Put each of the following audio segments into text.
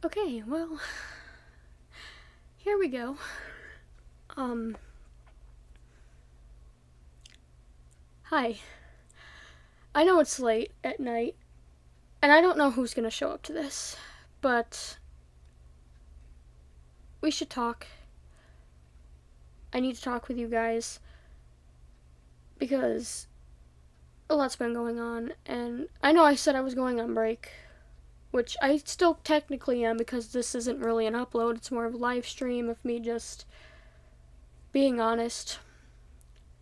Okay, well, here we go. Hi. I know it's late at night, and I don't know who's gonna show up to this, but we should talk. I need to talk with you guys because a lot's been going on, and I know I said I was going on break, which I still technically am because this isn't really an upload, it's more of a live stream of me just being honest.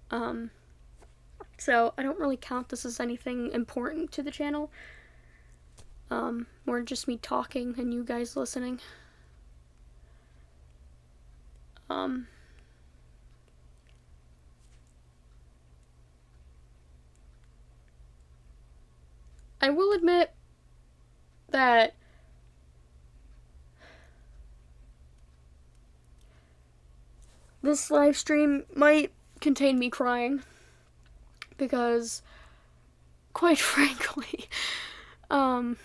Um, so I don't really count this as anything important to the channel. More just me talking and you guys listening. Um, I will admit that this live stream might contain me crying because, quite frankly, I'm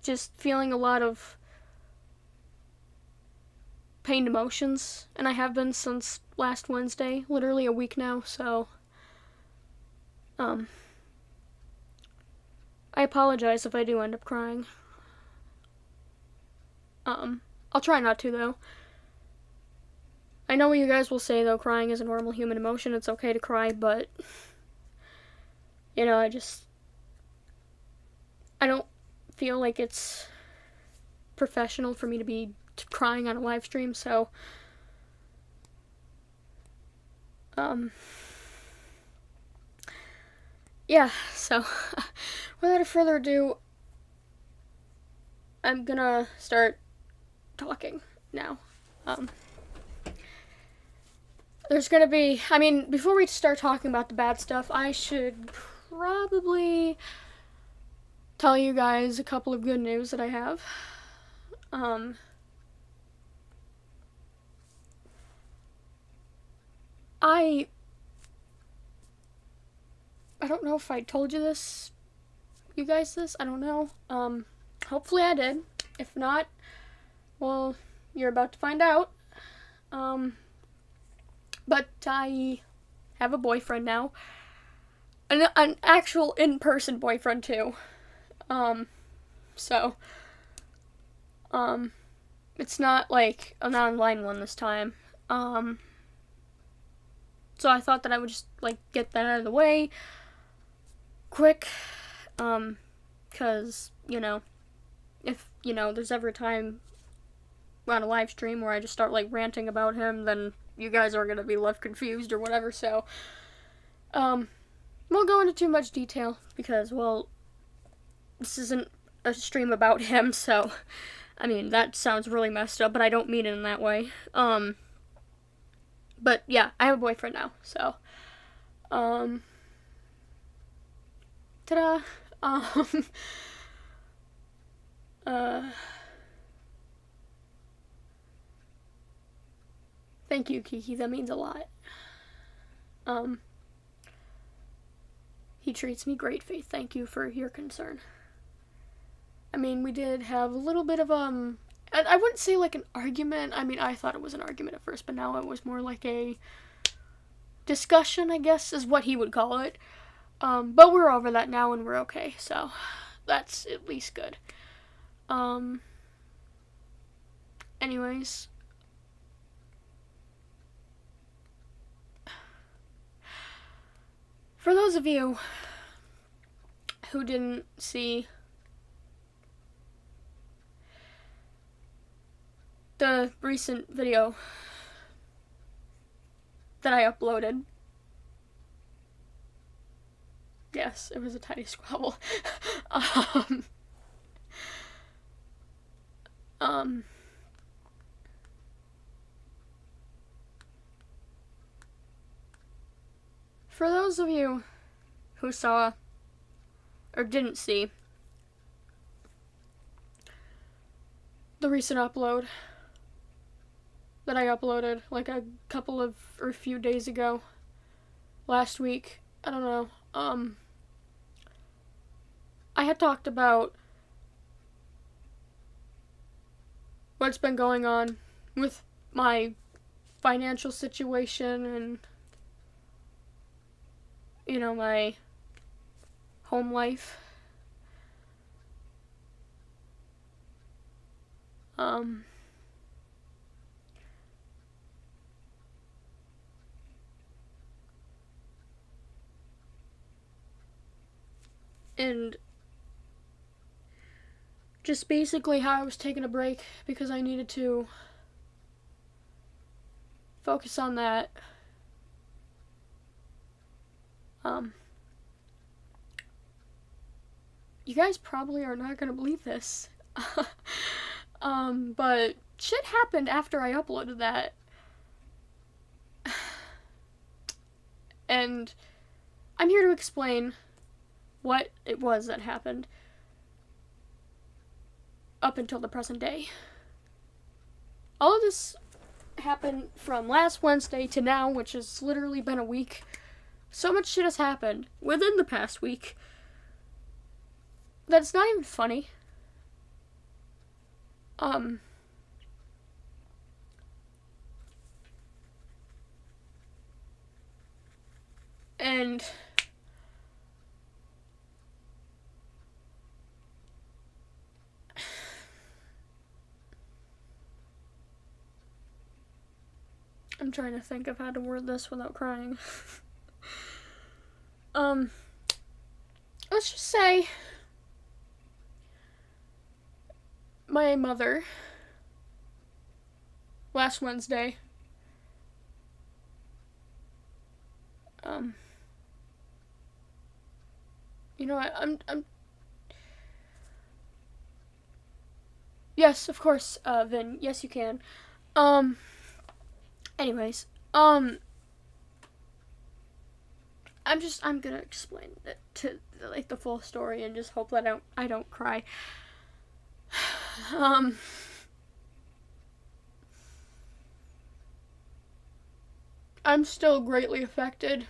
just feeling a lot of pained emotions, and I have been since last Wednesday, literally a week now, so, I apologize if I do end up crying. I'll try not to, though. I know what you guys will say, though, crying is a normal human emotion, it's okay to cry, but, you know, I don't feel like it's professional for me to be crying on a live stream, so, yeah, so, without further ado, I'm gonna start talking now. There's gonna be, before we start talking about the bad stuff, I should probably tell you guys a couple of good news that I have. I don't know if I told you this, you guys this, I don't know. Hopefully I did. If not, well, you're about to find out. But I have a boyfriend now. An actual in-person boyfriend, too. So, it's not like an online one this time. So I thought that I would just, like, get that out of the way quick. Because, if, there's ever a time on a live stream where I just start, like, ranting about him, then you guys are gonna be left confused or whatever, so, won't go into too much detail, because, well, this isn't a stream about him, so, that sounds really messed up, but I don't mean it in that way, but, yeah, I have a boyfriend now, so, ta-da, thank you, Kiki, that means a lot. He treats me great, Faith. Thank you for your concern. We did have a little bit of, I wouldn't say like an argument. I thought it was an argument at first, but now it was more like a discussion, I guess, is what he would call it. But we're over that now and we're okay, so that's at least good. Anyways. For those of you who didn't see the recent video that I uploaded, yes, it was a tiny squabble. For those of you who saw or didn't see the recent upload that I uploaded like a few days ago, last week, I don't know, I had talked about what's been going on with my financial situation and, my home life. And just basically how I was taking a break because I needed to focus on that. You guys probably are not gonna believe this. But shit happened after I uploaded that. And I'm here to explain what it was that happened up until the present day. All of this happened from last Wednesday to now, which has literally been a week. So much shit has happened within the past week that's not even funny. And I'm trying to think of how to word this without crying. Let's just say my mother last Wednesday you know what, I'm yes, of course, Vin, yes you can. Anyways, I'm gonna explain it to like the full story and just hope that I don't cry. I'm still greatly affected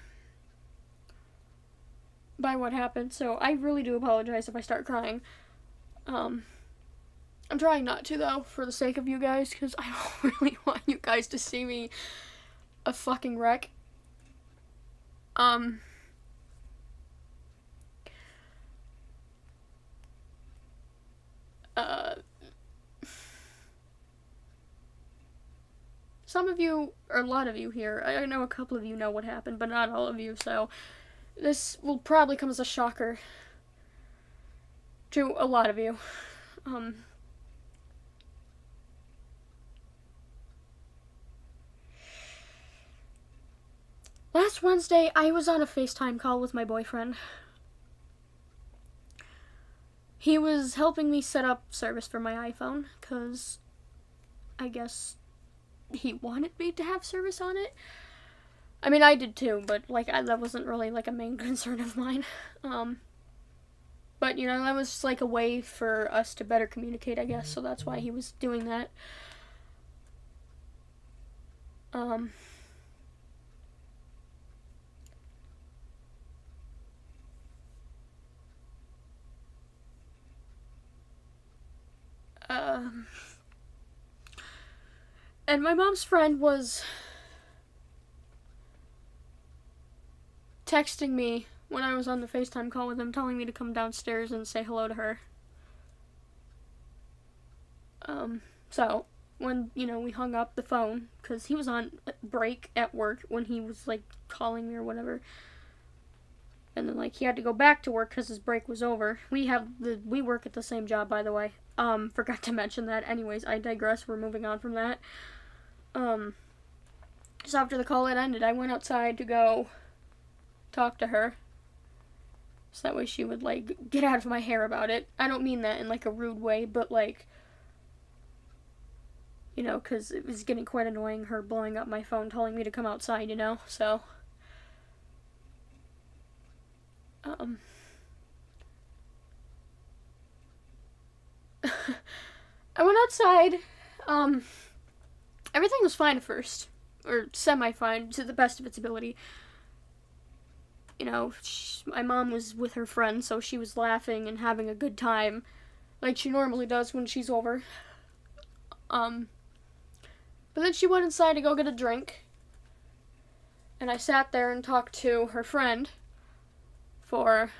by what happened, so I really do apologize if I start crying. I'm trying not to, though, for the sake of you guys, because I don't really want you guys to see me a fucking wreck. Some of you, or a lot of you here, I know a couple of you know what happened, but not all of you, so this will probably come as a shocker to a lot of you. Last Wednesday, I was on a FaceTime call with my boyfriend. He was helping me set up service for my iPhone, because I guess he wanted me to have service on it. I mean, I did too, but that wasn't really like a main concern of mine. But that was just like a way for us to better communicate, I guess. So that's why he was doing that. And my mom's friend was texting me when I was on the FaceTime call with him, telling me to come downstairs and say hello to her. So when, we hung up the phone, because he was on break at work when he was, calling me or whatever. And then, he had to go back to work because his break was over. We work at the same job, by the way. Forgot to mention that. Anyways, I digress. We're moving on from that. So after the call had ended, I went outside to go talk to her. So that way she would, get out of my hair about it. I don't mean that in, a rude way, but, because it was getting quite annoying, her blowing up my phone, telling me to come outside, so... I went outside. Everything was fine at first. Or semi-fine, to the best of its ability. My mom was with her friends, so she was laughing and having a good time. Like she normally does when she's over. But then she went inside to go get a drink. And I sat there and talked to her friend for,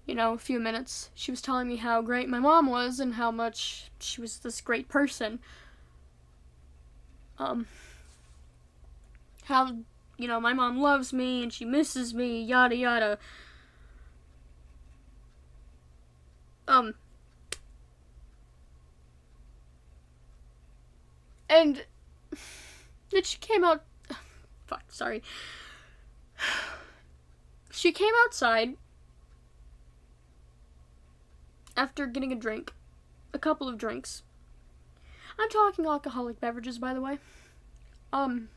a few minutes. She was telling me how great my mom was and how much she was this great person. How, my mom loves me and she misses me, yada yada. And then she came out. Fuck, sorry. She came outside after getting a drink. A couple of drinks. I'm talking alcoholic beverages, by the way. And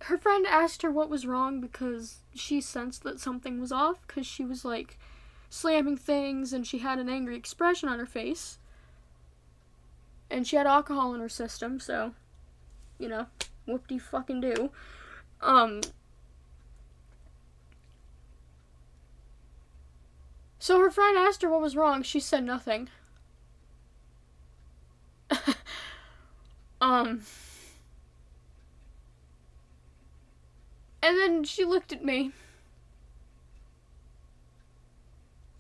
her friend asked her what was wrong because she sensed that something was off because she was like slamming things and she had an angry expression on her face. And she had alcohol in her system, so, whoop-de-fucking-do. So her friend asked her what was wrong. She said nothing. And then she looked at me. I'm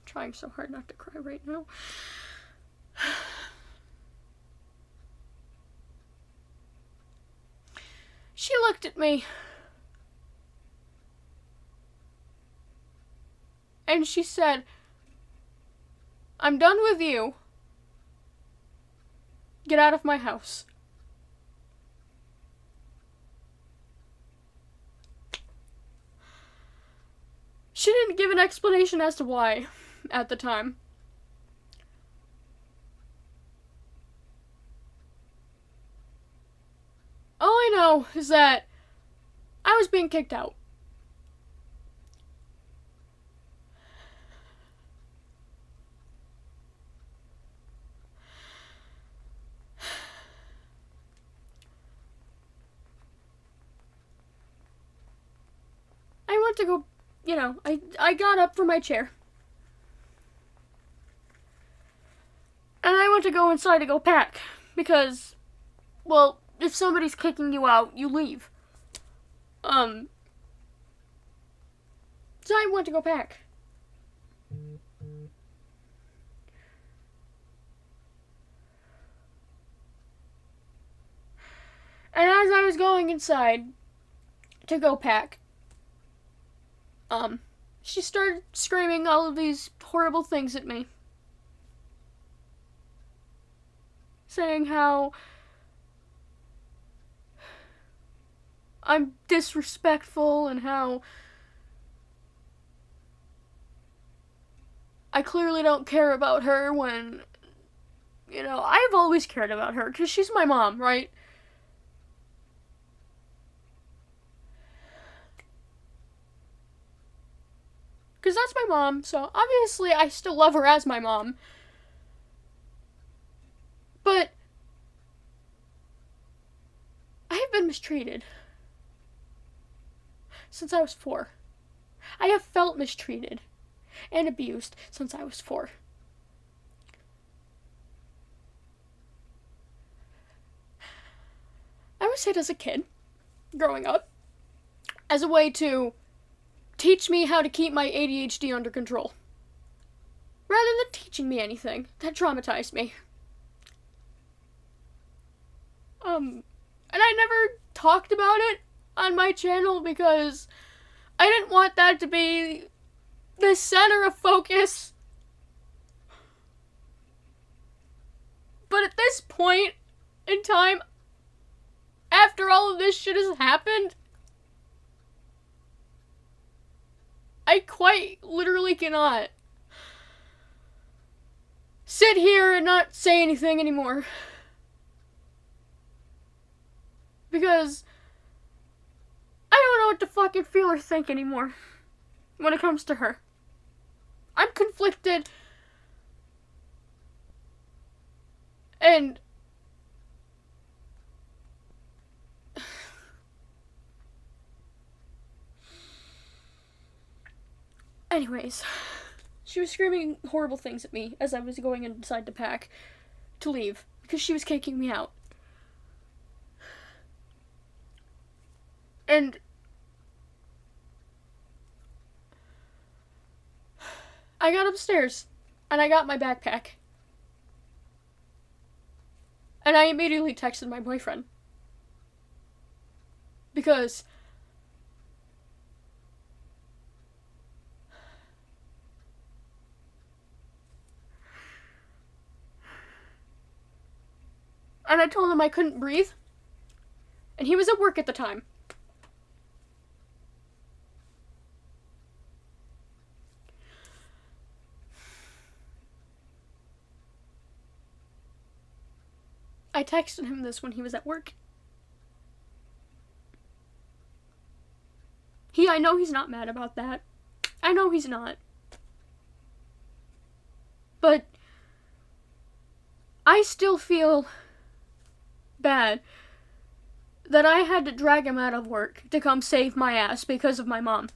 trying so hard not to cry right now. She looked at me. And she said, "I'm done with you. Get out of my house." She didn't give an explanation as to why at the time. All I know is that I was being kicked out. I went to go, I got up from my chair. And I went to go inside to go pack. Because, well, if somebody's kicking you out, you leave. So I went to go pack. And as I was going inside to go pack, she started screaming all of these horrible things at me. Saying how I'm disrespectful and how I clearly don't care about her when, I've always cared about her because she's my mom, right? Because that's my mom, so obviously I still love her as my mom. But I have been mistreated since I was 4. I have felt mistreated and abused since I was 4. I was hit as a kid, growing up, as a way to teach me how to keep my ADHD under control. Rather than teaching me anything that traumatized me. And I never talked about it on my channel because I didn't want that to be the center of focus. But at this point in time, after all of this shit has happened, I quite literally cannot sit here and not say anything anymore. Because I don't know what to fucking feel or think anymore when it comes to her. I'm conflicted. And Anyways, she was screaming horrible things at me as I was going inside to pack to leave because she was kicking me out. And I got upstairs and I got my backpack. And I immediately texted my boyfriend. Because and I told him I couldn't breathe. And he was at work at the time. I texted him this when he was at work. I know he's not mad about that. I know he's not. But I still feel bad that I had to drag him out of work to come save my ass because of my mom.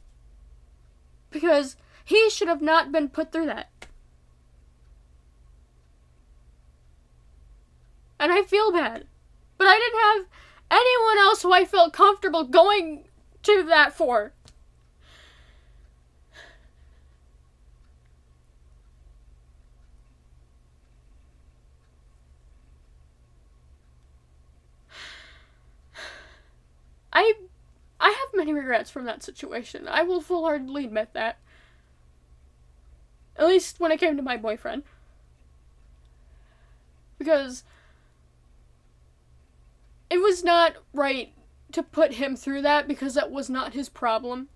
Because he should have not been put through that. And I feel bad. But I didn't have anyone else who I felt comfortable going to that for. I have many regrets from that situation. I will full-heartedly admit that. At least when it came to my boyfriend. Because it was not right to put him through that because that was not his problem.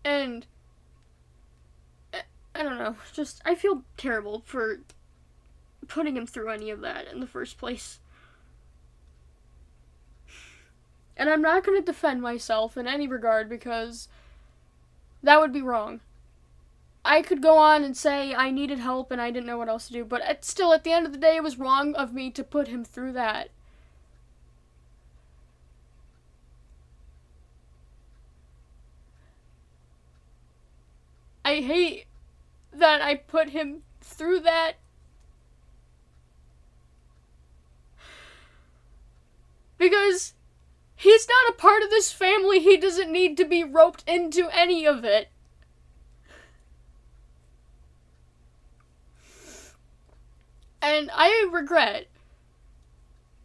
And I don't know, just I feel terrible for putting him through any of that in the first place. And I'm not going to defend myself in any regard because that would be wrong. I could go on and say I needed help and I didn't know what else to do, but still, at the end of the day, it was wrong of me to put him through that. I hate that I put him through that. Because he's not a part of this family. He doesn't need to be roped into any of it. And I regret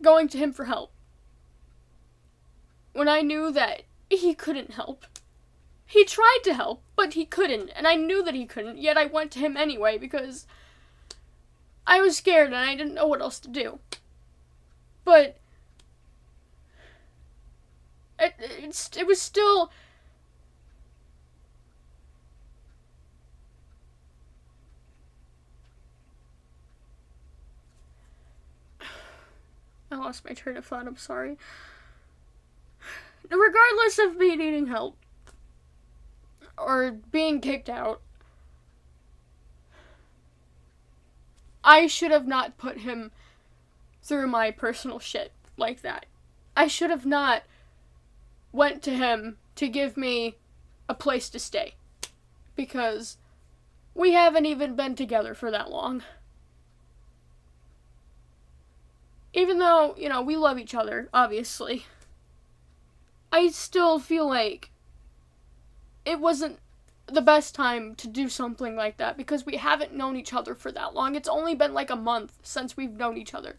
going to him for help when I knew that he couldn't help. He tried to help, but he couldn't, and I knew that he couldn't, yet I went to him anyway because I was scared and I didn't know what else to do. But it was still... I lost my train of thought, I'm sorry. Regardless of me needing help, or being kicked out, I should have not put him through my personal shit like that. I should have not went to him to give me a place to stay. Because we haven't even been together for that long. Even though, we love each other, obviously. I still feel like it wasn't the best time to do something like that because we haven't known each other for that long. It's only been like a month since we've known each other.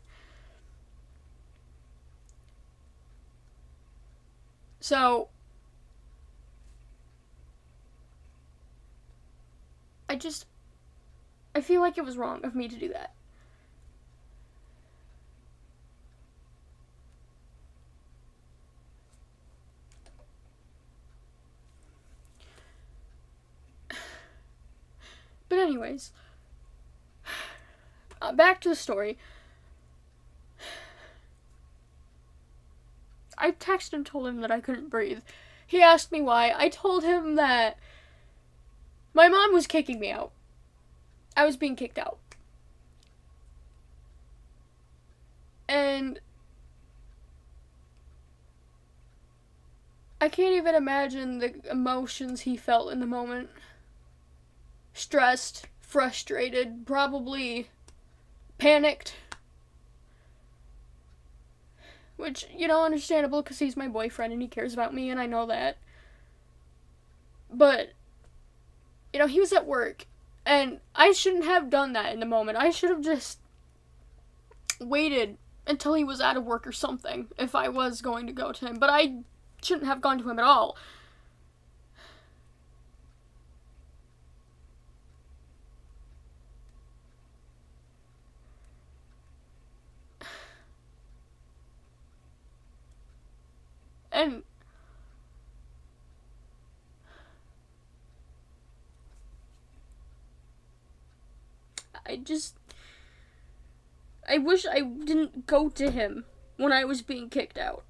So, I feel like it was wrong of me to do that. But anyways, back to the story. I texted and told him that I couldn't breathe. He asked me why. I told him that my mom was kicking me out. I was being kicked out. And I can't even imagine the emotions he felt in the moment. Stressed, frustrated, probably panicked. Which, understandable because he's my boyfriend and he cares about me and I know that. But, he was at work and I shouldn't have done that in the moment. I should have just waited until he was out of work or something if I was going to go to him. But I shouldn't have gone to him at all. And I wish I didn't go to him when I was being kicked out.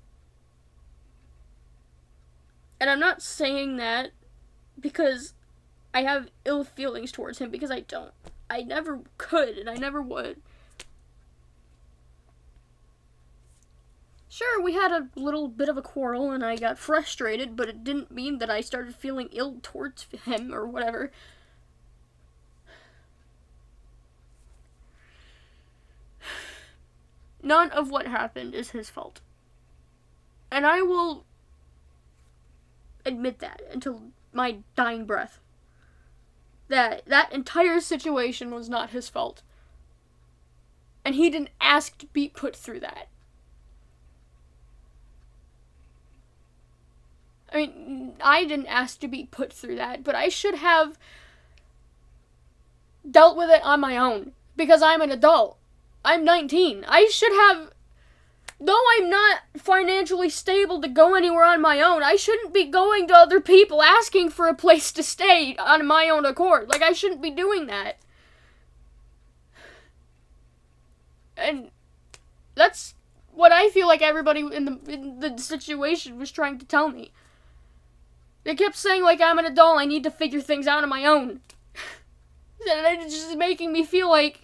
And I'm not saying that because I have ill feelings towards him, because I don't. I never could and I never would. Sure, we had a little bit of a quarrel and I got frustrated, but it didn't mean that I started feeling ill towards him or whatever. None of what happened is his fault. And I will admit that until my dying breath. That entire situation was not his fault. And he didn't ask to be put through that. I mean, I didn't ask to be put through that, but I should have dealt with it on my own. Because I'm an adult. I'm 19. I should have... Though I'm not financially stable to go anywhere on my own, I shouldn't be going to other people asking for a place to stay on my own accord. Like, I shouldn't be doing that. And that's what I feel like everybody in the situation was trying to tell me. They kept saying, like, I'm an adult, I need to figure things out on my own. And it's just making me feel like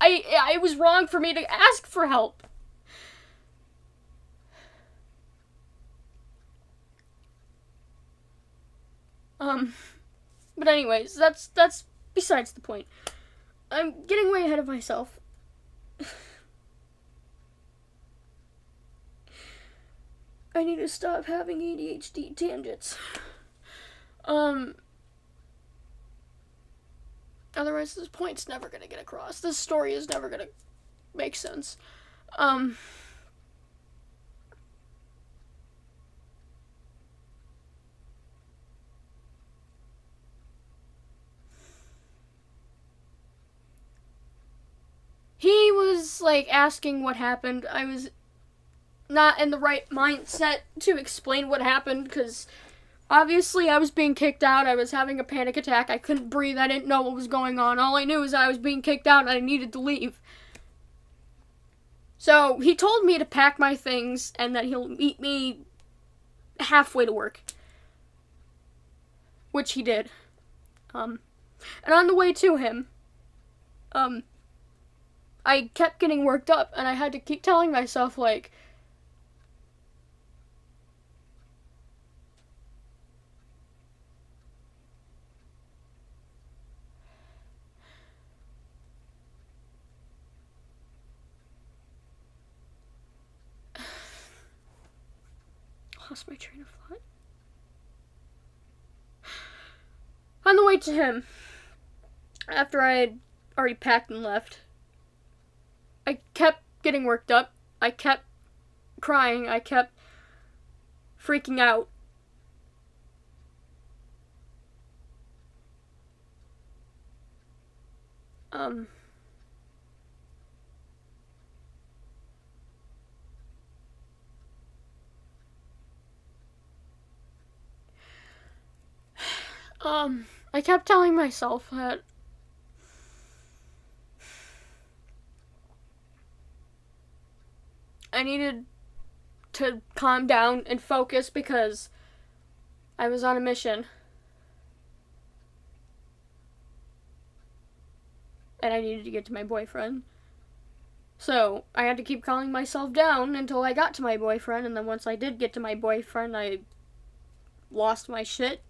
it was wrong for me to ask for help. But anyways, that's besides the point. I'm getting way ahead of myself. I need to stop having ADHD tangents. Otherwise this point's never gonna get across. This story is never gonna make sense. He was, like, asking what happened. I was not in the right mindset to explain what happened, because obviously I was being kicked out. I was having a panic attack. I couldn't breathe. I didn't know what was going on. All I knew is I was being kicked out and I needed to leave. So he told me to pack my things and that he'll meet me halfway to work. Which he did. And on the way to him, I kept getting worked up, and I had to keep telling myself, like, lost my train of thought. On the way to him, after I had already packed and left, I kept getting worked up. I kept crying. I kept freaking out. I kept telling myself that I needed to calm down and focus because I was on a mission. And I needed to get to my boyfriend. So I had to keep calming myself down until I got to my boyfriend, and then once I did get to my boyfriend, I lost my shit.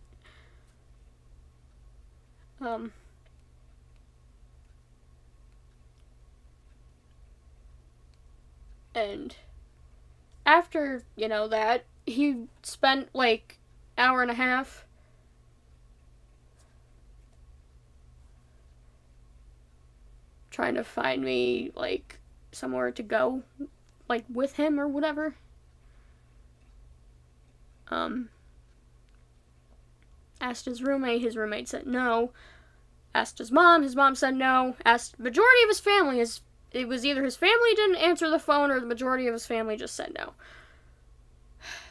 Um, and after, that, he spent like hour and a half trying to find me like somewhere to go, like with him or whatever. Um, Asked his roommate said no. Asked his mom said no. Asked the majority of his family, it was either his family didn't answer the phone or the majority of his family just said no.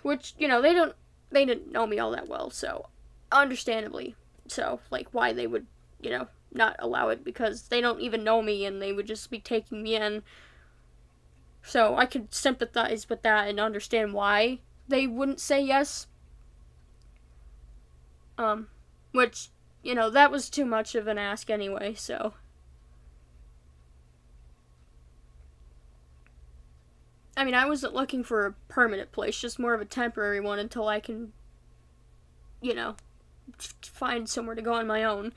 Which, they didn't know me all that well, so understandably so, like why they would, not allow it, because they don't even know me and they would just be taking me in. So I could sympathize with that and understand why they wouldn't say yes. Which, that was too much of an ask anyway, so. I mean, I wasn't looking for a permanent place, just more of a temporary one until I can, find somewhere to go on my own.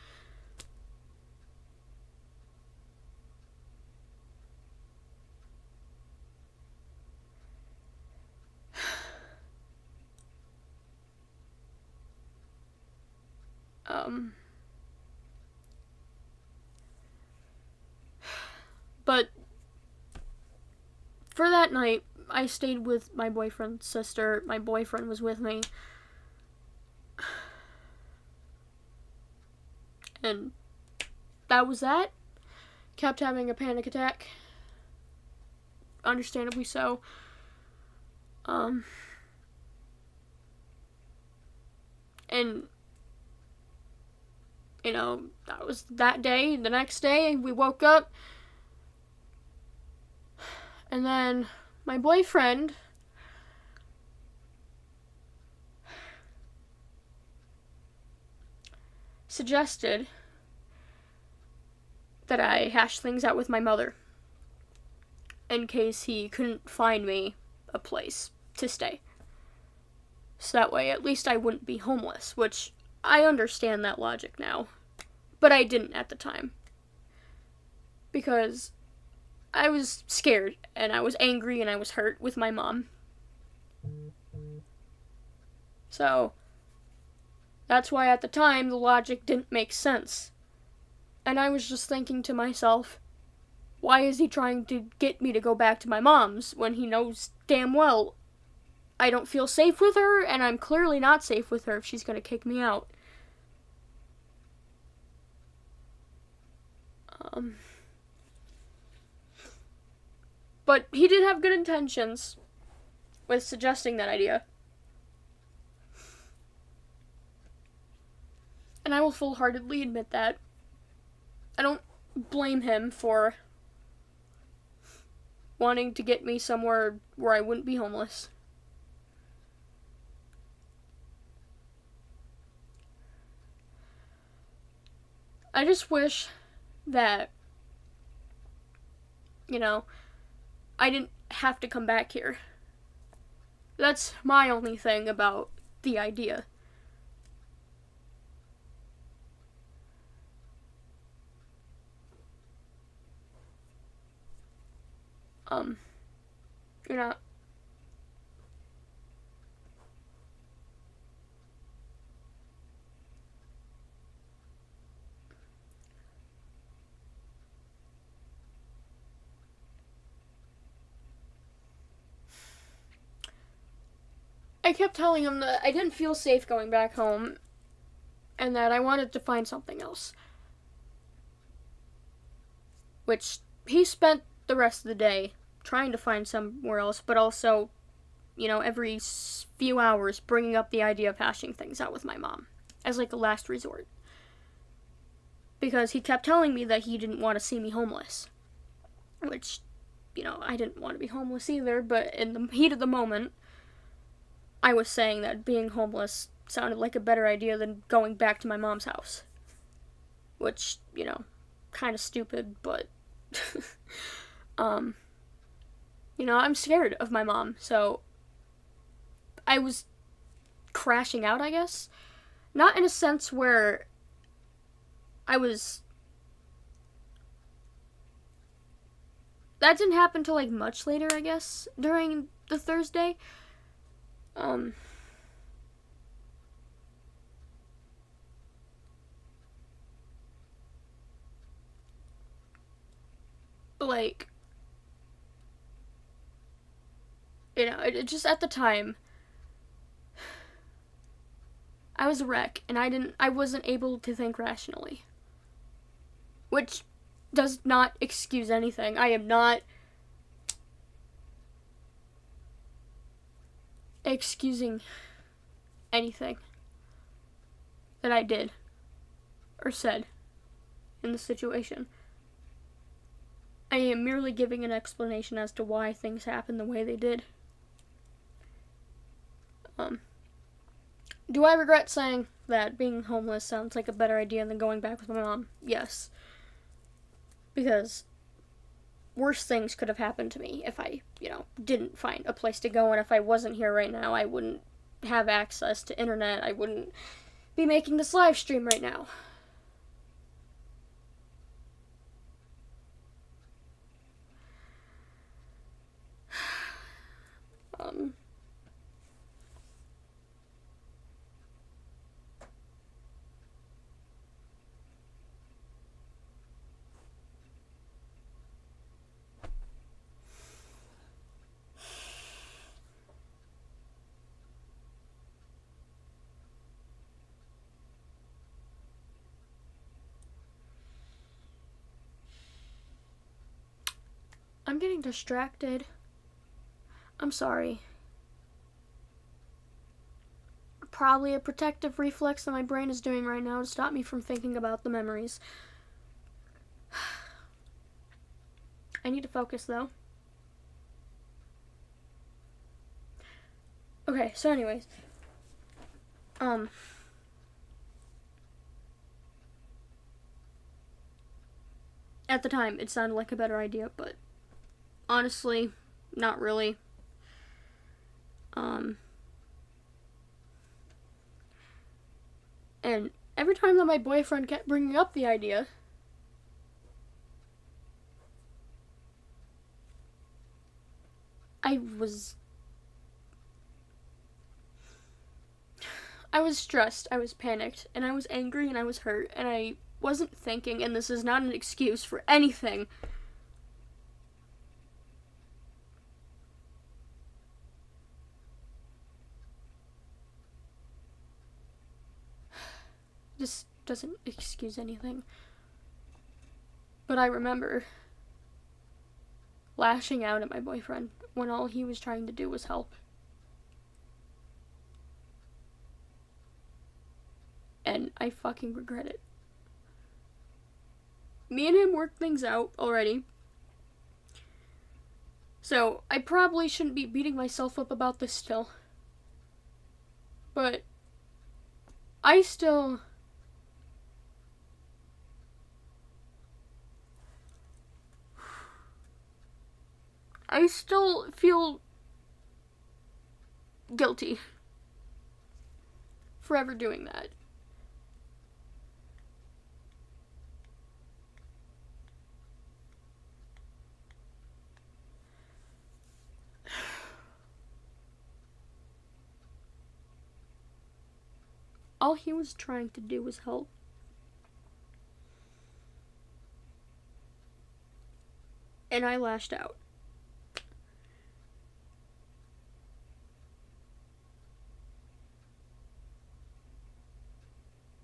But for that night, I stayed with my boyfriend's sister. My boyfriend was with me. And that was that. Kept having a panic attack. Understandably so. And, that was that day. The next day, we woke up. And then my boyfriend suggested that I hash things out with my mother in case he couldn't find me a place to stay. So that way, at least I wouldn't be homeless, which I understand that logic now. But I didn't at the time. Because I was scared, and I was angry, and I was hurt with my mom. So, that's why at the time the logic didn't make sense. And I was just thinking to myself, why is he trying to get me to go back to my mom's when he knows damn well I don't feel safe with her, and I'm clearly not safe with her if she's gonna kick me out. But he did have good intentions with suggesting that idea. And I will full-heartedly admit that. I don't blame him for wanting to get me somewhere where I wouldn't be homeless. I just wish that, I didn't have to come back here. That's my only thing about the idea. You're not. I kept telling him that I didn't feel safe going back home and that I wanted to find something else. Which he spent the rest of the day trying to find somewhere else, but also, every few hours bringing up the idea of hashing things out with my mom as like a last resort. Because he kept telling me that he didn't want to see me homeless. Which, I didn't want to be homeless either, but in the heat of the moment, I was saying that being homeless sounded like a better idea than going back to my mom's house. Which, kind of stupid, but You know, I'm scared of my mom, so I was crashing out, I guess. Not in a sense where I was. That didn't happen till like much later, I guess, during the Thursday. Um. Like, you know, it just at the time, I was a wreck, and I wasn't able to think rationally. Which does not excuse anything. I am not excusing anything that I did or said in the situation. I am merely giving an explanation as to why things happened the way they did. Do I regret saying that being homeless sounds like a better idea than going back with my mom? Yes. Because worse things could have happened to me if I, didn't find a place to go, and if I wasn't here right now, I wouldn't have access to internet. I wouldn't be making this live stream right now. I'm getting distracted. I'm sorry. Probably a protective reflex that my brain is doing right now to stop me from thinking about the memories. I need to focus, though. Okay, so anyways. At the time, it sounded like a better idea, but honestly, not really. And every time that my boyfriend kept bringing up the idea, I was stressed, I was panicked, and I was angry, and I was hurt, and I wasn't thinking, and this is not an excuse for anything. This doesn't excuse anything. But I remember lashing out at my boyfriend when all he was trying to do was help. And I fucking regret it. Me and him worked things out already. So I probably shouldn't be beating myself up about this still. But I still feel guilty for ever doing that. All he was trying to do was help. And I lashed out.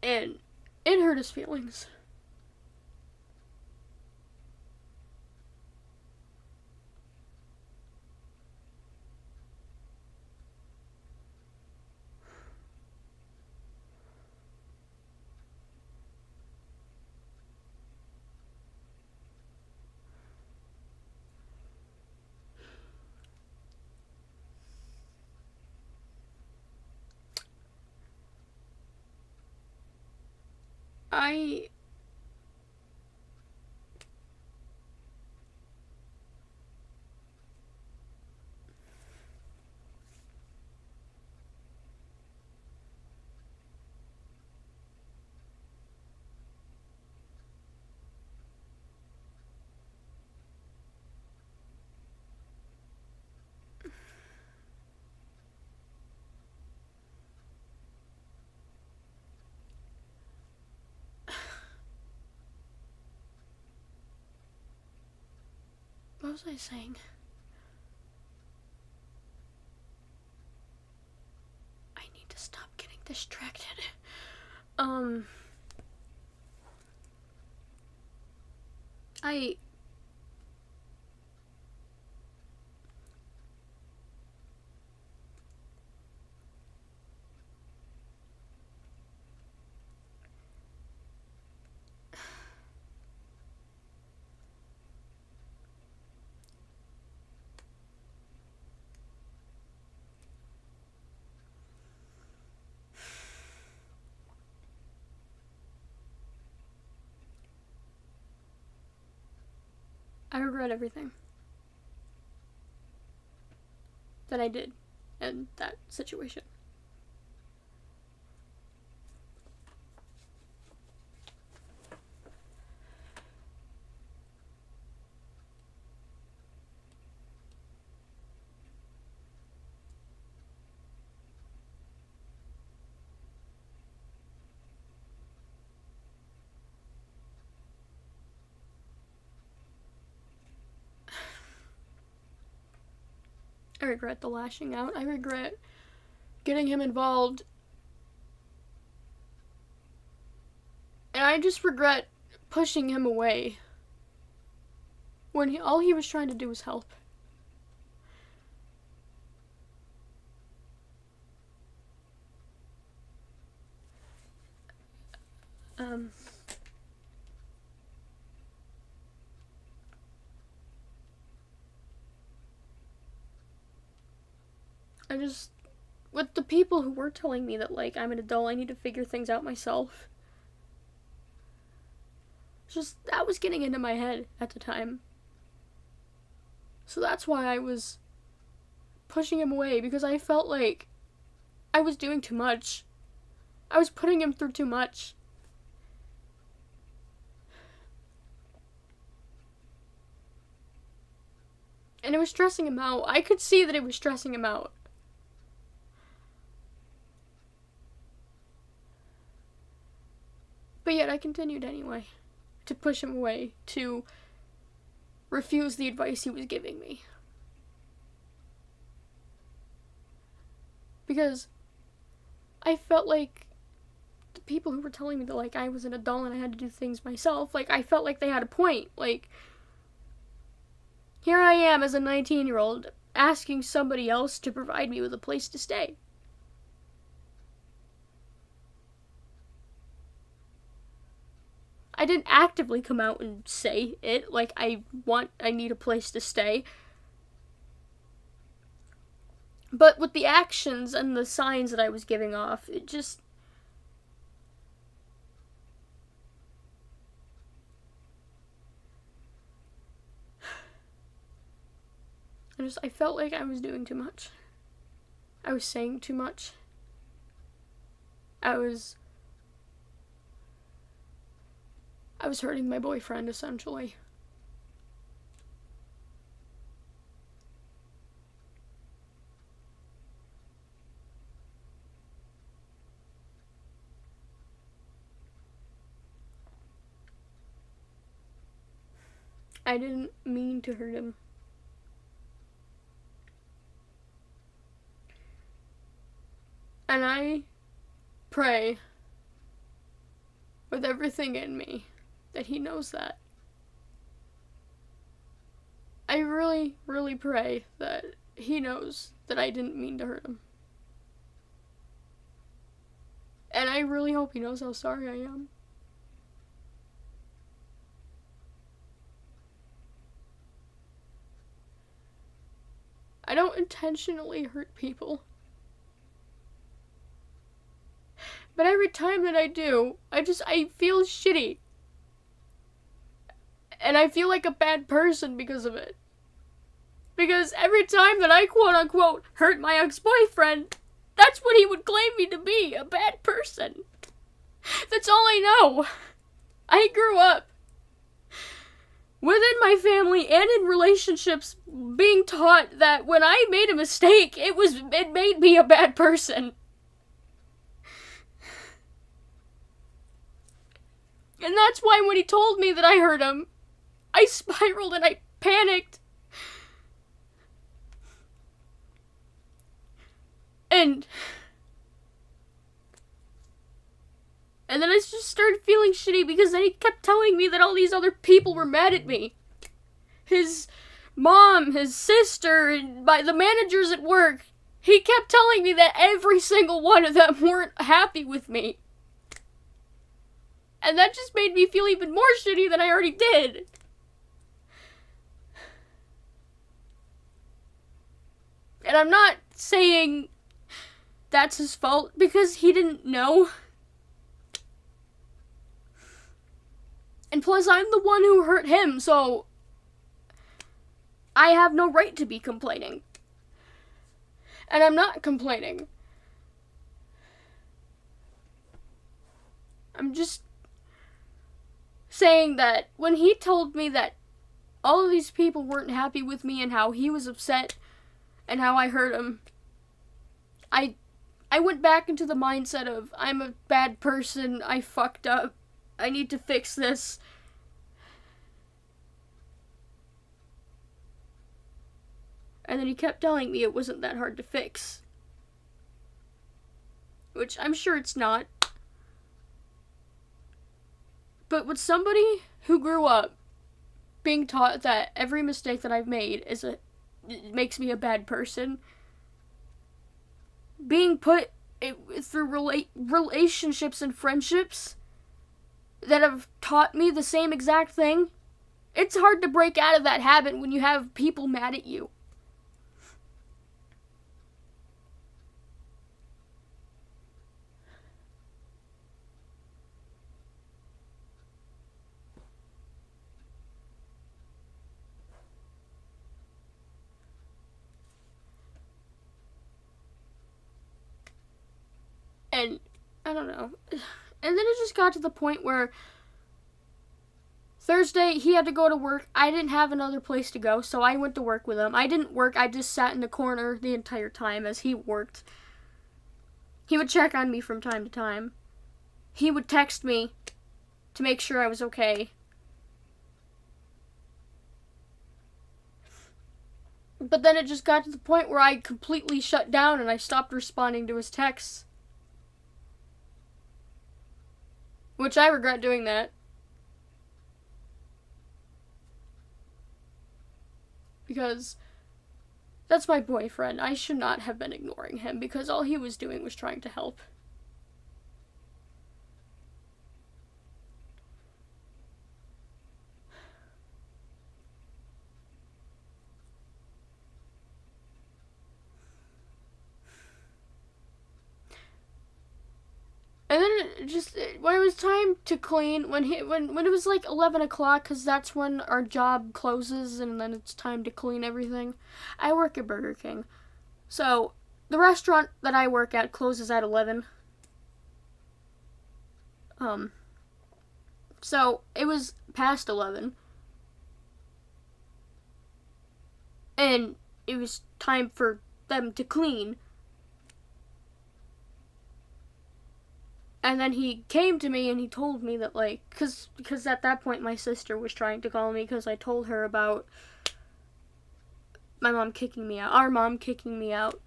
And it hurt his feelings. I What was I saying? I need to stop getting distracted. I regret everything that I did in that situation. I regret the lashing out. I regret getting him involved. And I just regret pushing him away when all he was trying to do was help. With the people who were telling me that, like, I'm an adult, I need to figure things out myself. That was getting into my head at the time. So that's why I was pushing him away, because I felt like I was doing too much. I was putting him through too much. And it was stressing him out. I could see that it was stressing him out. But yet I continued anyway, to push him away, to refuse the advice he was giving me. Because I felt like the people who were telling me that, like, I was an adult and I had to do things myself, like, I felt like they had a point. Like, here I am as a 19-year-old asking somebody else to provide me with a place to stay. I didn't actively come out and say it, like, I need a place to stay. But with the actions and the signs that I was giving off, it just... I felt like I was doing too much. I was saying too much. I was hurting my boyfriend, essentially. I didn't mean to hurt him. And I pray with everything in me that he knows that. I really, really pray that he knows that I didn't mean to hurt him. And I really hope he knows how sorry I am. I don't intentionally hurt people. But every time that I do, I feel shitty. And I feel like a bad person because of it. Because every time that I quote-unquote hurt my ex-boyfriend, that's what he would claim me to be, a bad person. That's all I know. I grew up within my family and in relationships being taught that when I made a mistake, it made me a bad person. And that's why when he told me that I hurt him, I spiraled and I panicked. And then I just started feeling shitty because then he kept telling me that all these other people were mad at me. His mom, his sister, and the managers at work. He kept telling me that every single one of them weren't happy with me. And that just made me feel even more shitty than I already did. And I'm not saying that's his fault because he didn't know. And plus, I'm the one who hurt him, so I have no right to be complaining. And I'm not complaining. I'm just saying that when he told me that all of these people weren't happy with me and how he was upset and how I hurt him, I went back into the mindset of, I'm a bad person, I fucked up, I need to fix this. And then he kept telling me it wasn't that hard to fix. Which I'm sure it's not. But with somebody who grew up being taught that every mistake that I've made it makes me a bad person, being put through relationships and friendships that have taught me the same exact thing, it's hard to break out of that habit when you have people mad at you. And I don't know. And then it just got to the point where Thursday he had to go to work. I didn't have another place to go, so I went to work with him. I didn't work. I just sat in the corner the entire time as he worked. He would check on me from time to time. He would text me to make sure I was okay. But then it just got to the point where I completely shut down and I stopped responding to his texts. Which I regret doing that. Because that's my boyfriend. I should not have been ignoring him because all he was doing was trying to help. And then when it was time to clean, when it was like 11 o'clock, because that's when our job closes, and then it's time to clean everything. I work at Burger King. So, the restaurant that I work at closes at 11. So, it was past 11. And it was time for them to clean. And then he came to me and he told me that, like, because at that point my sister was trying to call me because I told her about my mom kicking me out, our mom kicking me out.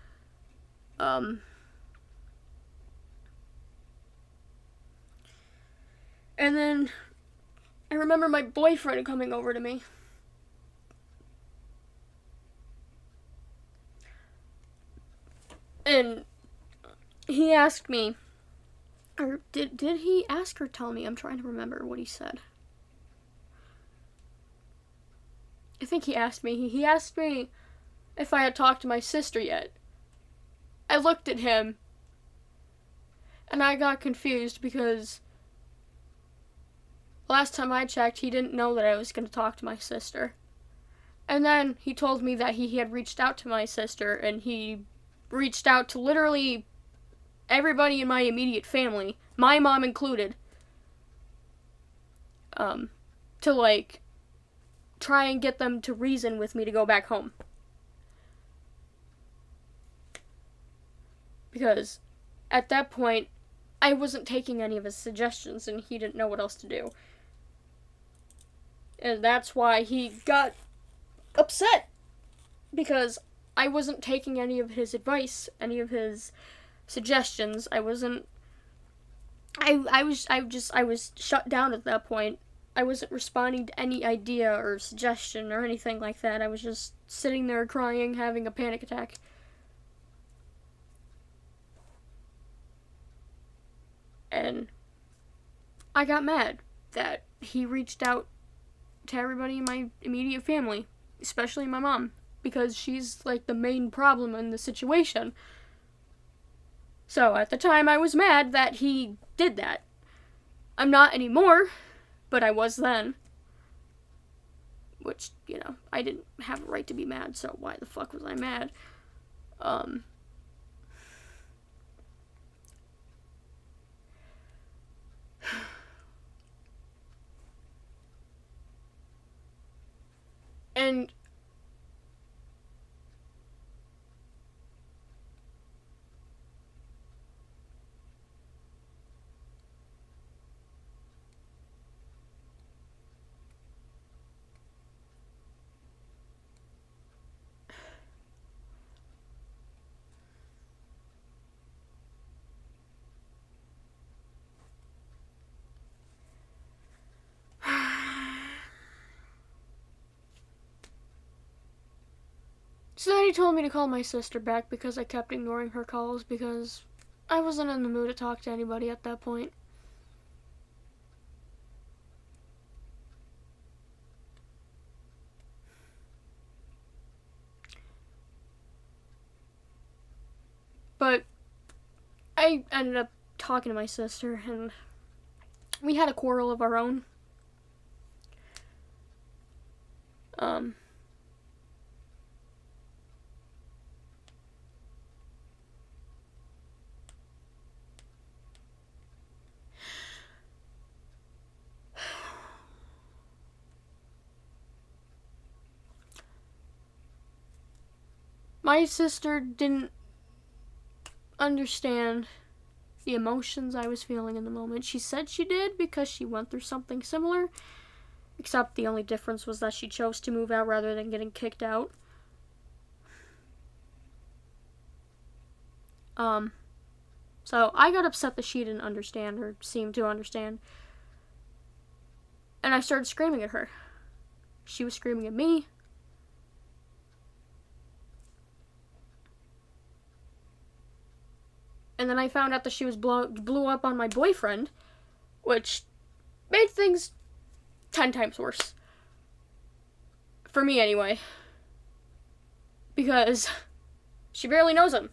And then I remember my boyfriend coming over to me. And he asked me, or did he ask or tell me? I'm trying to remember what he said. I think he asked me. He asked me if I had talked to my sister yet. I looked at him, and I got confused because last time I checked, he didn't know that I was going to talk to my sister. And then he told me that he had reached out to my sister, and he reached out to literally everybody in my immediate family, my mom included, to, like, try and get them to reason with me to go back home. Because at that point, I wasn't taking any of his suggestions, and he didn't know what else to do. And that's why he got upset. Because I wasn't taking any of his advice, any of his suggestions. I wasn't. I was shut down at that point. I wasn't responding to any idea or suggestion or anything like that. I was just sitting there crying, having a panic attack. And I got mad that he reached out to everybody in my immediate family, especially my mom, because she's like the main problem in the situation. So at the time, I was mad that he did that. I'm not anymore, but I was then. Which, I didn't have a right to be mad, so why the fuck was I mad? And so then he told me to call my sister back because I kept ignoring her calls because I wasn't in the mood to talk to anybody at that point. But I ended up talking to my sister, and we had a quarrel of our own. My sister didn't understand the emotions I was feeling in the moment. She said she did because she went through something similar, except the only difference was that she chose to move out rather than getting kicked out. So I got upset that she didn't understand or seem to understand. And I started screaming at her. She was screaming at me. And then I found out that she was blew up on my boyfriend, which made things 10 times worse. For me, anyway. Because she barely knows him.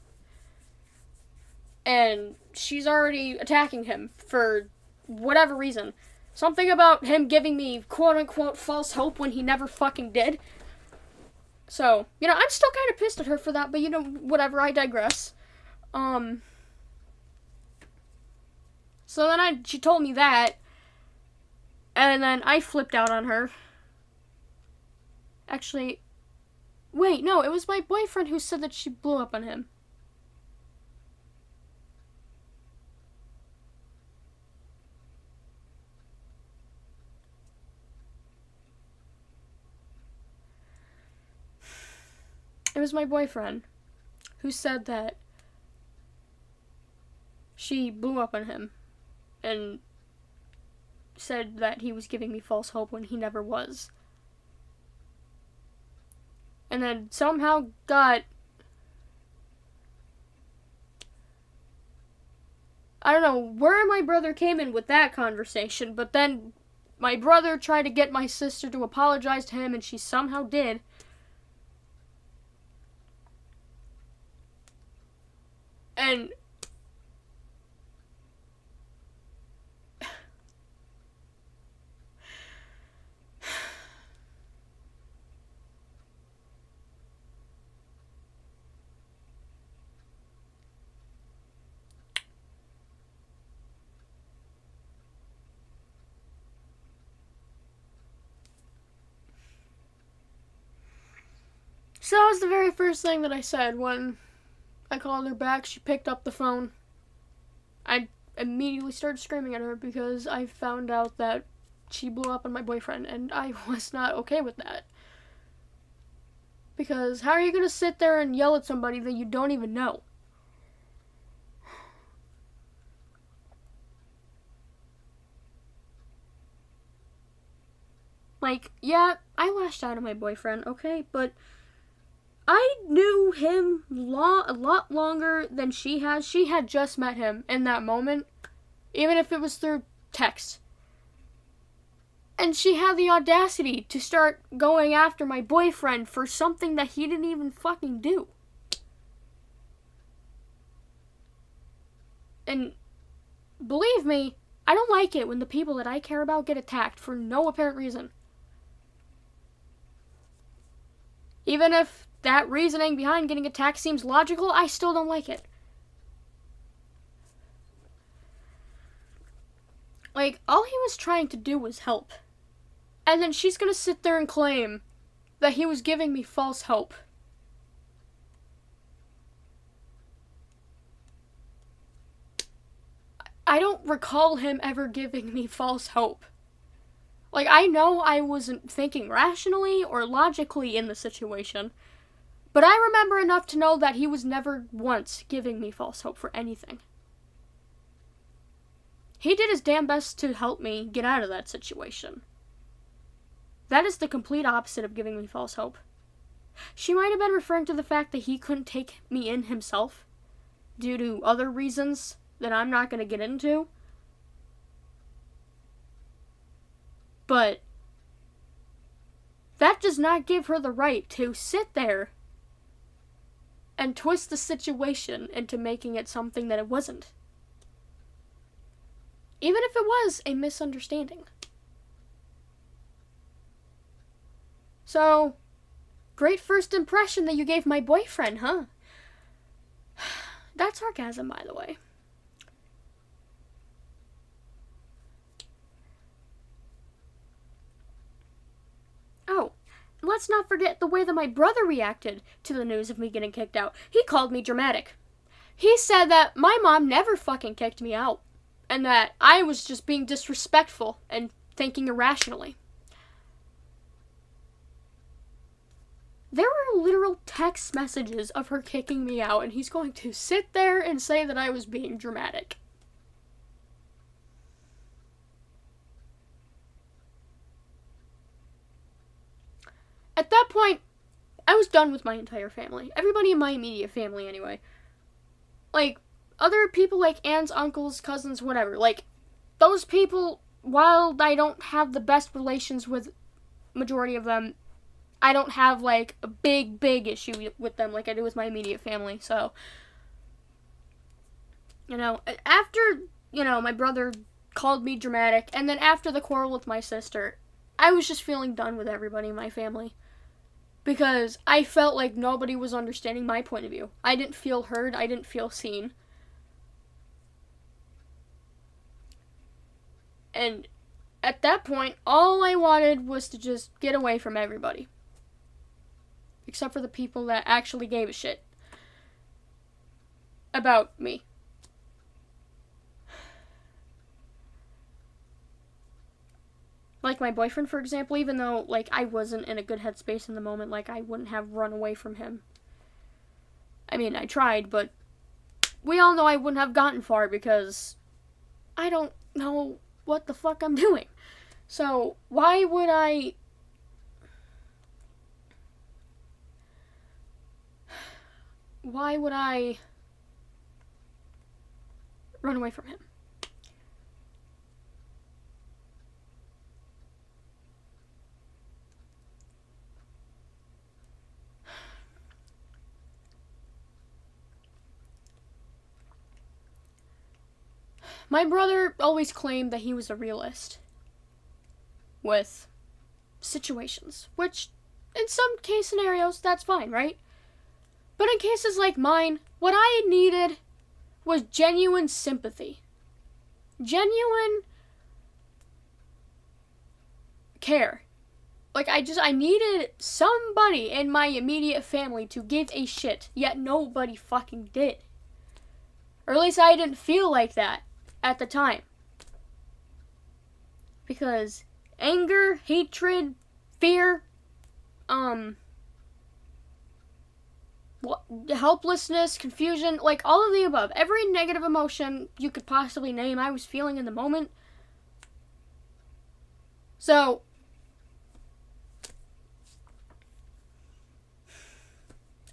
And she's already attacking him for whatever reason. Something about him giving me quote-unquote false hope when he never fucking did. So, I'm still kind of pissed at her for that, but whatever, I digress. So then she told me that, and then I flipped out on her. Actually, wait, no, it was my boyfriend who said that she blew up on him. It was my boyfriend who said that she blew up on him and said that he was giving me false hope when he never was. And then somehow got, I don't know where my brother came in with that conversation, but then my brother tried to get my sister to apologize to him, and she somehow did. And so that was the very first thing that I said when I called her back. She picked up the phone. I immediately started screaming at her because I found out that she blew up on my boyfriend, and I was not okay with that. Because how are you going to sit there and yell at somebody that you don't even know? Like, yeah, I lashed out at my boyfriend, okay? But I knew him a lot longer than she has. She had just met him in that moment, even if it was through text. And she had the audacity to start going after my boyfriend for something that he didn't even fucking do. And believe me, I don't like it when the people that I care about get attacked for no apparent reason. Even if that reasoning behind getting attacked seems logical, I still don't like it. Like, all he was trying to do was help. And then she's gonna sit there and claim that he was giving me false hope. I don't recall him ever giving me false hope. Like, I know I wasn't thinking rationally or logically in the situation, but I remember enough to know that he was never once giving me false hope for anything. He did his damn best to help me get out of that situation. That is the complete opposite of giving me false hope. She might have been referring to the fact that he couldn't take me in himself due to other reasons that I'm not going to get into. But that does not give her the right to sit there and twist the situation into making it something that it wasn't. Even if it was a misunderstanding. So, great first impression that you gave my boyfriend, huh? That's sarcasm, by the way. Oh, let's not forget the way that my brother reacted to the news of me getting kicked out. He called me dramatic. He said that my mom never fucking kicked me out, and that I was just being disrespectful and thinking irrationally. There were literal text messages of her kicking me out, and he's going to sit there and say that I was being dramatic. At that point, I was done with my entire family. Everybody in my immediate family, anyway. Like, other people like aunts, uncles, cousins, whatever. Like, those people, while I don't have the best relations with majority of them, I don't have, like, a big issue with them like I do with my immediate family. So, after, my brother called me dramatic, and then after the quarrel with my sister, I was just feeling done with everybody in my family. Because I felt like nobody was understanding my point of view. I didn't feel heard. I didn't feel seen. And at that point, all I wanted was to just get away from everybody. Except for the people that actually gave a shit about me. Like my boyfriend, for example, even though, like, I wasn't in a good headspace in the moment, like, I wouldn't have run away from him. I mean, I tried, but we all know I wouldn't have gotten far because I don't know what the fuck I'm doing. So, why would I run away from him? My brother always claimed that he was a realist with situations, which in some case scenarios, that's fine, right? But in cases like mine, what I needed was genuine sympathy. Genuine care. Like, I needed somebody in my immediate family to give a shit, yet nobody fucking did. Or at least I didn't feel like that at the time. Because anger, hatred, fear, helplessness, confusion, like all of the above. Every negative emotion you could possibly name, I was feeling in the moment. So,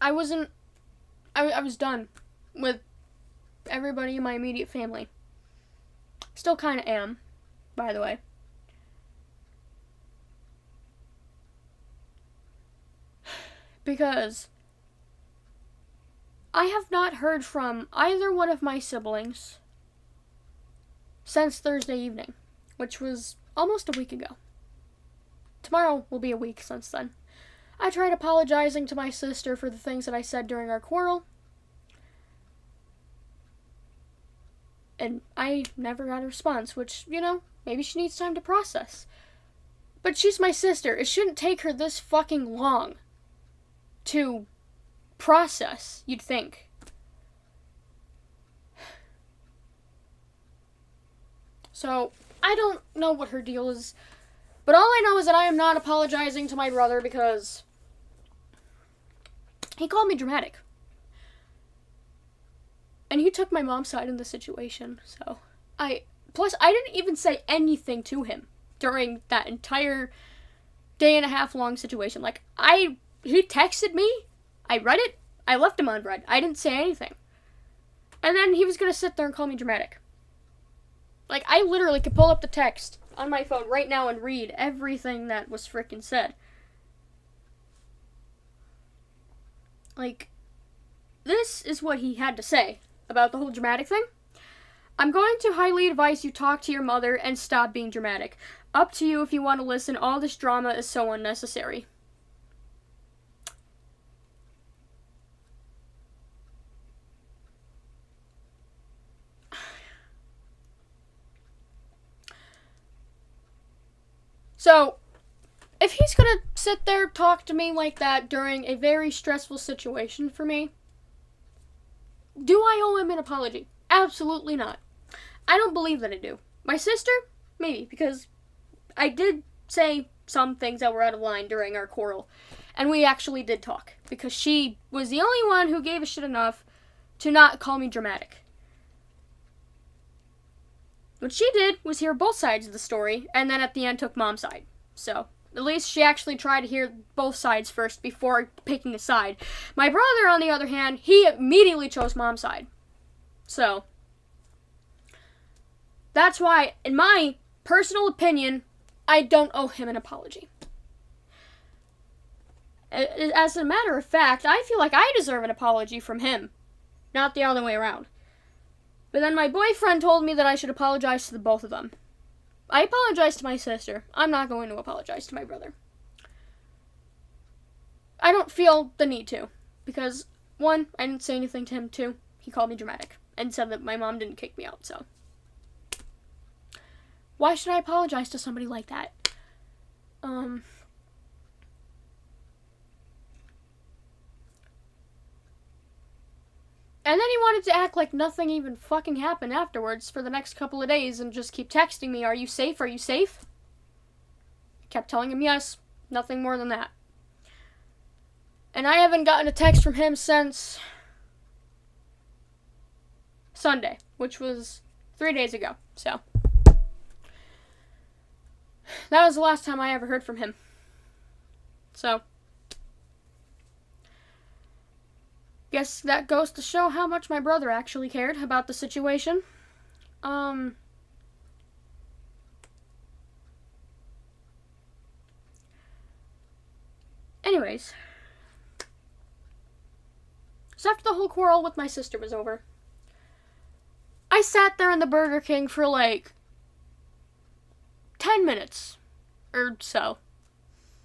I was done with everybody in my immediate family. Still kind of am, by the way. Because I have not heard from either one of my siblings since Thursday evening, which was almost a week ago. Tomorrow will be a week since then. I tried apologizing to my sister for the things that I said during our quarrel, and I never got a response, which, maybe she needs time to process. But she's my sister. It shouldn't take her this fucking long to process, you'd think. So, I don't know what her deal is, but all I know is that I am not apologizing to my brother because he called me dramatic. And he took my mom's side in the situation, so plus I didn't even say anything to him during that entire day and a half long situation. Like, he texted me, I read it, I left him unread. I didn't say anything. And then he was gonna sit there and call me dramatic. Like, I literally could pull up the text on my phone right now and read everything that was frickin' said. Like, this is what he had to say about the whole dramatic thing. I'm going to highly advise you talk to your mother and stop being dramatic. Up to you if you want to listen. All this drama is so unnecessary. So, if he's gonna sit there talk to me like that during a very stressful situation for me, do I owe him an apology? Absolutely not. I don't believe that I do. My sister? Maybe, because I did say some things that were out of line during our quarrel, and we actually did talk, because she was the only one who gave a shit enough to not call me dramatic. What she did was hear both sides of the story, and then at the end took mom's side. So, at least she actually tried to hear both sides first before picking a side. My brother, on the other hand, he immediately chose mom's side. So, that's why, in my personal opinion, I don't owe him an apology. As a matter of fact, I feel like I deserve an apology from him, not the other way around. But then my boyfriend told me that I should apologize to the both of them. I apologized to my sister. I'm not going to apologize to my brother. I don't feel the need to. Because, one, I didn't say anything to him. Two, he called me dramatic. And said that my mom didn't kick me out, so. Why should I apologize to somebody like that? And then he wanted to act like nothing even fucking happened afterwards for the next couple of days and just keep texting me, are you safe? Are you safe? Kept telling him yes, nothing more than that. And I haven't gotten a text from him since Sunday, which was 3 days ago, so. That was the last time I ever heard from him. So. Guess that goes to show how much my brother actually cared about the situation. Anyways. So after the whole quarrel with my sister was over, I sat there in the Burger King for like 10 minutes or so,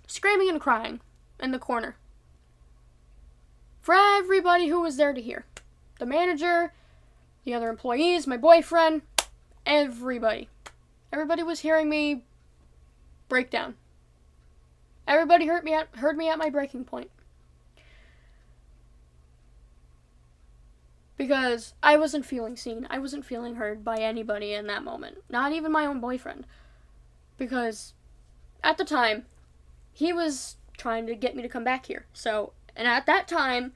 screaming and crying in the corner. For everybody who was there to hear. The manager, the other employees, my boyfriend, everybody. Everybody was hearing me break down. Everybody heard me at my breaking point. Because I wasn't feeling seen. I wasn't feeling heard by anybody in that moment. Not even my own boyfriend. Because at the time, he was trying to get me to come back here. So, and at that time,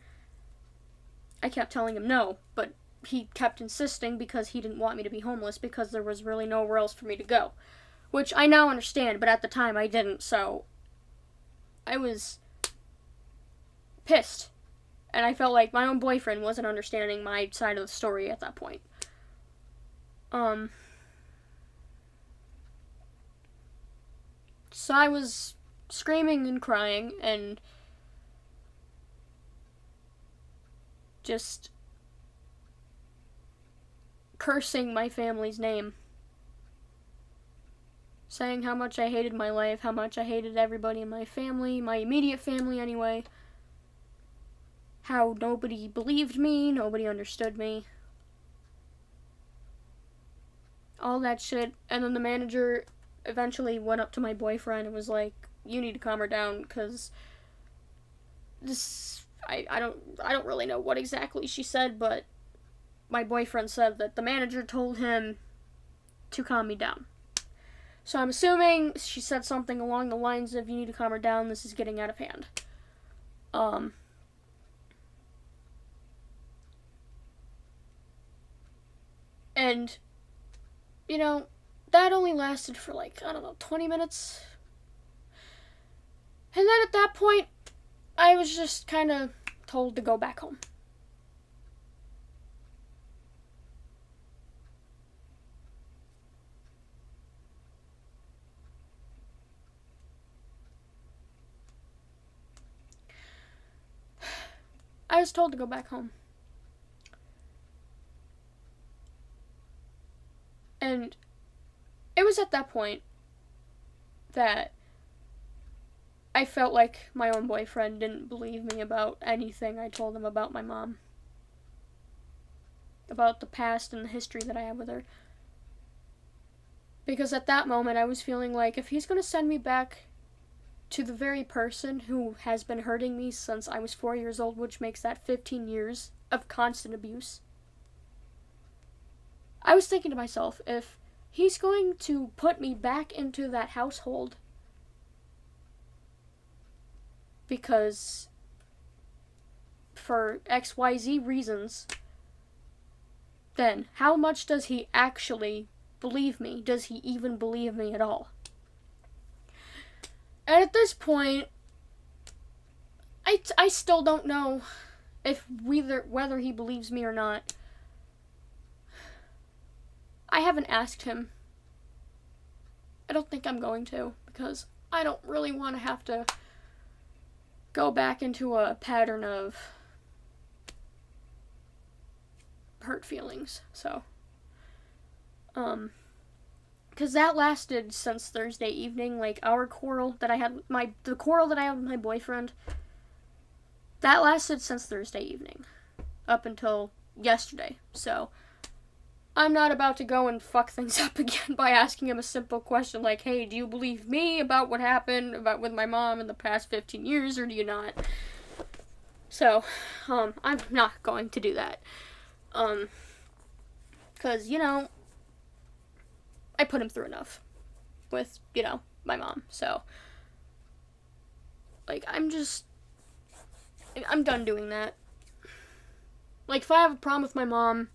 I kept telling him no, but he kept insisting because he didn't want me to be homeless because there was really nowhere else for me to go. Which I now understand, but at the time I didn't, so I was pissed. And I felt like my own boyfriend wasn't understanding my side of the story at that point. So I was screaming and crying and just cursing my family's name. Saying how much I hated my life, how much I hated everybody in my family, my immediate family anyway. How nobody believed me, nobody understood me. All that shit. And then the manager eventually went up to my boyfriend and was like, you need to calm her down, because this, I don't really know what exactly she said, but my boyfriend said that the manager told him to calm me down. So I'm assuming she said something along the lines of, you need to calm her down, this is getting out of hand. And, you know, that only lasted for 20 minutes. And then at that point, I was just kind of told to go back home. I was told to go back home. And it was at that point that I felt like my own boyfriend didn't believe me about anything I told him about my mom. About the past and the history that I had with her. Because at that moment I was feeling like if he's going to send me back to the very person who has been hurting me since I was 4 years old, which makes that 15 years of constant abuse, I was thinking to myself, if he's going to put me back into that household because for XYZ reasons, then how much does he actually believe me? Does he even believe me at all? And at this point, I still don't know if whether he believes me or not. I haven't asked him. I don't think I'm going to, because I don't really want to have to go back into a pattern of hurt feelings. So, because that lasted since Thursday evening. Like, our quarrel that I had with the quarrel that I had with my boyfriend, that lasted since Thursday evening, up until yesterday. So, I'm not about to go and fuck things up again by asking him a simple question like, hey, do you believe me about what happened with my mom in the past 15 years, or do you not? So, I'm not going to do that. Because, I put him through enough with, my mom. So, I'm done doing that. Like, if I have a problem with my mom,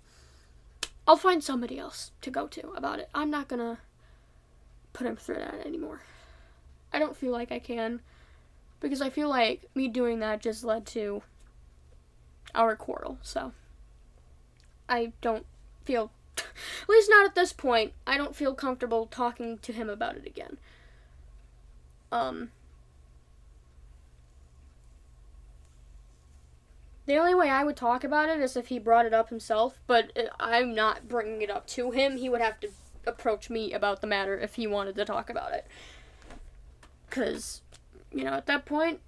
I'll find somebody else to go to about it. I'm not gonna put him through that anymore. I don't feel like I can, because I feel like me doing that just led to our quarrel. So, I don't feel, at least not at this point, I don't feel comfortable talking to him about it again. The only way I would talk about it is if he brought it up himself, but I'm not bringing it up to him. He would have to approach me about the matter if he wanted to talk about it. Because, at that point,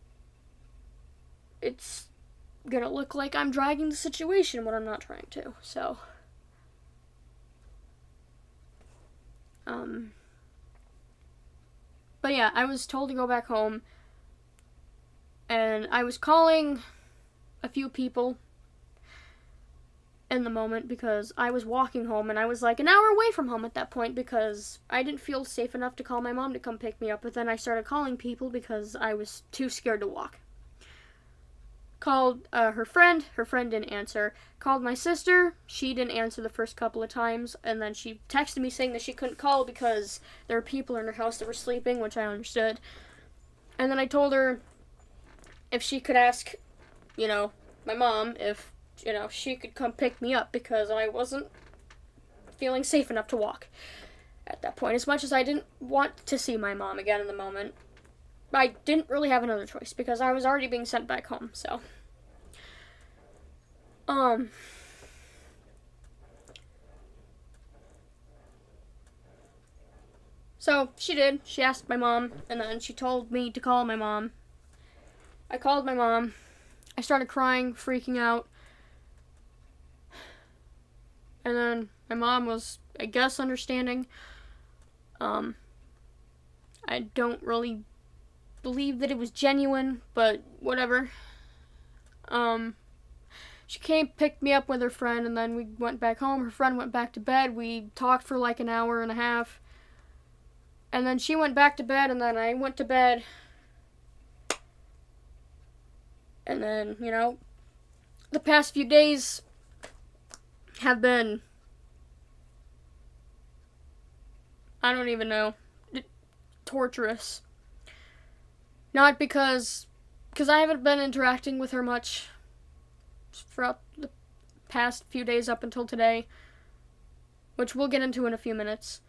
it's gonna look like I'm dragging the situation when I'm not trying to. So, but yeah, I was told to go back home, and I was calling a few people in the moment because I was walking home, and I was like an hour away from home at that point because I didn't feel safe enough to call my mom to come pick me up. But then I started calling people because I was too scared to walk. Called her friend didn't answer. Called my sister, she didn't answer the first couple of times, and then she texted me saying that she couldn't call because there were people in her house that were sleeping, which I understood. And then I told her if she could ask, my mom if, she could come pick me up because I wasn't feeling safe enough to walk at that point. As much as I didn't want to see my mom again in the moment, I didn't really have another choice because I was already being sent back home, so. So she did. She asked my mom, and then she told me to call my mom. I called my mom. I started crying, freaking out. And then my mom was, I guess, understanding. I don't really believe that it was genuine, but whatever. She came, picked me up with her friend, and then we went back home. Her friend went back to bed. We talked for like an hour and a half. And then she went back to bed, and then I went to bed. And then, the past few days have been, I don't even know, torturous. Not because I haven't been interacting with her much throughout the past few days up until today, which we'll get into in a few minutes.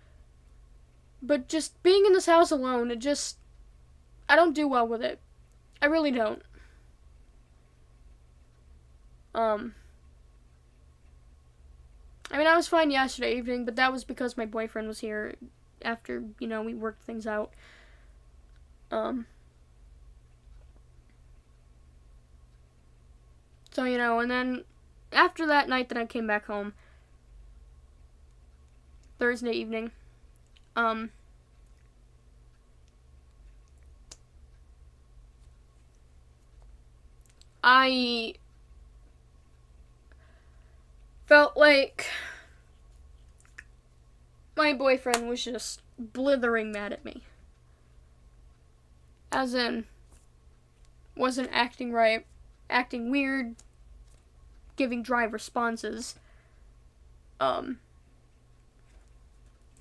But just being in this house alone, I don't do well with it. I really don't. I was fine yesterday evening, but that was because my boyfriend was here after, we worked things out. So, and then after that night that I came back home, Thursday evening, I felt like my boyfriend was just blithering mad at me. As in, wasn't acting right, acting weird, giving dry responses,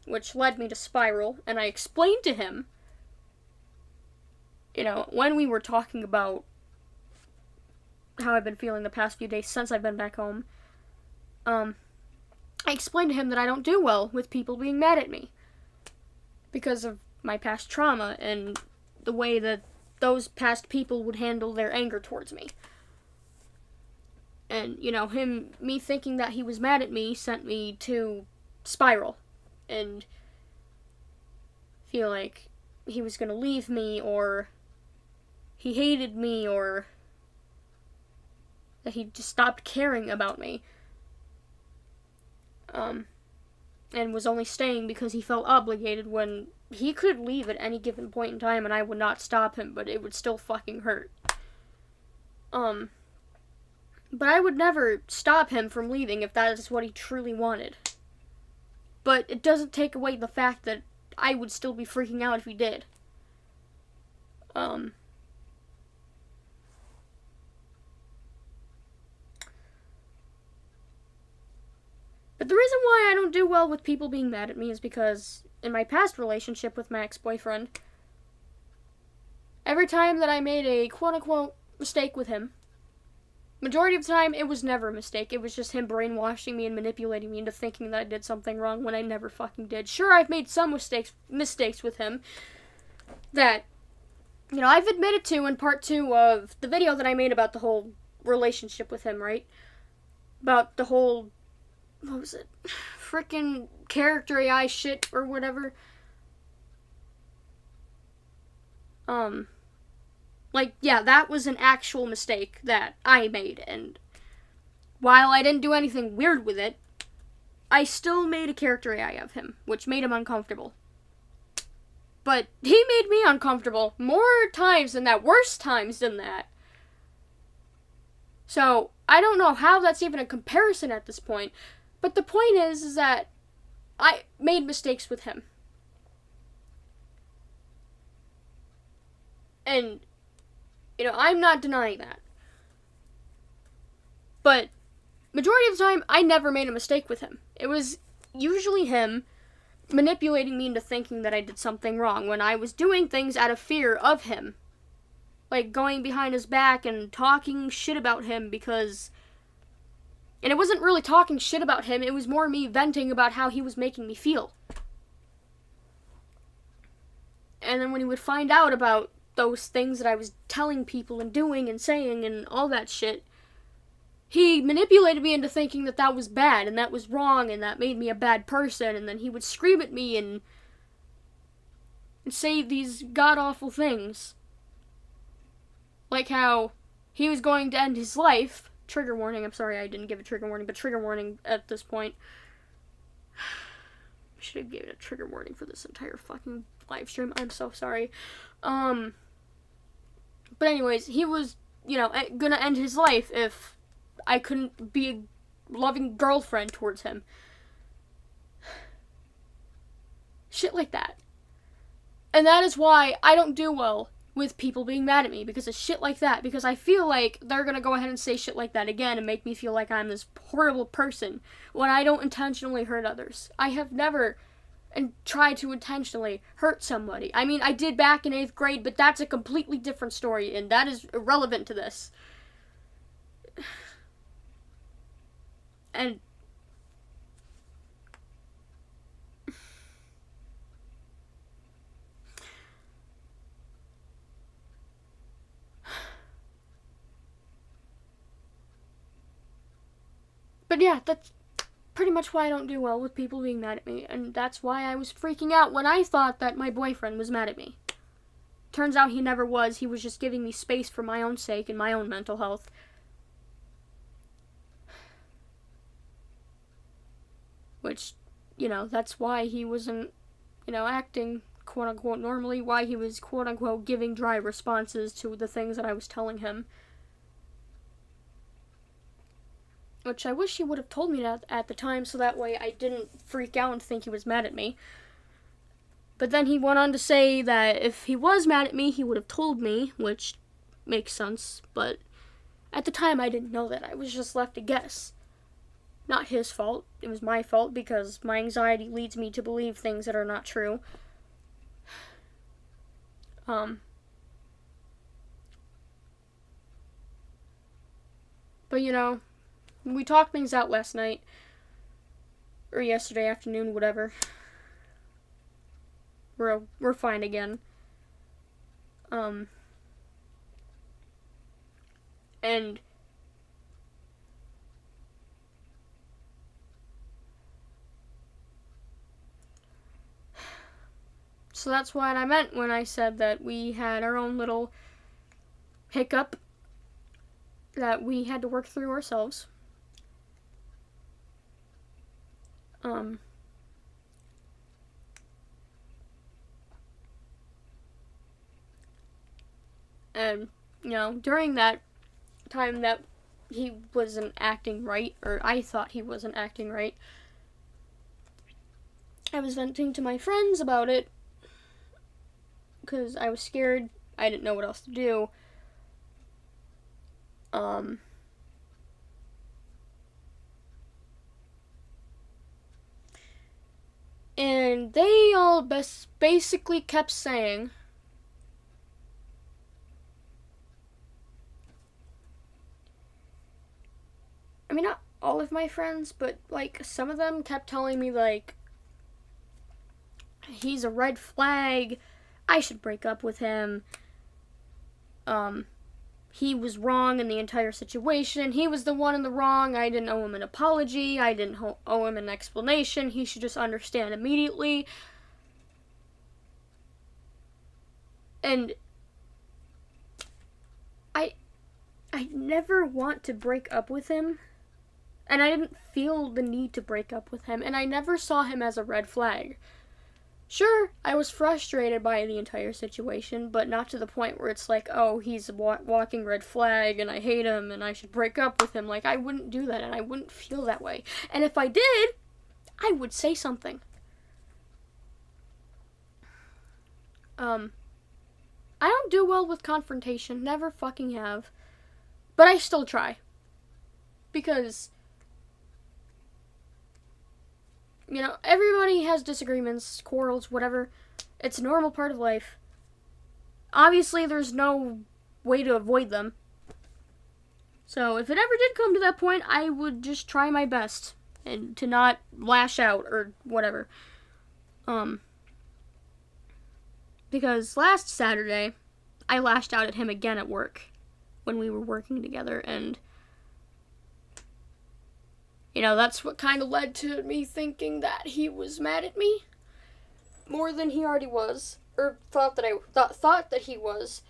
which led me to spiral, and I explained to him, when we were talking about how I've been feeling the past few days since I've been back home, I explained to him that I don't do well with people being mad at me because of my past trauma and the way that those past people would handle their anger towards me. And, me thinking that he was mad at me sent me to spiral and feel like he was going to leave me, or he hated me, or that he just stopped caring about me. And was only staying because he felt obligated when he could leave at any given point in time and I would not stop him, but it would still fucking hurt. But I would never stop him from leaving if that is what he truly wanted. But it doesn't take away the fact that I would still be freaking out if he did. But the reason why I don't do well with people being mad at me is because in my past relationship with my ex-boyfriend, every time that I made a quote-unquote mistake with him, majority of the time it was never a mistake. It was just him brainwashing me and manipulating me into thinking that I did something wrong when I never fucking did. Sure, I've made some mistakes with him that, I've admitted to in part 2 of the video that I made about the whole relationship with him, right? About the whole, what was it? Frickin' character AI shit or whatever. That was an actual mistake that I made, and while I didn't do anything weird with it, I still made a character AI of him, which made him uncomfortable. But he made me uncomfortable more times than that, worse times than that. So, I don't know how that's even a comparison at this point, but the point is that I made mistakes with him. And, I'm not denying that. But majority of the time, I never made a mistake with him. It was usually him manipulating me into thinking that I did something wrong when I was doing things out of fear of him. Like going behind his back and talking shit about him because... And it wasn't really talking shit about him, it was more me venting about how he was making me feel. And then when he would find out about those things that I was telling people and doing and saying and all that shit, he manipulated me into thinking that that was bad and that was wrong and that made me a bad person, and then he would scream at me and say these god-awful things. Like how he was going to end his life. Trigger warning, I'm sorry I didn't give a trigger warning, but trigger warning at this point. I should have given a trigger warning for this entire fucking live stream. I'm so sorry. But anyways, he was, gonna end his life if I couldn't be a loving girlfriend towards him. Shit like that. And that is why I don't do well with people being mad at me, because of shit like that, because I feel like they're gonna go ahead and say shit like that again and make me feel like I'm this horrible person when I don't intentionally hurt others. I have never tried to intentionally hurt somebody. I mean, I did back in 8th grade, but that's a completely different story, and that is irrelevant to this. And but yeah, that's pretty much why I don't do well with people being mad at me, and that's why I was freaking out when I thought that my boyfriend was mad at me. Turns out he never was. He was just giving me space for my own sake and my own mental health. Which, that's why he wasn't, acting quote-unquote normally, why he was quote-unquote giving dry responses to the things that I was telling him. Which I wish he would have told me that at the time, so that way I didn't freak out and think he was mad at me. But then he went on to say that if he was mad at me, he would have told me, which makes sense, but at the time I didn't know that. I was just left to guess. Not his fault. It was my fault because my anxiety leads me to believe things that are not true. But we talked things out last night. Or yesterday afternoon, whatever. We're fine again. And so that's what I meant when I said that we had our own little hiccup that we had to work through ourselves. And, during that time that he wasn't acting right, or I thought he wasn't acting right, I was venting to my friends about it, because I was scared. I didn't know what else to do. And they all basically kept saying, I mean, not all of my friends, but, some of them kept telling me, he's a red flag, I should break up with him, he was wrong in the entire situation, he was the one in the wrong, I didn't owe him an apology, I didn't owe him an explanation, he should just understand immediately. And I never want to break up with him, and I didn't feel the need to break up with him, and I never saw him as a red flag. Sure, I was frustrated by the entire situation, but not to the point where it's like, oh, he's a walking red flag, and I hate him, and I should break up with him. I wouldn't do that, and I wouldn't feel that way. And if I did, I would say something. I don't do well with confrontation, never fucking have. But I still try. Because, you know, everybody has disagreements, quarrels, whatever. It's a normal part of life. Obviously, there's no way to avoid them. So, if it ever did come to that point, I would just try my best and to not lash out or whatever. Because last Saturday, I lashed out at him again at work when we were working together, and you know, that's what kind of led to me thinking that he was mad at me more than he already was, or thought that he was.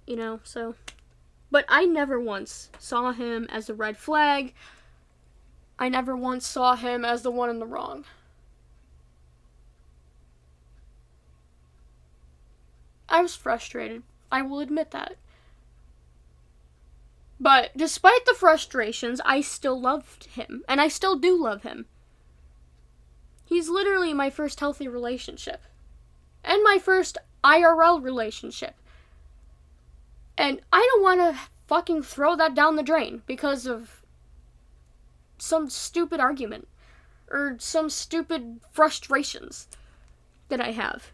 You know, so, but I never once saw him as a red flag. I never once saw him as the one in the wrong. I was frustrated. I will admit that. But despite the frustrations, I still loved him. And I still do love him. He's literally my first healthy relationship. And my first IRL relationship. And I don't want to fucking throw that down the drain because of some stupid argument. Or some stupid frustrations that I have.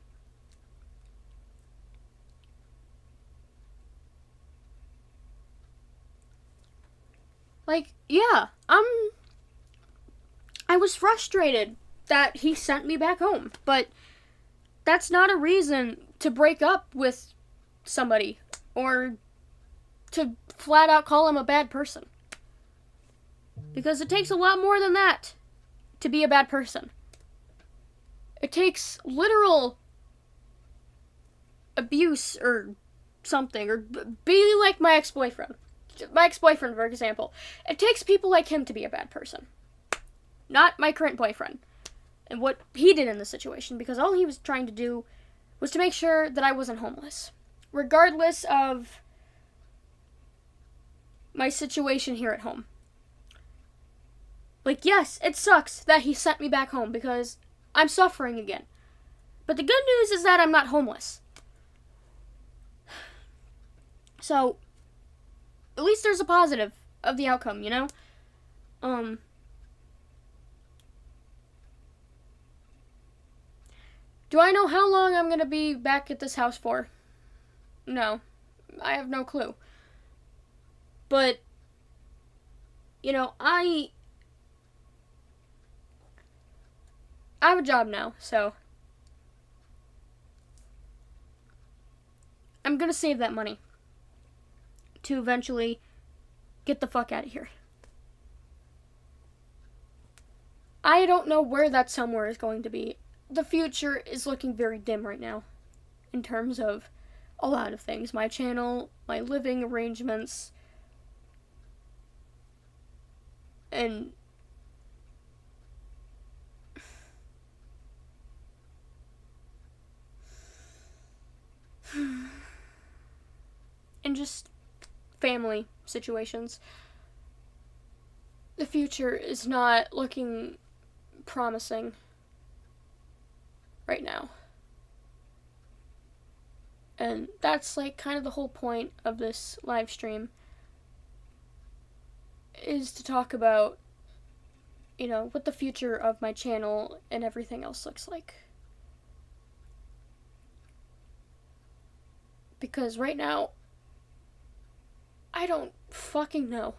Like, yeah, I was frustrated that he sent me back home, but that's not a reason to break up with somebody or to flat out call him a bad person. Because it takes a lot more than that to be a bad person. It takes literal abuse or something, or be like my ex-boyfriend. My ex-boyfriend, for example. It takes people like him to be a bad person. Not my current boyfriend. And what he did in the situation, because all he was trying to do was to make sure that I wasn't homeless. Regardless of my situation here at home. Like, yes, it sucks that he sent me back home because I'm suffering again. But the good news is that I'm not homeless. So, at least there's a positive of the outcome, you know? Do I know how long I'm gonna be back at this house for? No. I have no clue. But, you know, I have a job now, so I'm gonna save that money to eventually get the fuck out of here. I don't know where that somewhere is going to be. The future is looking very dim right now in terms of a lot of things. My channel, my living arrangements, and just family situations. The future is not looking promising right now. And that's like kind of the whole point of this live stream, is to talk about, you know, what the future of my channel and everything else looks like. Because right now, I don't fucking know.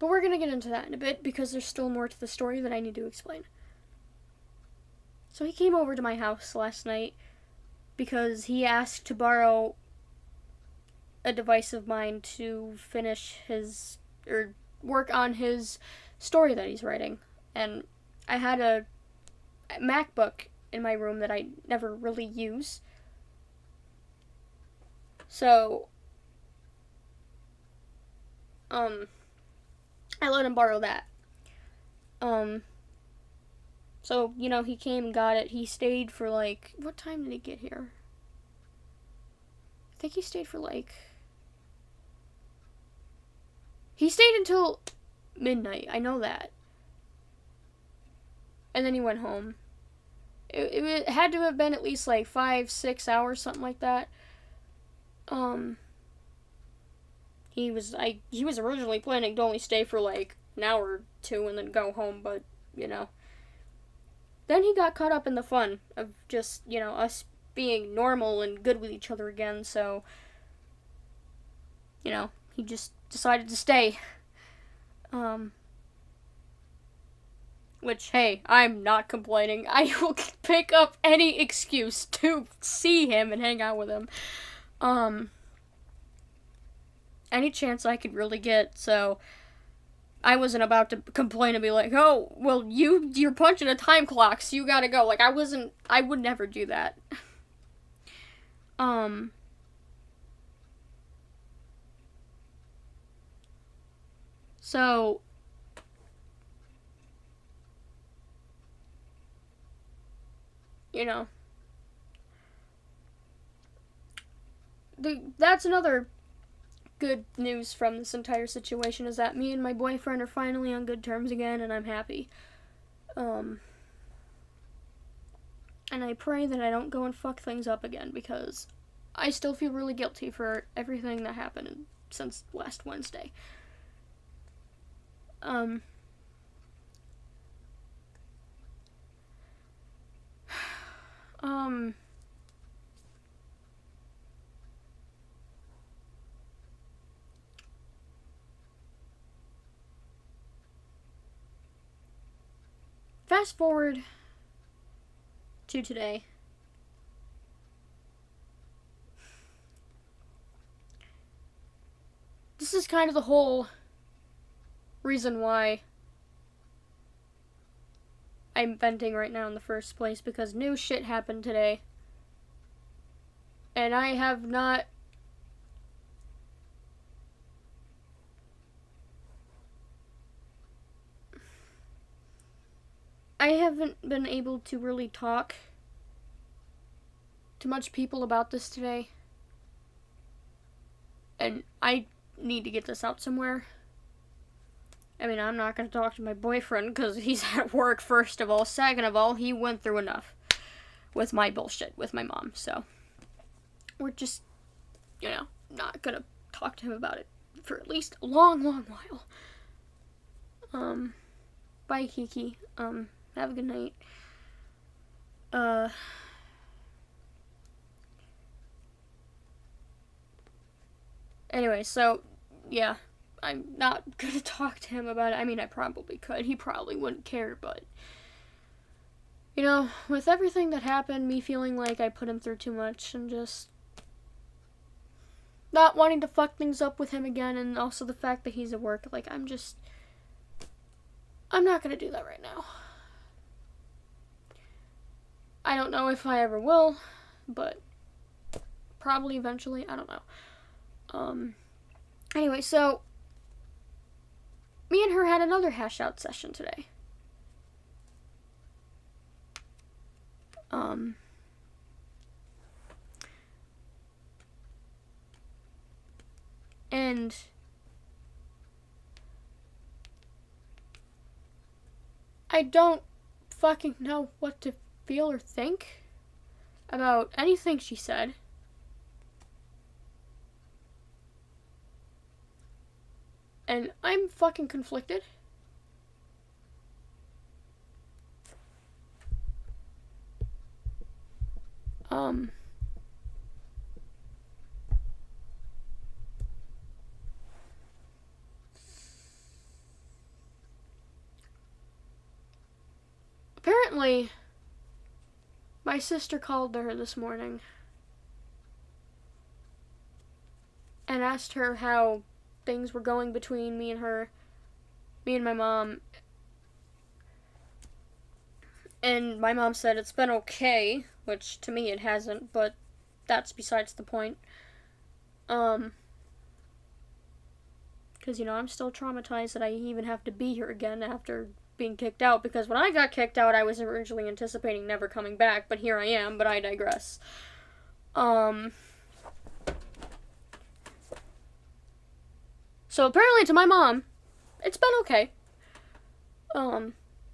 But we're gonna get into that in a bit because there's still more to the story that I need to explain. So he came over to my house last night because he asked to borrow a device of mine to finish his, or work on his story that he's writing. And I had a MacBook in my room that I never really use. So, I let him borrow that. So, you know, he came and got it. He stayed for like, what time did he get here? I think he stayed for like, he stayed until midnight. I know that. and then he went home. It had to have been at least like 5-6 hours, something like that. He was originally planning to only stay for like an hour or two and then go home, but then he got caught up in the fun of just us being normal and good with each other again. So he just decided to stay. Which, hey, I'm not complaining. I will pick up any excuse to see him and hang out with him. Any chance I could really get, so I wasn't about to complain and be like, oh, well, you're punching a time clock, so you gotta go. Like, I would never do that. So, that's another good news from this entire situation, is that me and my boyfriend are finally on good terms again, and I'm happy. And I pray that I don't go and fuck things up again, because I still feel really guilty for everything that happened since last Wednesday. Fast forward to today. This is kind of the whole reason why I'm venting right now in the first place, because new shit happened today. And I have not... I haven't been able to really talk to much people about this today. And I need to get this out somewhere. I mean, I'm not going to talk to my boyfriend because he's at work, first of all. Second of all, he went through enough with my bullshit with my mom. So, we're just, not going to talk to him about it for at least a long, long while. Bye, Kiki. Have a good night. Anyway, so, yeah. I'm not gonna talk to him about it. I mean, I probably could. He probably wouldn't care, but... with everything that happened, me feeling like I put him through too much, and just... not wanting to fuck things up with him again, and also the fact that he's at work, like, I'm not gonna do that right now. I don't know if I ever will, but... probably eventually, I don't know. Anyway, so... me and her had another hash out session today. And I don't fucking know what to feel or think about anything she said. And I'm fucking conflicted. Apparently, my sister called her this morning and asked her how things were going between me and my mom. And my mom said it's been okay, which to me it hasn't, but that's besides the point. Because, I'm still traumatized that I even have to be here again after being kicked out, because when I got kicked out, I was originally anticipating never coming back, but here I am, but I digress. So apparently to my mom, it's been okay.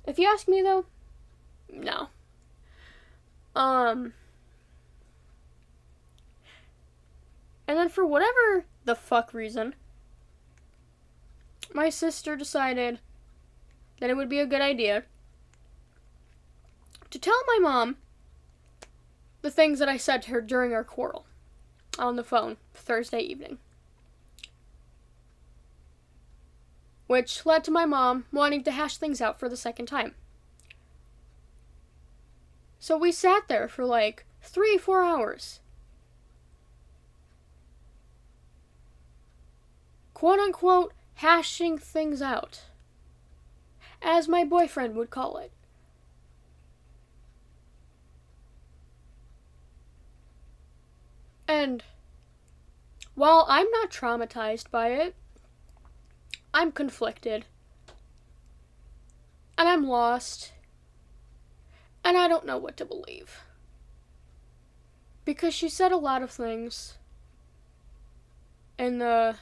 If you ask me though, No. And then for whatever the fuck reason, my sister decided that it would be a good idea to tell my mom the things that I said to her during our quarrel on the phone Thursday evening. Which led to my mom wanting to hash things out for the second time. So we sat there for like 3-4 hours. Quote unquote, hashing things out. As my boyfriend would call it. And while I'm not traumatized by it, I'm conflicted. And I'm lost. And I don't know what to believe. Because she said a lot of things in the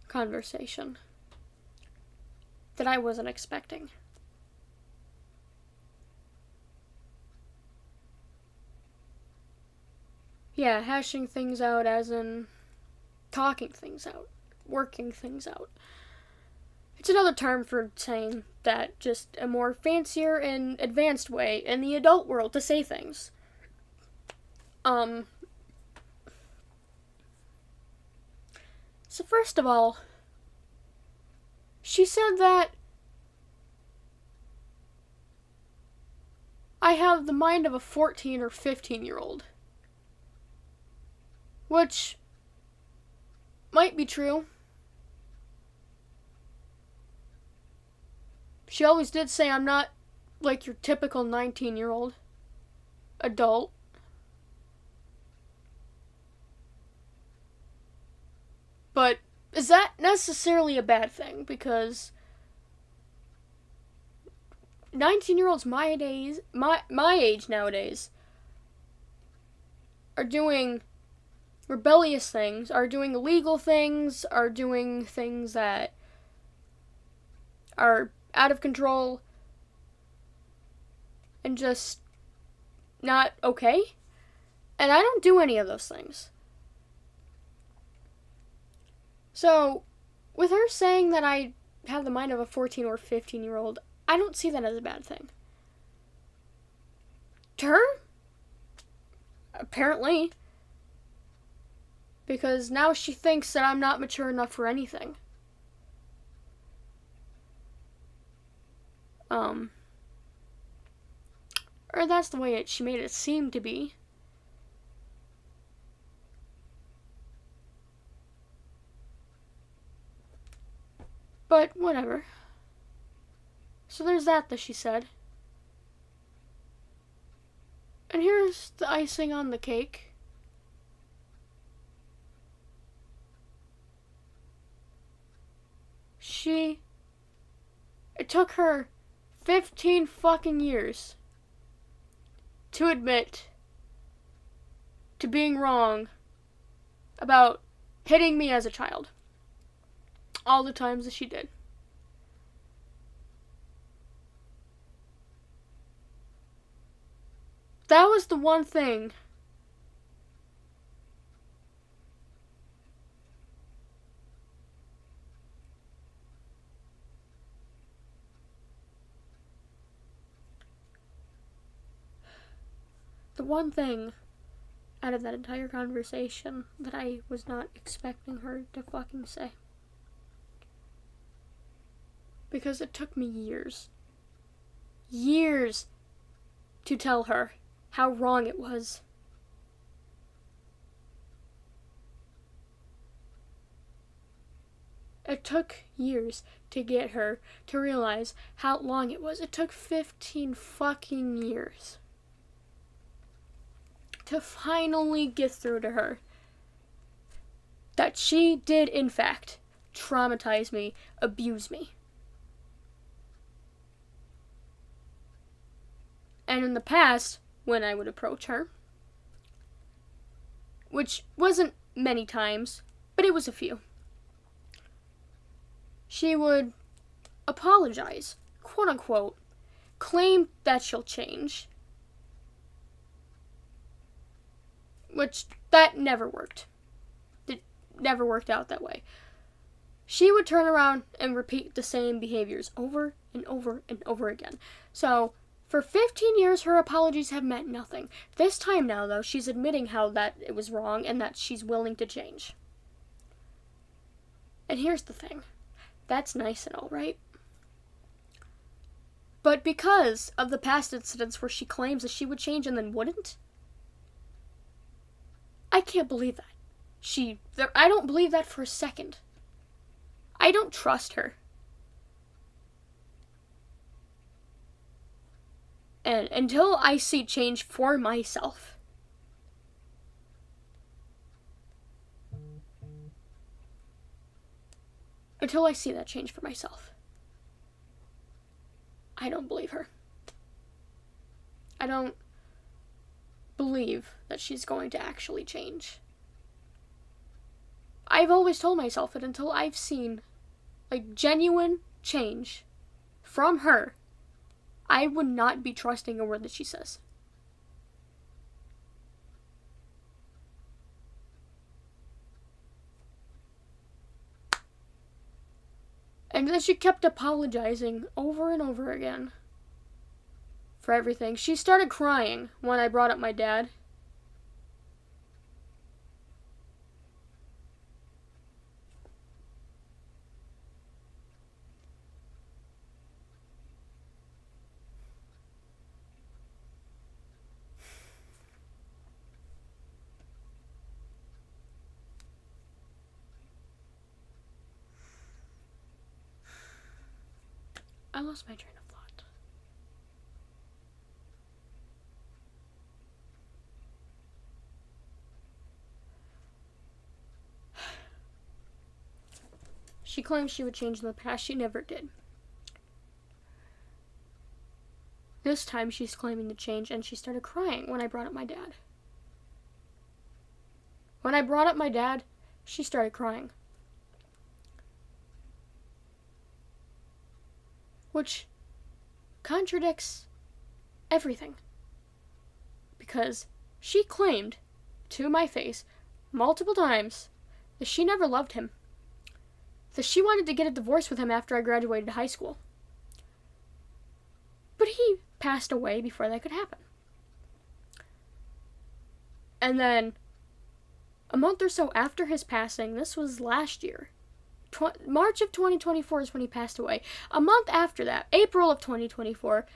conversation that I wasn't expecting. Yeah, hashing things out as in talking things out, working things out. It's another term for saying that, just a more fancier and advanced way in the adult world to say things. So first of all, she said that I have the mind of a 14 or 15-year-old. Which might be true. She always did say I'm not like your typical 19-year-old adult. But is that necessarily a bad thing? Because 19-year-olds my age nowadays are doing rebellious things, are doing illegal things, are doing things that are out of control and just not okay. And I don't do any of those things. So, with her saying that I have the mind of a 14 or 15-year-old, I don't see that as a bad thing. To her? Apparently. Because now she thinks that I'm not mature enough for anything. Or that's the way she made it seem to be. But whatever. So there's that she said. And here's the icing on the cake. It took her 15 fucking years to admit to being wrong about hitting me as a child. All the times that she did. That was the one thing out of that entire conversation that I was not expecting her to fucking say. Because it took me years to tell her how wrong it was. It took years to get her to realize how long it was. It took 15 fucking years to finally get through to her that she did, in fact, traumatize me, abuse me. And in the past, when I would approach her, which wasn't many times, but it was a few, she would apologize, quote unquote, claim that she'll change, which that never worked. It never worked out that way. She would turn around and repeat the same behaviors over and over and over again. So, for 15 years, her apologies have meant nothing. This time now, though, she's admitting how that it was wrong and that she's willing to change. And here's the thing. That's nice and all, right? But because of the past incidents where she claims that she would change and then wouldn't, I can't believe that. I don't believe that for a second. I don't trust her. And until I see change for myself, until I see that change for myself, I don't believe her. I don't believe that she's going to actually change. I've always told myself that until I've seen like genuine change from her, I would not be trusting a word that she says. And then she kept apologizing over and over again for everything. She started crying when I brought up my dad. I lost my train of thought. She claims she would change in the past. She never did. This time she's claiming to change, and she started crying when I brought up my dad. When I brought up my dad, she started crying. Which contradicts everything. Because she claimed to my face multiple times that she never loved him. That she wanted to get a divorce with him after I graduated high school. But he passed away before that could happen. And then, a month or so after his passing, this was last year, March of 2024 is when he passed away. A month after that, April of 2024,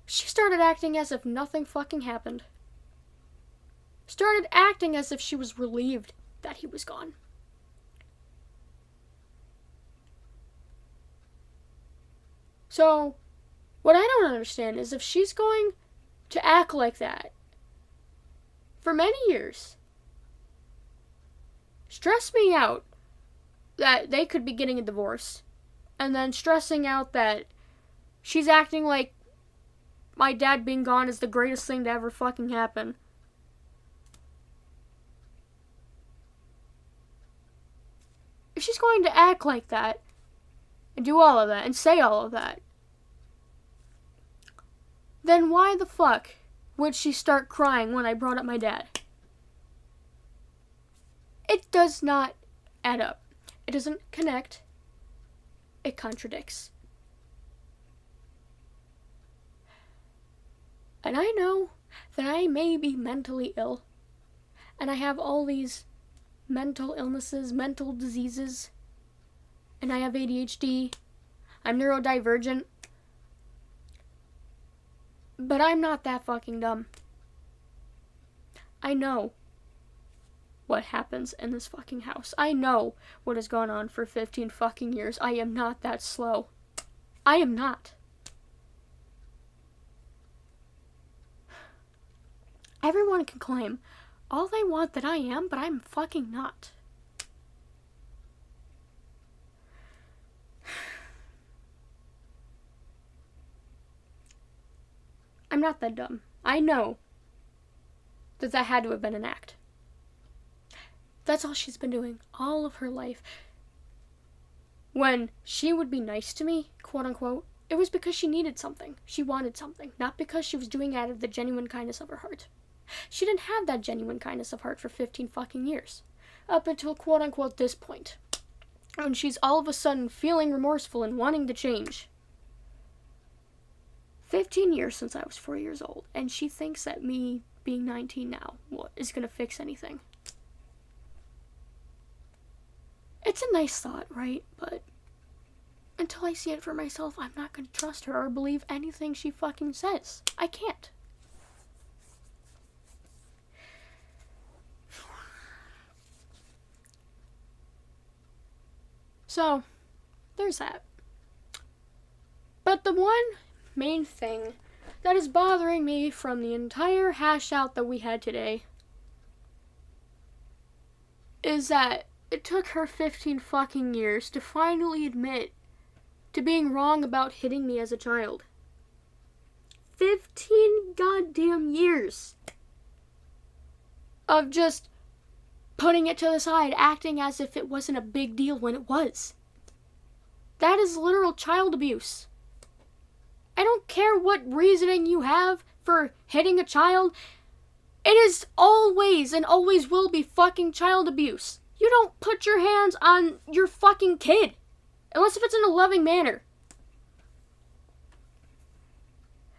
she started acting as if nothing fucking happened. Started acting as if she was relieved that he was gone. So, what I don't understand is if she's going to act like that for many years, stress me out that they could be getting a divorce, and then stressing out that she's acting like my dad being gone is the greatest thing to ever fucking happen. If she's going to act like that, and do all of that, and say all of that, then why the fuck would she start crying when I brought up my dad? It does not add up. It doesn't connect. It contradicts. And I know that I may be mentally ill. And I have all these mental illnesses, mental diseases. And I have ADHD. I'm neurodivergent. But I'm not that fucking dumb. I know what happens in this fucking house. I know what has gone on for 15 fucking years. I am not that slow. I am not. Everyone can claim all they want that I am, but I'm fucking not. I'm not that dumb. I know that had to have been an act. That's all she's been doing all of her life. When she would be nice to me, quote unquote, it was because she needed something. She wanted something, not because she was doing it out of the genuine kindness of her heart. She didn't have that genuine kindness of heart for 15 fucking years. Up until quote-unquote this point. When she's all of a sudden feeling remorseful and wanting to change. 15 years since I was 4 years old, and she thinks that me being 19 now is going to fix anything. It's a nice thought, right? But until I see it for myself, I'm not going to trust her or believe anything she fucking says. I can't. So, there's that. But the one main thing that is bothering me from the entire hash out that we had today is that it took her 15 fucking years to finally admit to being wrong about hitting me as a child. 15 goddamn years of just putting it to the side, acting as if it wasn't a big deal when it was. That is literal child abuse. I don't care what reasoning you have for hitting a child. It is always and always will be fucking child abuse. You don't put your hands on your fucking kid. Unless if it's in a loving manner.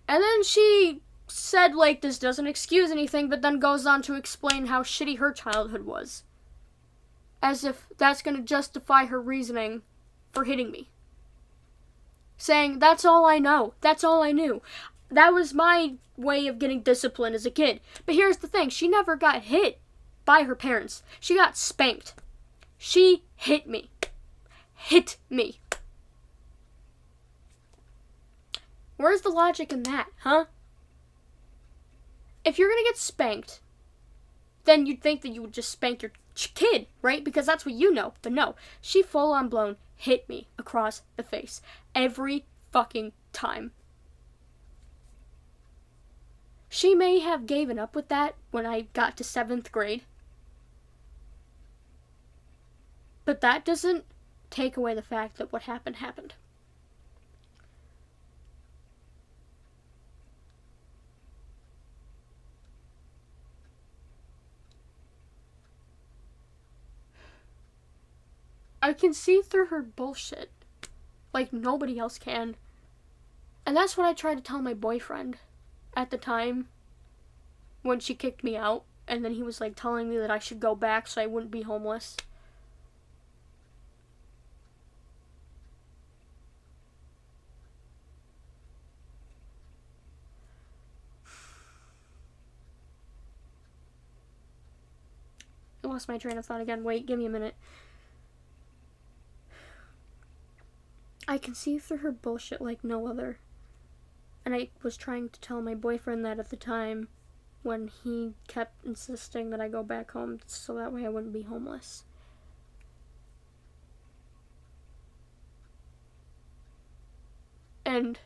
And then she said, like, this doesn't excuse anything, but then goes on to explain how shitty her childhood was. As if that's going to justify her reasoning for hitting me. Saying, that's all I know. That's all I knew. That was my way of getting discipline as a kid. But here's the thing. She never got hit by her parents. She got spanked. She hit me. Hit me. Where's the logic in that, huh? If you're gonna get spanked, then you'd think that you would just spank your kid, right? Because that's what you know. But no, she full on blown hit me across the face. Every fucking time. She may have given up with that when I got to 7th grade. But that doesn't take away the fact that what happened happened. I can see through her bullshit like nobody else can. And that's what I tried to tell my boyfriend at the time when she kicked me out, and then he was like telling me that I should go back so I wouldn't be homeless. I lost my train of thought again. Wait, give me a minute. I can see through her bullshit like no other. And I was trying to tell my boyfriend that at the time when he kept insisting that I go back home so that way I wouldn't be homeless. And,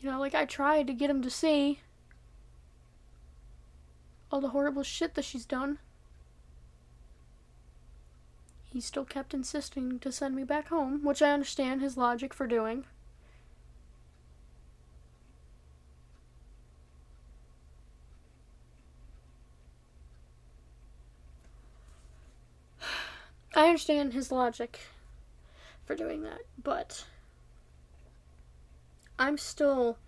you know, like I tried to get him to see all the horrible shit that she's done. He still kept insisting to send me back home, which I understand his logic for doing. I understand his logic for doing that, but I'm still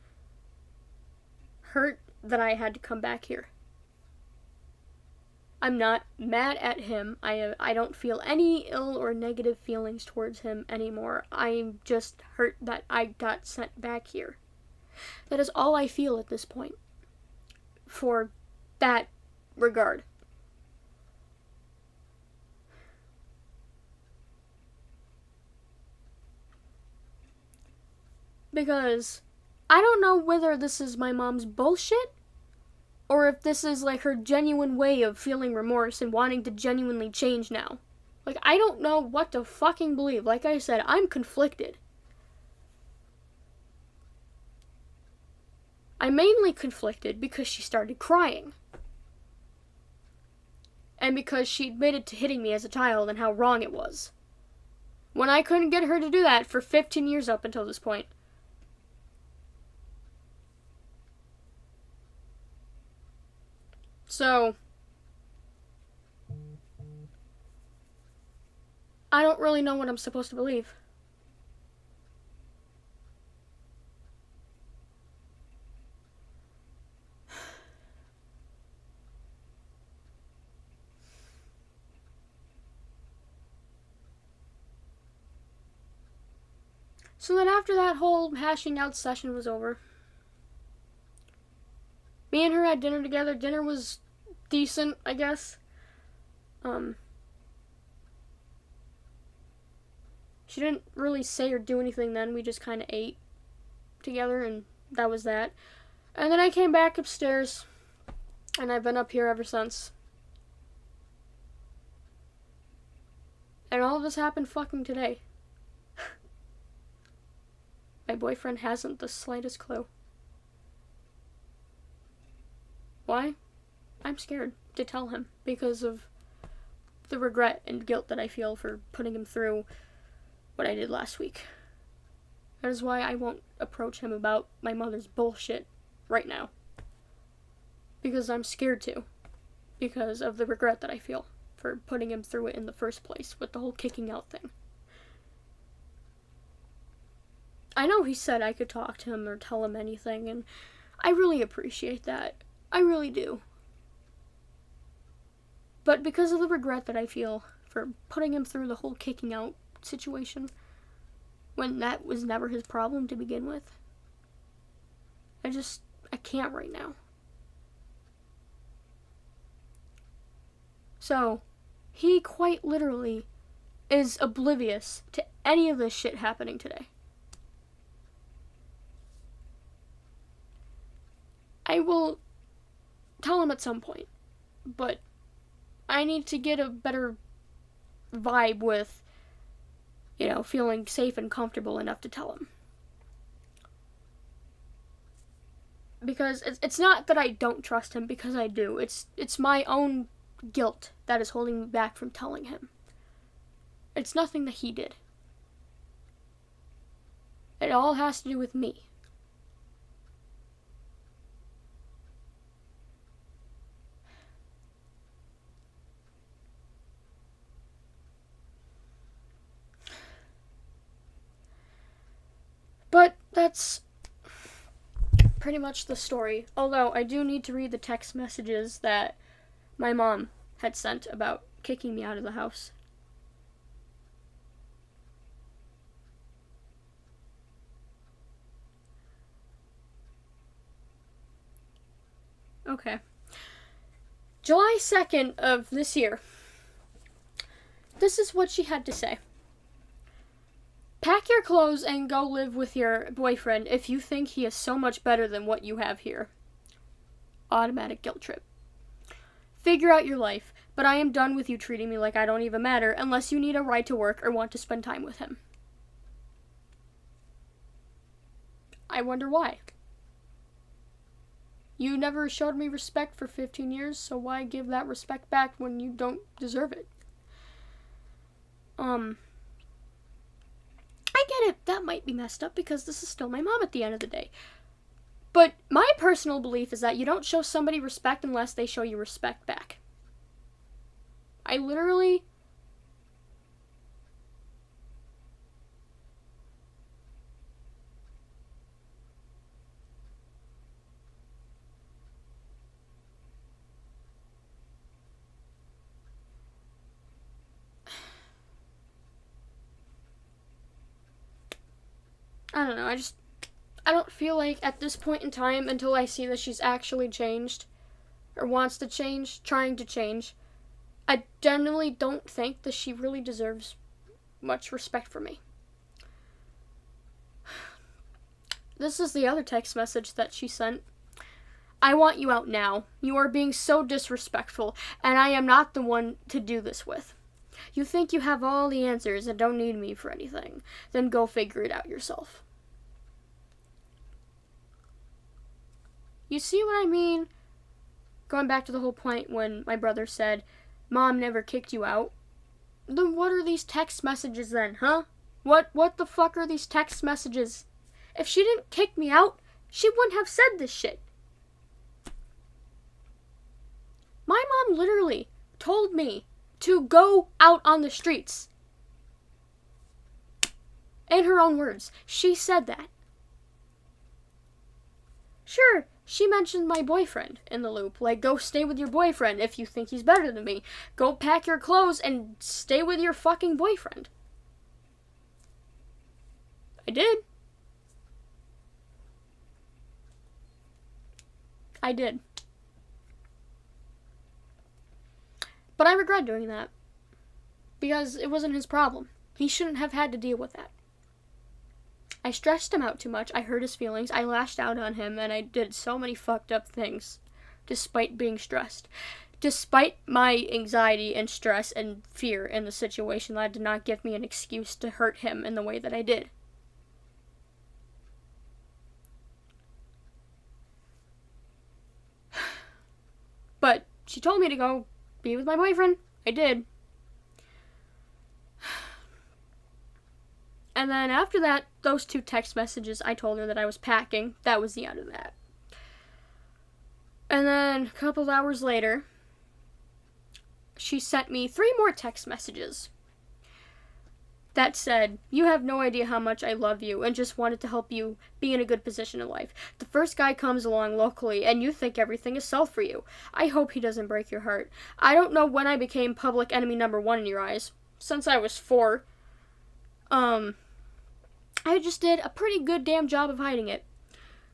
hurt that I had to come back here. I'm not mad at him. I don't feel any ill or negative feelings towards him anymore. I'm just hurt that I got sent back here. That is all I feel at this point for that regard. Because I don't know whether this is my mom's bullshit or if this is like her genuine way of feeling remorse and wanting to genuinely change now. Like, I don't know what to fucking believe. Like I said, I'm conflicted. I'm mainly conflicted because she started crying. And because she admitted to hitting me as a child and how wrong it was. when I couldn't get her to do that for 15 years up until this point. So, I don't really know what I'm supposed to believe. So then after that whole hashing out session was over, me and her had dinner together. Dinner was decent, I guess. She didn't really say or do anything then. We just kind of ate together, and that was that. And then I came back upstairs, and I've been up here ever since. And all of this happened fucking today. My boyfriend hasn't the slightest clue. Why? I'm scared to tell him because of the regret and guilt that I feel for putting him through what I did last week. That is why I won't approach him about my mother's bullshit right now. Because I'm scared to. Because of the regret that I feel for putting him through it in the first place with the whole kicking out thing. I know he said I could talk to him or tell him anything, and I really appreciate that. I really do. But because of the regret that I feel for putting him through the whole kicking out situation, when that was never his problem to begin with, I can't right now. So, he quite literally is oblivious to any of this shit happening today. I will tell him at some point, but I need to get a better vibe with, feeling safe and comfortable enough to tell him. Because it's not that I don't trust him, because I do. It's my own guilt that is holding me back from telling him. It's nothing that he did. It all has to do with me. But that's pretty much the story. Although I do need to read the text messages that my mom had sent about kicking me out of the house. Okay. July 2nd of this year. This is what she had to say. Pack your clothes and go live with your boyfriend if you think he is so much better than what you have here. Automatic guilt trip. Figure out your life, but I am done with you treating me like I don't even matter unless you need a ride to work or want to spend time with him. I wonder why. You never showed me respect for 15 years, so why give that respect back when you don't deserve it? I get it, that might be messed up because this is still my mom at the end of the day. But my personal belief is that you don't show somebody respect unless they show you respect back. I literally... I don't know, I don't feel like at this point in time, until I see that she's actually changed, or wants to change, trying to change, I genuinely don't think that she really deserves much respect from me. This is the other text message that she sent. I want you out now. You are being so disrespectful, and I am not the one to do this with. You think you have all the answers and don't need me for anything. Then go figure it out yourself. You see what I mean? Going back to the whole point when my brother said, Mom never kicked you out. Then what are these text messages then, huh? What the fuck are these text messages? If she didn't kick me out, she wouldn't have said this shit. My mom literally told me to go out on the streets. In her own words, she said that. Sure, she mentioned my boyfriend in the loop. Like, go stay with your boyfriend if you think he's better than me. Go pack your clothes and stay with your fucking boyfriend. I did. I did. But I regret doing that. Because it wasn't his problem. He shouldn't have had to deal with that. I stressed him out too much. I hurt his feelings. I lashed out on him, and I did so many fucked up things despite being stressed. Despite my anxiety and stress and fear in the situation, that did not give me an excuse to hurt him in the way that I did. But she told me to go be with my boyfriend. I did. And then after that, those 2 text messages, I told her that I was packing. That was the end of that. And then a couple of hours later, she sent me 3 more text messages that said, "You have no idea how much I love you and just wanted to help you be in a good position in life. The first guy comes along locally and you think everything is sold for you. I hope he doesn't break your heart. I don't know when I became public enemy number 1 in your eyes. Since I was 4. I just did a pretty good damn job of hiding it.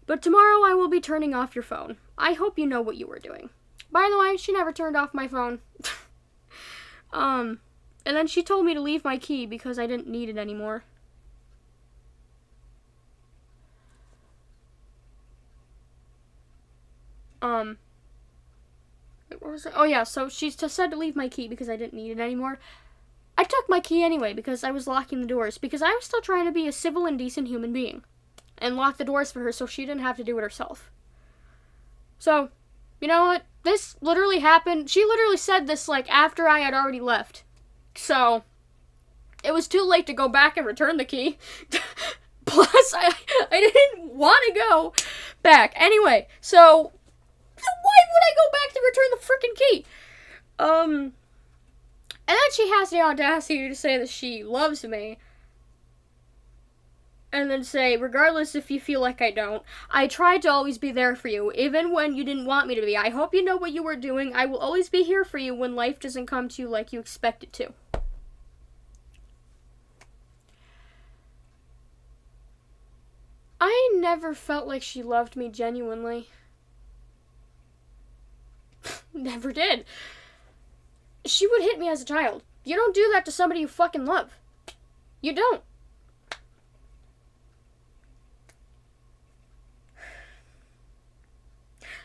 But tomorrow I will be turning off your phone. I hope you know what you were doing." By the way, she never turned off my phone. And then she told me to leave my key because I didn't need it anymore. What was it? Oh yeah, so she said to leave my key because I didn't need it anymore. I took my key anyway because I was locking the doors because I was still trying to be a civil and decent human being and lock the doors for her so she didn't have to do it herself. So, you know what? This literally happened. She literally said this like after I had already left. So, it was too late to go back and return the key. Plus, I didn't want to go back. Anyway, so why would I go back to return the freaking key? And then she has the audacity to say that she loves me. And then say, regardless if you feel like I don't, I tried to always be there for you, even when you didn't want me to be. I hope you know what you were doing. I will always be here for you when life doesn't come to you like you expect it to. I never felt like she loved me genuinely. Never did. She would hit me as a child. You don't do that to somebody you fucking love. You don't.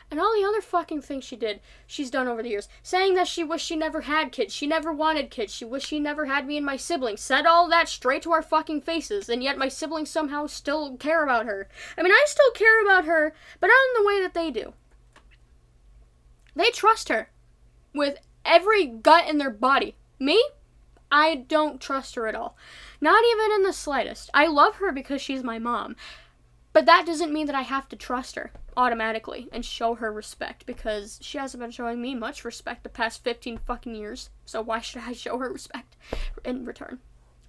And all the other fucking things she's done over the years. Saying that she wished she never had kids. She never wanted kids. She wished she never had me and my siblings. Said all that straight to our fucking faces. And yet my siblings somehow still care about her. I mean, I still care about her, but not in the way that they do. They trust her with every gut in their body. Me? I don't trust her at all. Not even in the slightest. I love her because she's my mom. But that doesn't mean that I have to trust her automatically and show her respect, because she hasn't been showing me much respect the past 15 fucking years. So why should I show her respect in return?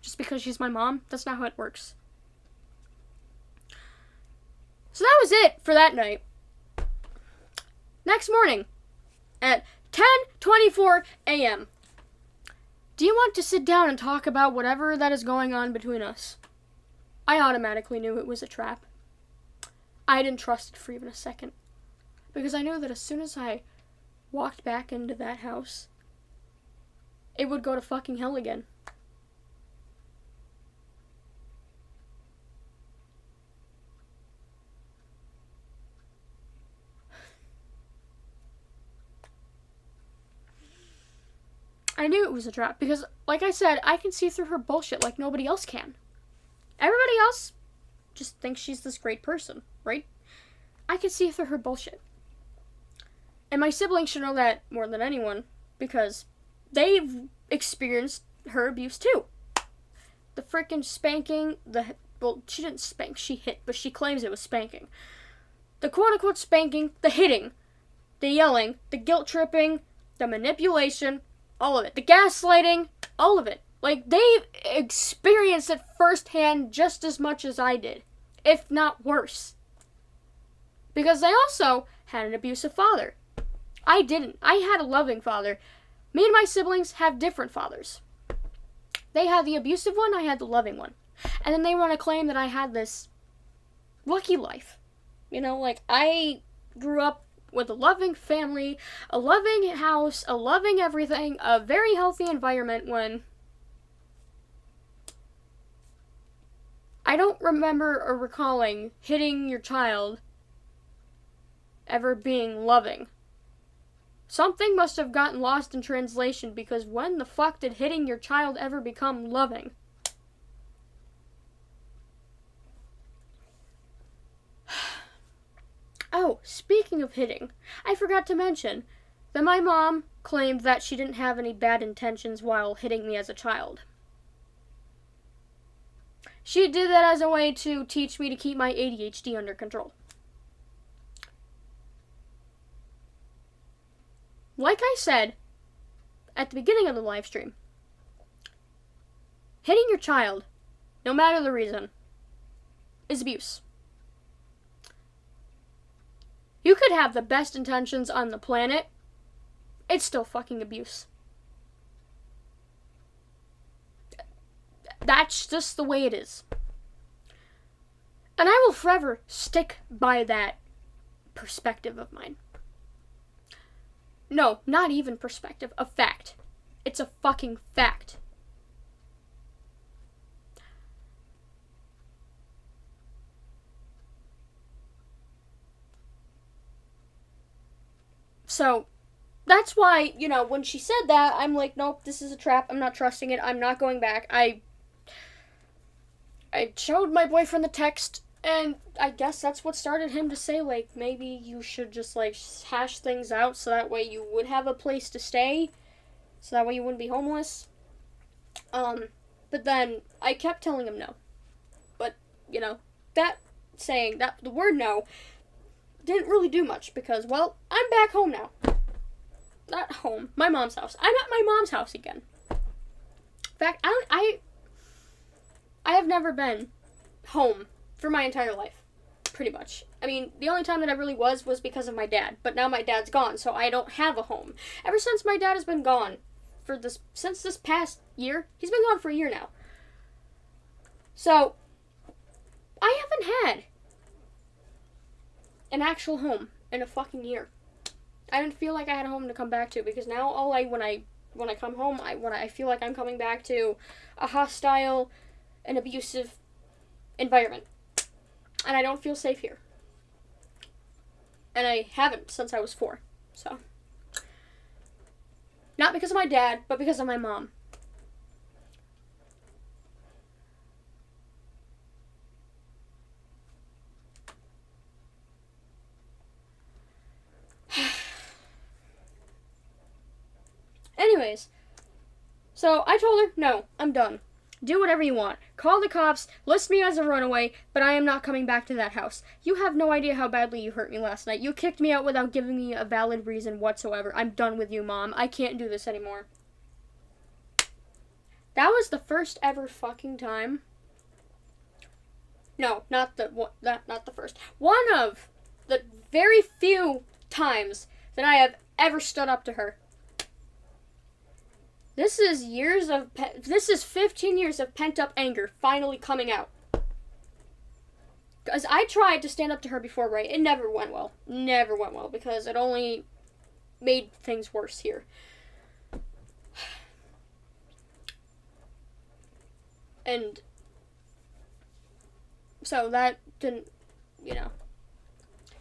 Just because she's my mom? That's not how it works. So that was it for that night. Next morning at 10:24 a.m. Do you want to sit down and talk about whatever that is going on between us? I automatically knew it was a trap. I didn't trust it for even a second. Because I knew that as soon as I walked back into that house, it would go to fucking hell again. I knew it was a trap because, like I said, I can see through her bullshit like nobody else can. Everybody else just thinks she's this great person, right? I can see through her bullshit. And my siblings should know that more than anyone because they've experienced her abuse too. The frickin' spanking, well, she didn't spank, she hit, but she claims it was spanking. The quote-unquote spanking, the hitting, the yelling, the guilt tripping, the manipulation, all of it. The gaslighting, all of it. Like, they experienced it firsthand just as much as I did, if not worse. Because they also had an abusive father. I didn't. I had a loving father. Me and my siblings have different fathers. They had the abusive one, I had the loving one. And then they want to claim that I had this lucky life. You know, like, I grew up with a loving family, a loving house, a loving everything, a very healthy environment when I don't remember or recalling hitting your child ever being loving. Something must have gotten lost in translation, because when the fuck did hitting your child ever become loving? Oh, speaking of hitting, I forgot to mention that my mom claimed that she didn't have any bad intentions while hitting me as a child. She did that as a way to teach me to keep my ADHD under control. Like I said at the beginning of the live stream, hitting your child, no matter the reason, is abuse. You could have the best intentions on the planet, it's still fucking abuse. That's just the way it is. And I will forever stick by that perspective of mine. No, not even perspective, a fact. It's a fucking fact. So, that's why, you know, when she said that, I'm like, nope, this is a trap. I'm not trusting it. I'm not going back. I showed my boyfriend the text, and I guess that's what started him to say, like, maybe you should just, like, hash things out so that way you would have a place to stay, so that way you wouldn't be homeless. But then I kept telling him no. But, you know, that saying, that the word no didn't really do much because, well, I'm back home now. Not home, my mom's house. I'm at my mom's house again. In fact, I have never been home for my entire life, pretty much. I mean, the only time that I really was because of my dad, but now my dad's gone, so I don't have a home. Ever since my dad has been gone, since this past year, he's been gone for a year now. So, I haven't had an actual home in a fucking year. I didn't feel like I had a home to come back to, because now when I come home, I feel like I'm coming back to a hostile and abusive environment. And I don't feel safe here. And I haven't since I was 4. So, not because of my dad, but because of my mom. Anyways, so I told her, no, I'm done. Do whatever you want. Call the cops, list me as a runaway, but I am not coming back to that house. You have no idea how badly you hurt me last night. You kicked me out without giving me a valid reason whatsoever. I'm done with you, Mom. I can't do this anymore. That was the first ever fucking time. No, not the first. One of the very few times that I have ever stood up to her. This is 15 years of pent-up anger finally coming out. Because I tried to stand up to her before, right? It never went well. Never went well, because it only made things worse here. And so that didn't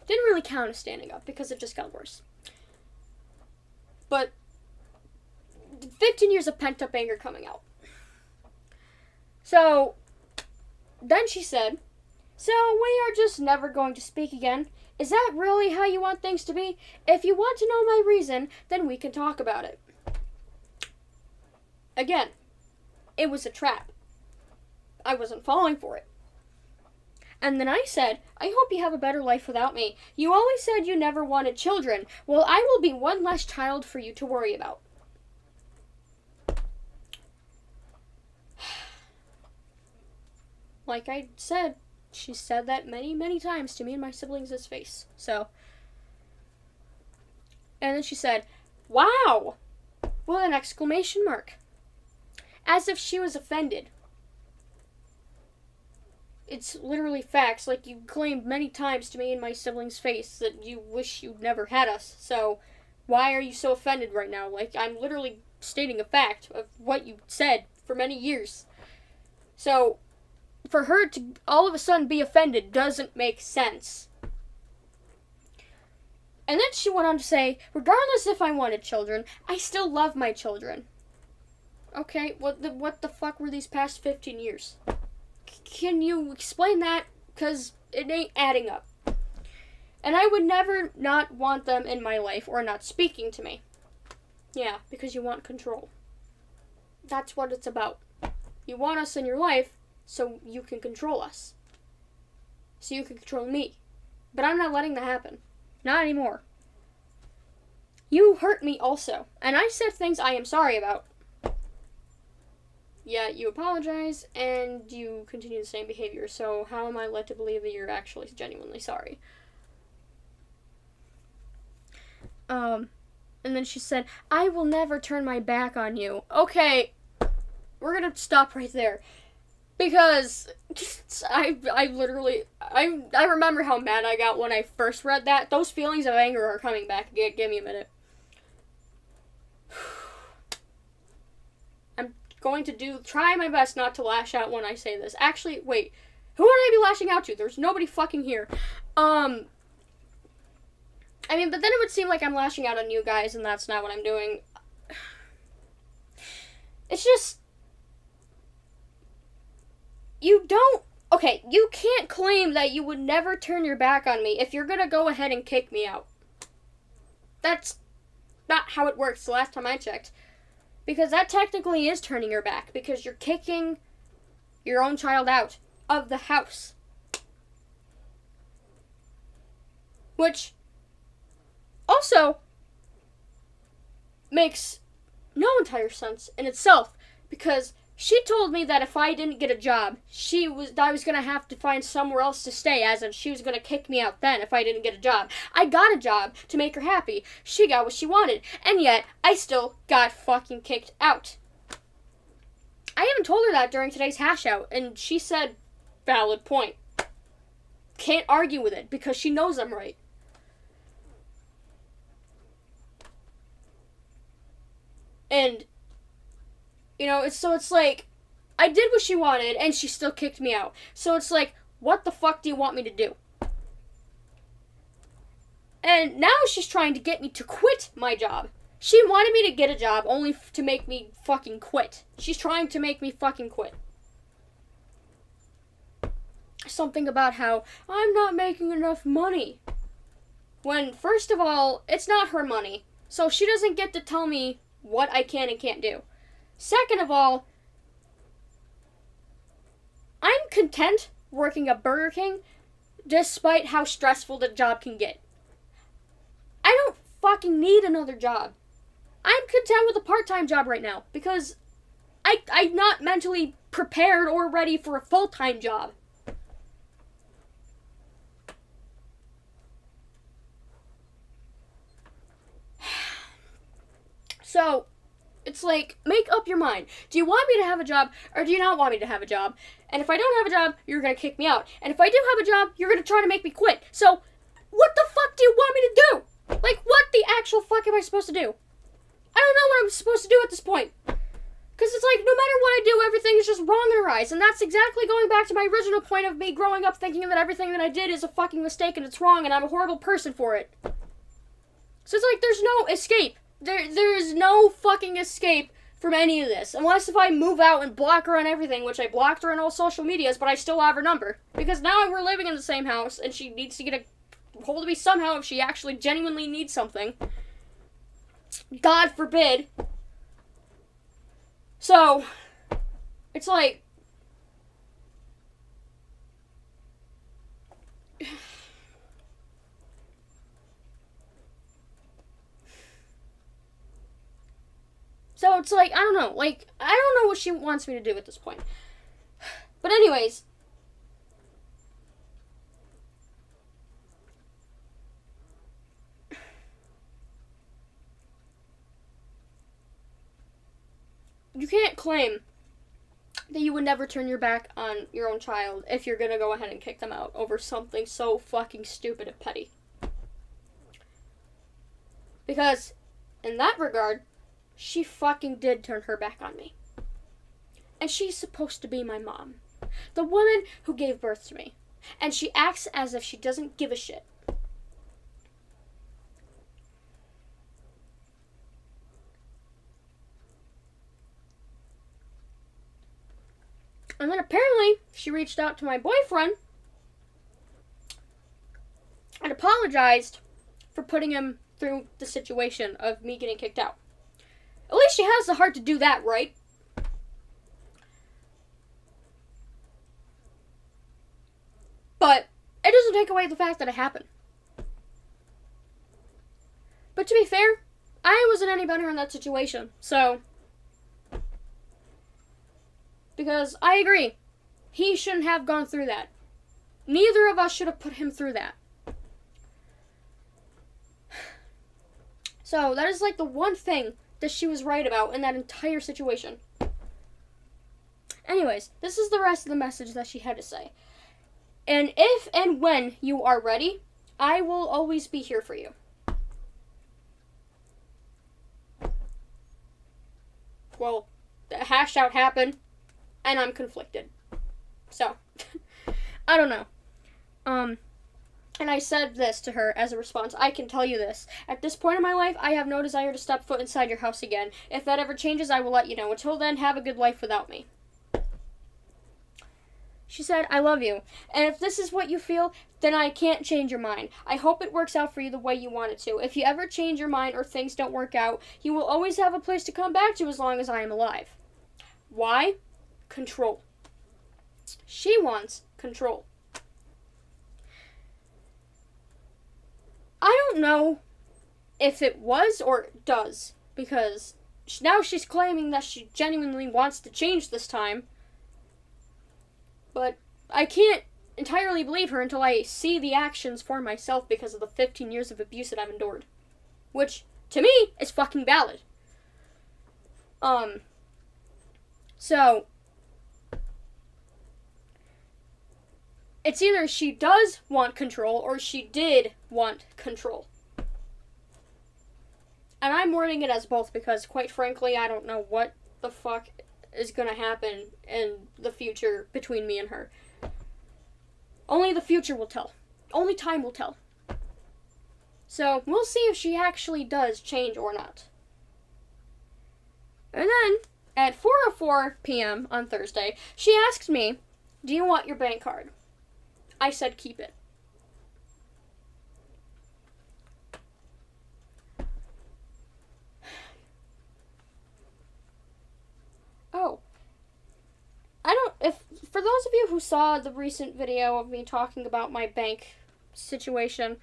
really count as standing up, because it just got worse. But 15 years of pent-up anger coming out. So, then she said, so we are just never going to speak again. Is that really how you want things to be? If you want to know my reason, then we can talk about it. Again, it was a trap. I wasn't falling for it. And then I said, I hope you have a better life without me. You always said you never wanted children. Well, I will be one less child for you to worry about. Like I said, she said that many, many times to me and my siblings' face. So, and then she said, wow, with an exclamation mark. As if she was offended. It's literally facts, like you claimed many times to me and my siblings' face that you wish you'd never had us. So, why are you so offended right now? Like, I'm literally stating a fact of what you said for many years. So, for her to all of a sudden be offended doesn't make sense. And then she went on to say, regardless if I wanted children, I still love my children. Okay, what the fuck were these past 15 years? Can you explain that? Because it ain't adding up. And I would never not want them in my life or not speaking to me. Yeah, because you want control. That's what it's about. You want us in your life so you can control us. So you can control me. But I'm not letting that happen. Not anymore. You hurt me also. And I said things I am sorry about. Yet you apologize and you continue the same behavior. So how am I led to believe that you're actually genuinely sorry? And then she said, I will never turn my back on you. Okay, we're gonna stop right there. Because I remember how mad I got when I first read that. Those feelings of anger are coming back. Give me a minute. I'm going to try my best not to lash out when I say this. Actually, wait. Who would I be lashing out to? There's nobody fucking here. I mean, but then it would seem like I'm lashing out on you guys, and that's not what I'm doing. It's just... you can't claim that you would never turn your back on me if you're gonna go ahead and kick me out. That's not how it works the last time I checked. Because that technically is turning your back, because you're kicking your own child out of the house. Which also makes no entire sense in itself, because she told me that if I didn't get a job, I was going to have to find somewhere else to stay, as in she was going to kick me out then if I didn't get a job. I got a job to make her happy. She got what she wanted, and yet I still got fucking kicked out. I even told her that during today's hash out, and she said, valid point. Can't argue with it, because she knows I'm right. And, you know, it's like, I did what she wanted, and she still kicked me out. So it's like, what the fuck do you want me to do? And now she's trying to get me to quit my job. She wanted me to get a job only to make me fucking quit. She's trying to make me fucking quit. Something about how I'm not making enough money. When, first of all, it's not her money. So she doesn't get to tell me what I can and can't do. Second of all, I'm content working at Burger King despite how stressful the job can get. I don't fucking need another job. I'm content with a part-time job right now because I'm not mentally prepared or ready for a full-time job. So, it's like, make up your mind. Do you want me to have a job, or do you not want me to have a job? And if I don't have a job, you're going to kick me out. And if I do have a job, you're going to try to make me quit. So, what the fuck do you want me to do? Like, what the actual fuck am I supposed to do? I don't know what I'm supposed to do at this point. Because it's like, no matter what I do, everything is just wrong in her eyes. And that's exactly going back to my original point of me growing up thinking that everything that I did is a fucking mistake and it's wrong and I'm a horrible person for it. So it's like, there's no escape. There is no fucking escape from any of this. Unless if I move out and block her on everything, which I blocked her on all social medias, but I still have her number. Because now we're living in the same house, and she needs to get a hold of me somehow if she actually genuinely needs something. God forbid. So, It's like, so it's like, I don't know. Like, I don't know what she wants me to do at this point. But anyways, you can't claim that you would never turn your back on your own child if you're gonna go ahead and kick them out over something so fucking stupid and petty. Because, in that regard, she fucking did turn her back on me. And she's supposed to be my mom. The woman who gave birth to me. And she acts as if she doesn't give a shit. And then apparently, she reached out to my boyfriend and apologized for putting him through the situation of me getting kicked out. At least she has the heart to do that, right? But it doesn't take away the fact that it happened. But to be fair, I wasn't any better in that situation, so... Because I agree, he shouldn't have gone through that. Neither of us should have put him through that. So, that is like the one thing that she was right about in that entire situation. Anyways, this is the rest of the message that she had to say. And if and when you are ready, I will always be here for you. Well, the hash out happened, and I'm conflicted. So, I don't know. And I said this to her as a response. I can tell you this. At this point in my life, I have no desire to step foot inside your house again. If that ever changes, I will let you know. Until then, have a good life without me. She said, I love you. And if this is what you feel, then I can't change your mind. I hope it works out for you the way you want it to. If you ever change your mind or things don't work out, you will always have a place to come back to as long as I am alive. Why? Control. She wants control. I don't know if it was or it does, because now she's claiming that she genuinely wants to change this time. But I can't entirely believe her until I see the actions for myself because of the 15 years of abuse that I've endured. Which, to me, is fucking valid. So, it's either she does want control or she did want control. And I'm wording it as both because, quite frankly, I don't know what the fuck is gonna happen in the future between me and her. Only the future will tell. Only time will tell. So, we'll see if she actually does change or not. And then, at 4:04 p.m. on Thursday, she asked me, do you want your bank card? I said keep it. Oh. For those of you who saw the recent video of me talking about my bank situation,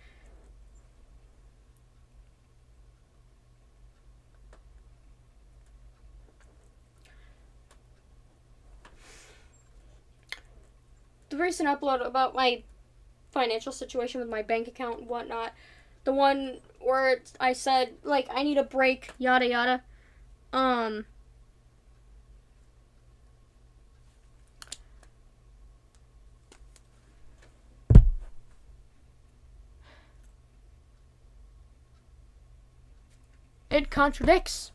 the recent upload about my financial situation with my bank account and whatnot, the one where I said, like, I need a break, yada yada, it contradicts.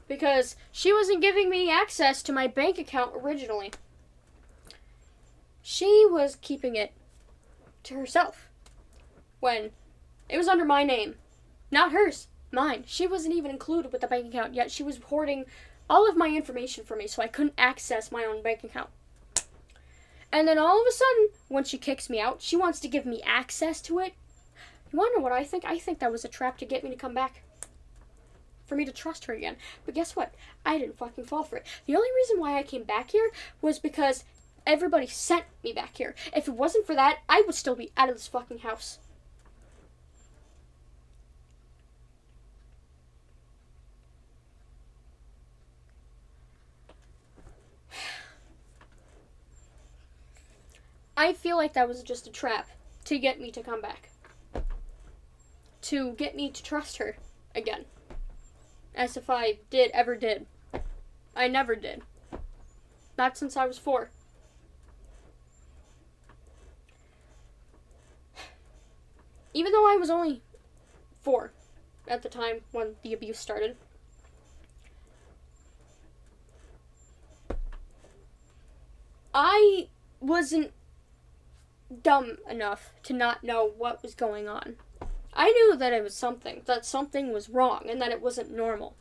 Because she wasn't giving me access to my bank account originally. She was keeping it to herself when it was under my name. Not hers, mine. She wasn't even included with the bank account, yet she was hoarding all of my information from me so I couldn't access my own bank account. And then all of a sudden, when she kicks me out, she wants to give me access to it. You wanna know what I think? I think that was a trap to get me to come back. for me to trust her again. But guess what? I didn't fucking fall for it. The only reason why I came back here was because everybody sent me back here. If it wasn't for that, I would still be out of this fucking house. I feel like that was just a trap to get me to come back. To get me to trust her again. As if I ever did. I never did. Not since I was 4. Even though I was only 4 at the time when the abuse started. I wasn't dumb enough to not know what was going on. I knew that it was that something was wrong, and that it wasn't normal.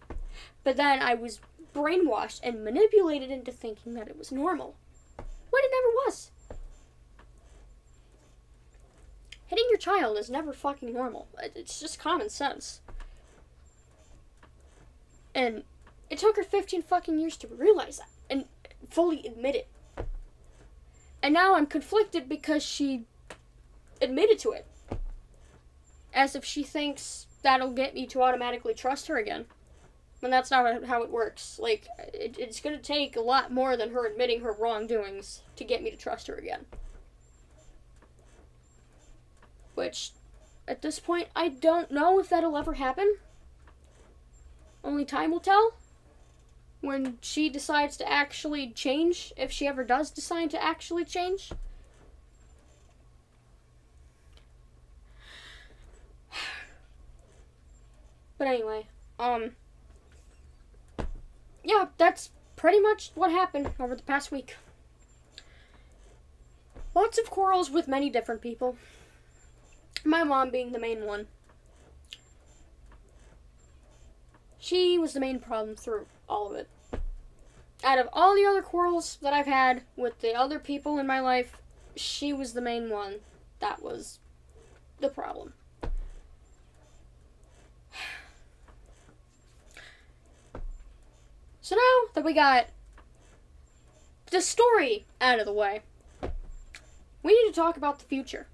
But then I was brainwashed and manipulated into thinking that it was normal, when it never was. Hitting your child is never fucking normal. It's just common sense. And it took her 15 fucking years to realize that, and fully admit it. And now I'm conflicted because she admitted to it. As if she thinks that'll get me to automatically trust her again. When that's not how it works. Like, it's gonna take a lot more than her admitting her wrongdoings to get me to trust her again. Which, at this point, I don't know if that'll ever happen. Only time will tell. When she decides to actually change, if she ever does decide to actually change. But anyway, yeah, that's pretty much what happened over the past week. Lots of quarrels with many different people. My mom being the main one. She was the main problem through all of it. Out of all the other quarrels that I've had with the other people in my life, she was the main one that was the problem. So now that we got the story out of the way, we need to talk about the future.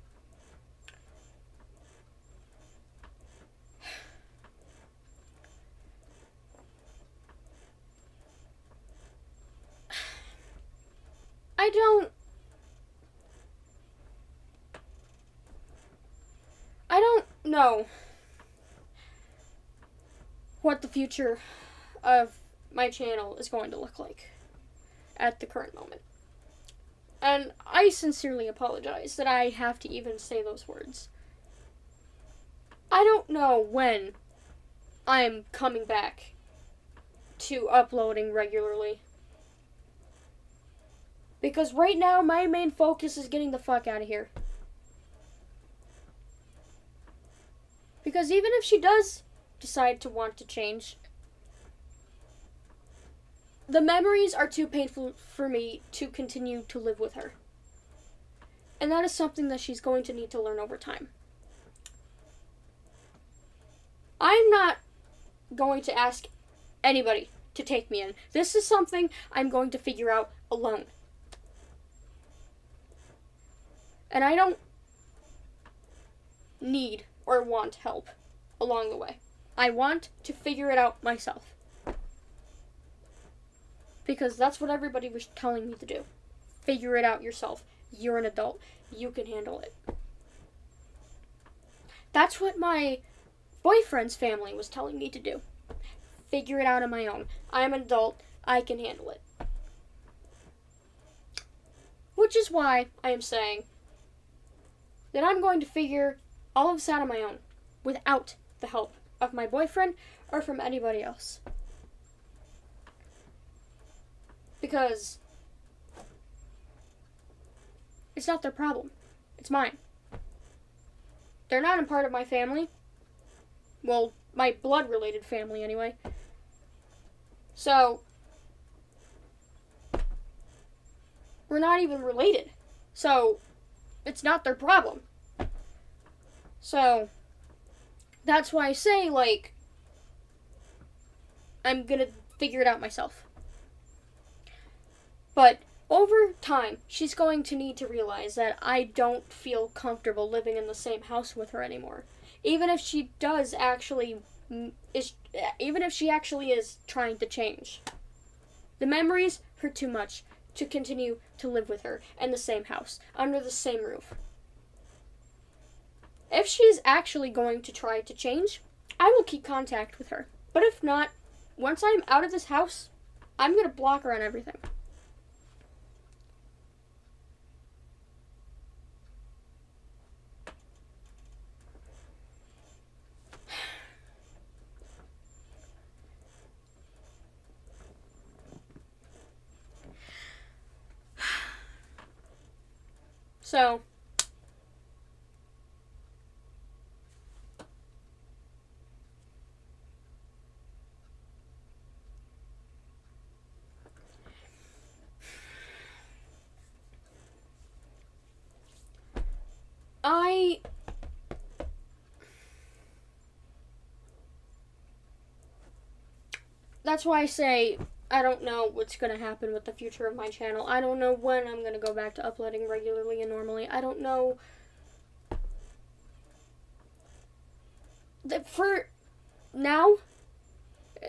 I don't know what the future of my channel is going to look like at the current moment. And I sincerely apologize that I have to even say those words. I don't know when I'm coming back to uploading regularly. Because right now, my main focus is getting the fuck out of here. Because even if she does decide to want to change, the memories are too painful for me to continue to live with her. And that is something that she's going to need to learn over time. I'm not going to ask anybody to take me in. This is something I'm going to figure out alone. And I don't need or want help along the way. I want to figure it out myself. Because that's what everybody was telling me to do. Figure it out yourself. You're an adult. You can handle it. That's what my boyfriend's family was telling me to do. Figure it out on my own. I'm an adult. I can handle it. Which is why I am saying that I'm going to figure all of this out on my own, without the help of my boyfriend or from anybody else. Because it's not their problem. It's mine. They're not a part of my family. Well, my blood-related family, anyway. So, we're not even related. So, it's not their problem. So, that's why I say, like, I'm gonna figure it out myself. But over time, she's going to need to realize that I don't feel comfortable living in the same house with her anymore. Even if she actually is trying to change. The memories hurt too much to continue to live with her in the same house, under the same roof. If she's actually going to try to change, I will keep contact with her. But if not, once I'm out of this house, I'm going to block her on everything. So, that's why I say I don't know what's going to happen with the future of my channel. I don't know when I'm going to go back to uploading regularly and normally. I don't know. For now,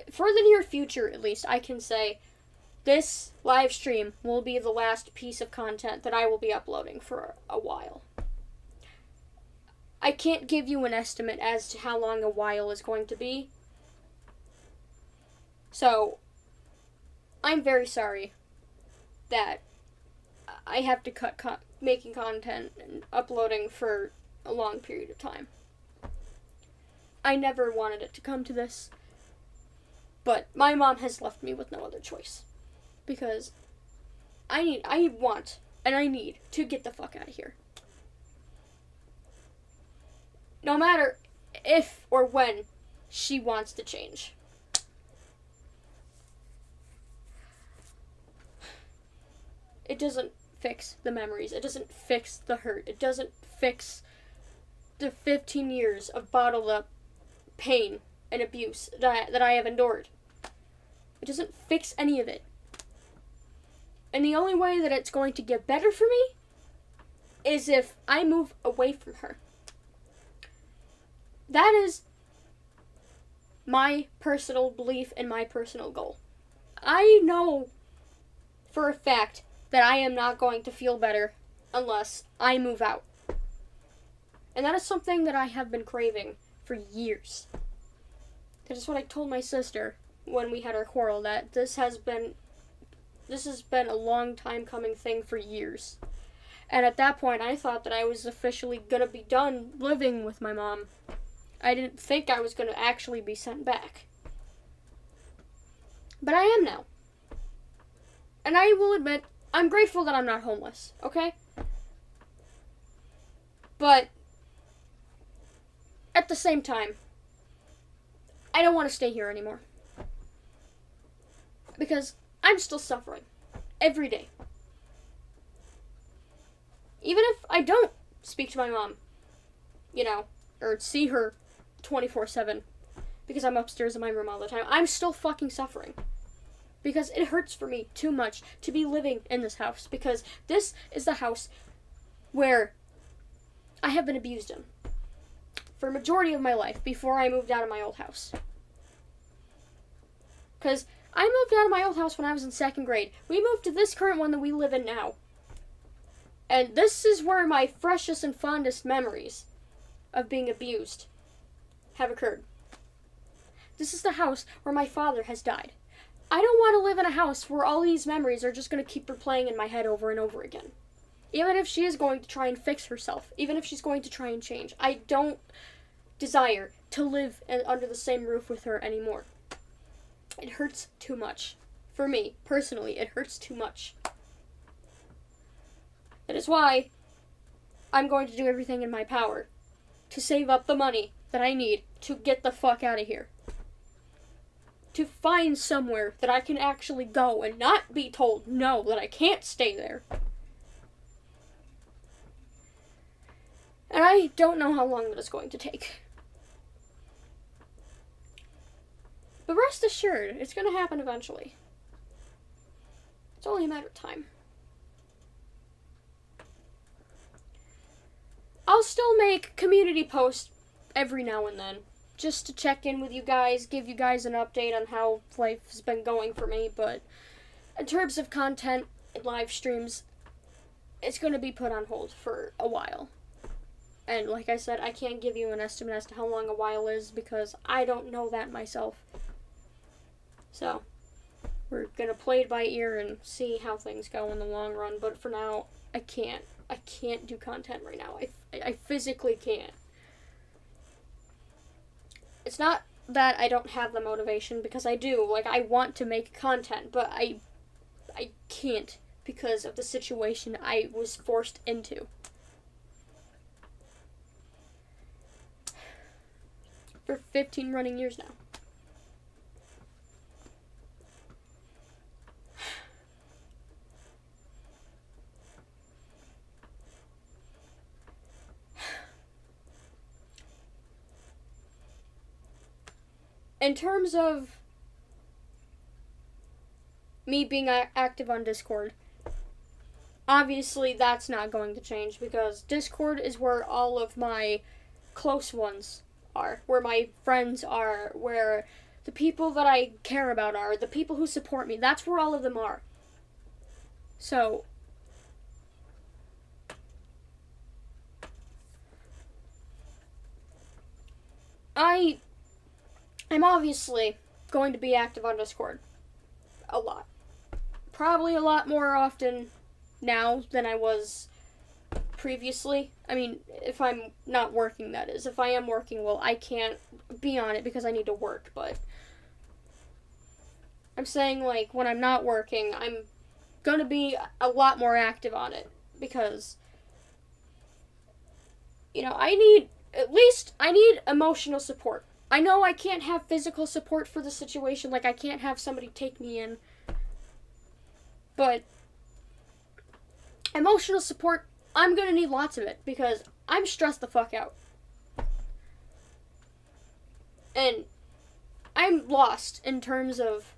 for the near future at least, I can say this live stream will be the last piece of content that I will be uploading for a while. I can't give you an estimate as to how long a while is going to be. So, I'm very sorry that I have to cut making content and uploading for a long period of time. I never wanted it to come to this, but my mom has left me with no other choice. Because I want, and I need to get the fuck out of here. No matter if or when she wants to change. It doesn't fix the memories. It doesn't fix the hurt. It doesn't fix the 15 years of bottled up pain and abuse that I have endured. It doesn't fix any of it. And the only way that it's going to get better for me is if I move away from her. That is my personal belief and my personal goal. I know for a fact that I am not going to feel better unless I move out. And that is something that I have been craving for years. That is what I told my sister when we had our quarrel, that this has been a long time coming thing for years. And at that point, I thought that I was officially gonna be done living with my mom. I didn't think I was gonna actually be sent back. But I am now. And I will admit, I'm grateful that I'm not homeless, okay? But at the same time, I don't want to stay here anymore. Because I'm still suffering. Every day. Even if I don't speak to my mom, or see her 24/7, because I'm upstairs in my room all the time, I'm still fucking suffering. Because it hurts for me too much to be living in this house. Because this is the house where I have been abused in for a majority of my life before I moved out of my old house. Because I moved out of my old house when I was in 2nd grade. We moved to this current one that we live in now. And this is where my freshest and fondest memories of being abused have occurred. This is the house where my father has died. I don't want to live in a house where all these memories are just going to keep replaying in my head over and over again. Even if she is going to try and fix herself, even if she's going to try and change, I don't desire to live under the same roof with her anymore. It hurts too much. For me, personally, it hurts too much. That is why I'm going to do everything in my power to save up the money that I need to get the fuck out of here. To find somewhere that I can actually go and not be told no, that I can't stay there. And I don't know how long that is going to take. But rest assured, it's going to happen eventually. It's only a matter of time. I'll still make community posts every now and then, just to check in with you guys, give you guys an update on how life has been going for me, but in terms of content and live streams, it's going to be put on hold for a while. And like I said, I can't give you an estimate as to how long a while is because I don't know that myself. So, we're going to play it by ear and see how things go in the long run, but for now, I can't do content right now. I physically can't. It's not that I don't have the motivation, because I do. Like, I want to make content, but I can't because of the situation I was forced into. For 15 running years now. In terms of me being active on Discord, obviously that's not going to change because Discord is where all of my close ones are, where my friends are, where the people that I care about are, the people who support me. That's where all of them are. So, I'm obviously going to be active on Discord. A lot. Probably a lot more often now than I was previously. I mean, if I'm not working, that is. If I am working, well, I can't be on it because I need to work, but I'm saying, like, when I'm not working, I'm gonna be a lot more active on it because, you know, I need emotional support. I know I can't have physical support for the situation, like I can't have somebody take me in, but emotional support, I'm gonna need lots of it because I'm stressed the fuck out. And I'm lost in terms of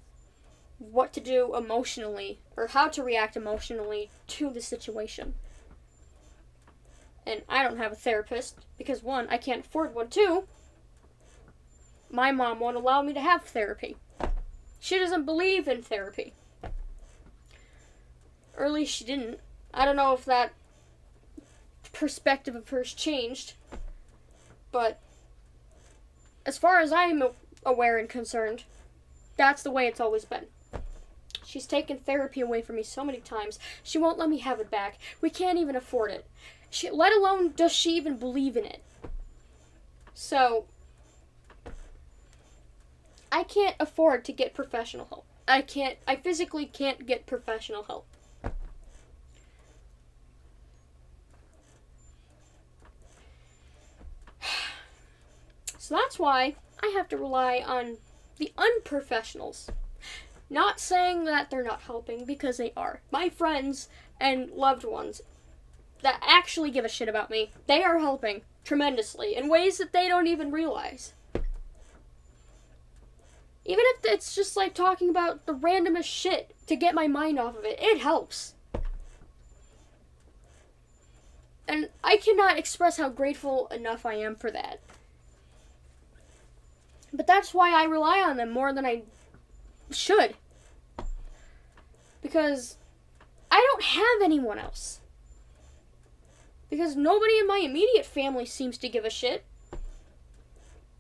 what to do emotionally, or how to react emotionally to the situation. And I don't have a therapist because, one, I can't afford one. Two, my mom won't allow me to have therapy. She doesn't believe in therapy. Or at least she didn't. I don't know if that perspective of hers changed. But as far as I'm aware and concerned, that's the way it's always been. She's taken therapy away from me so many times. She won't let me have it back. We can't even afford it. Let alone does she even believe in it. So, I can't afford to get professional help. I physically can't get professional help. So that's why I have to rely on the unprofessionals. Not saying that they're not helping, because they are. My friends and loved ones that actually give a shit about me, they are helping tremendously in ways that they don't even realize. Even if it's just like talking about the randomest shit to get my mind off of it, it helps. And I cannot express how grateful enough I am for that. But that's why I rely on them more than I should. Because I don't have anyone else. Because nobody in my immediate family seems to give a shit.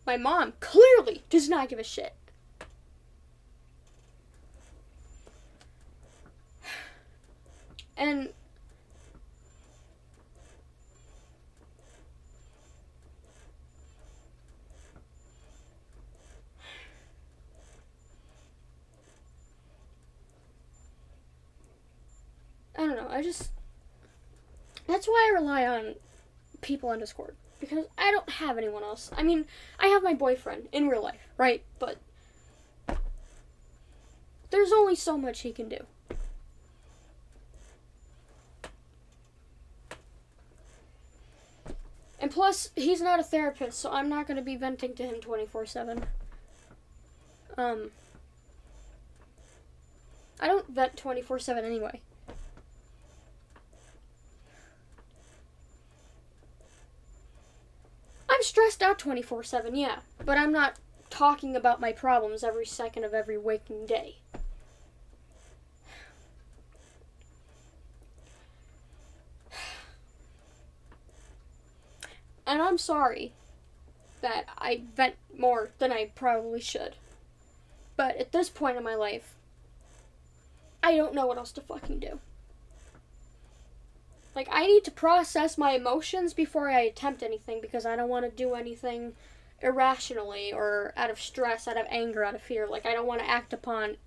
My mom clearly does not give a shit. And I don't know, that's why I rely on people on Discord. Because I don't have anyone else. I mean, I have my boyfriend in real life, right? But there's only so much he can do. And plus, he's not a therapist, so I'm not going to be venting to him 24/7. I don't vent 24/7 anyway. I'm stressed out 24/7, yeah, but I'm not talking about my problems every second of every waking day. And I'm sorry that I vent more than I probably should. But at this point in my life, I don't know what else to fucking do. Like, I need to process my emotions before I attempt anything because I don't want to do anything irrationally or out of stress, out of anger, out of fear. Like, I don't want to act upon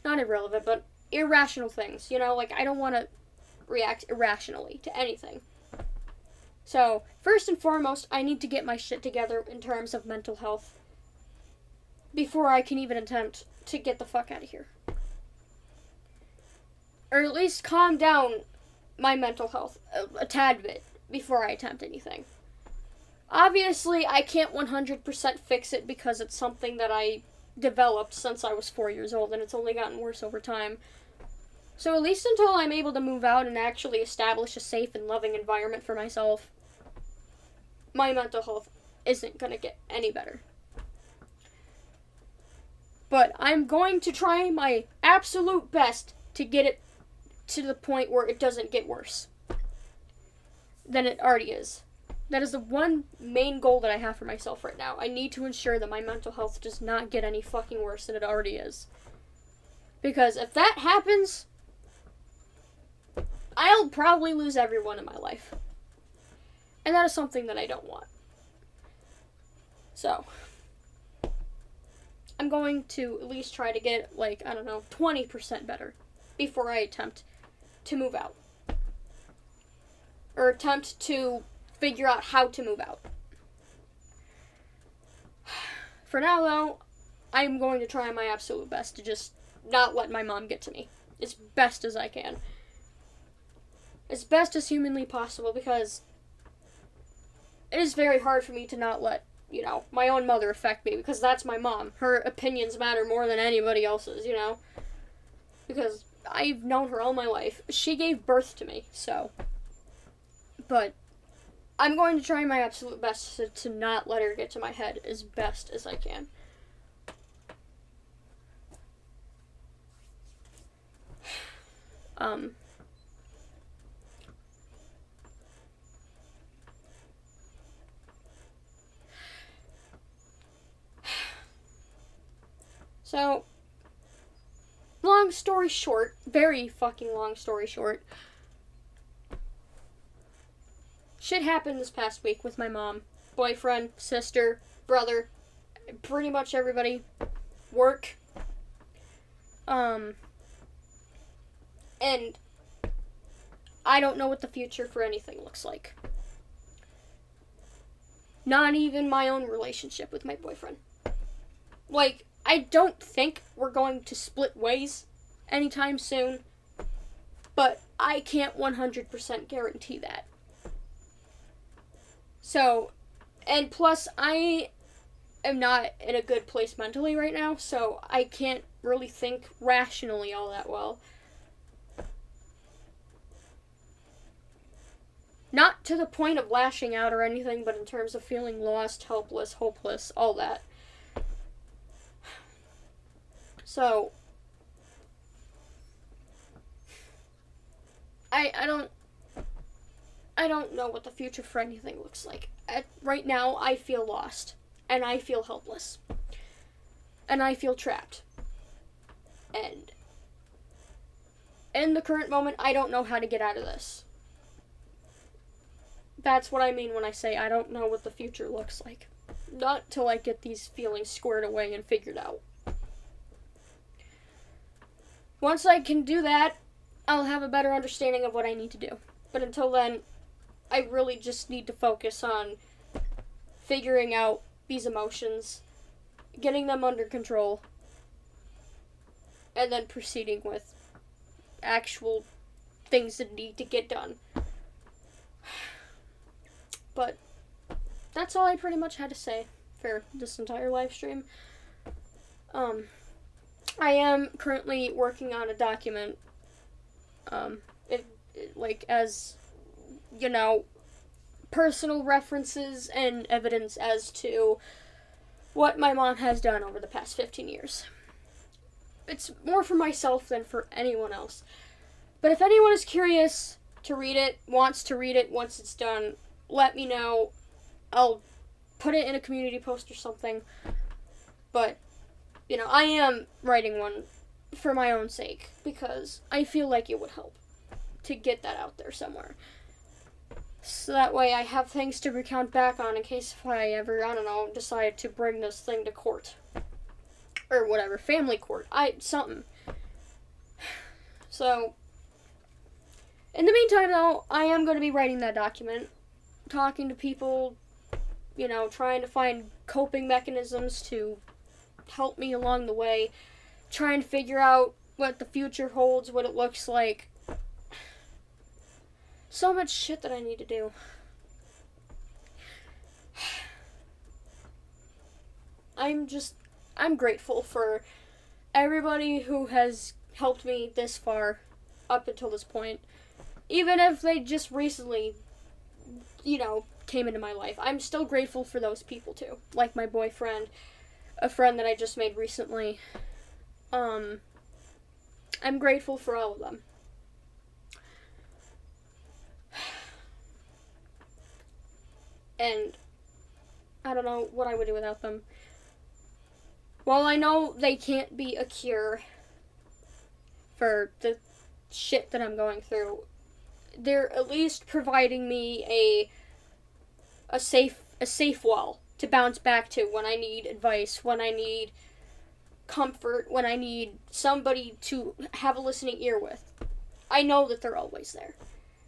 not irrelevant, but irrational things, you know? Like, I don't want to react irrationally to anything. So, first and foremost, I need to get my shit together in terms of mental health before I can even attempt to get the fuck out of here. Or at least calm down my mental health a tad bit before I attempt anything. Obviously, I can't 100% fix it because it's something that I developed since I was 4 years old and it's only gotten worse over time. So at least until I'm able to move out and actually establish a safe and loving environment for myself, my mental health isn't going to get any better. But I'm going to try my absolute best to get it to the point where it doesn't get worse than it already is. That is the one main goal that I have for myself right now. I need to ensure that my mental health does not get any fucking worse than it already is. Because if that happens, I'll probably lose everyone in my life. And that is something that I don't want. So, I'm going to at least try to get, 20% better before I attempt to move out. Or attempt to figure out how to move out. For now, though, I'm going to try my absolute best to just not let my mom get to me. As best as I can. As best as humanly possible, because it is very hard for me to not let, my own mother affect me, because that's my mom. Her opinions matter more than anybody else's, Because I've known her all my life. She gave birth to me, so. But I'm going to try my absolute best to not let her get to my head as best as I can. So, long story short, very fucking long story short, shit happened this past week with my mom, boyfriend, sister, brother, pretty much everybody, work, and I don't know what the future for anything looks like. Not even my own relationship with my boyfriend. I don't think we're going to split ways anytime soon, but I can't 100% guarantee that. So, and plus, I am not in a good place mentally right now, so I can't really think rationally all that well. Not to the point of lashing out or anything, but in terms of feeling lost, helpless, hopeless, all that. So, I don't know what the future for anything looks like. Right now, I feel lost. And I feel helpless. And I feel trapped. And in the current moment, I don't know how to get out of this. That's what I mean when I say I don't know what the future looks like. Not till I get these feelings squared away and figured out. Once I can do that, I'll have a better understanding of what I need to do. But until then, I really just need to focus on figuring out these emotions, getting them under control, and then proceeding with actual things that need to get done. But that's all I pretty much had to say for this entire live stream. Um, I am currently working on a document, as, you know, personal references and evidence as to what my mom has done over the past 15 years. It's more for myself than for anyone else. But if anyone is curious to read it, wants to read it once it's done, let me know. I'll put it in a community post or something. But, I am writing one for my own sake because I feel like it would help to get that out there somewhere. So that way I have things to recount back on in case if I ever, decide to bring this thing to court. Or whatever, family court. Something. So, in the meantime, though, I am going to be writing that document, talking to people, trying to find coping mechanisms to help me along the way, trying to figure out what the future holds, what it looks like. So much shit that I need to do. I'm grateful for everybody who has helped me this far up until this point. Even if they just recently, came into my life. I'm still grateful for those people too. Like my boyfriend, a friend that I just made recently. I'm grateful for all of them. And I don't know what I would do without them. While I know they can't be a cure for the shit that I'm going through, they're at least providing me a safe wall to bounce back to when I need advice, when I need comfort, when I need somebody to have a listening ear with. I know that they're always there.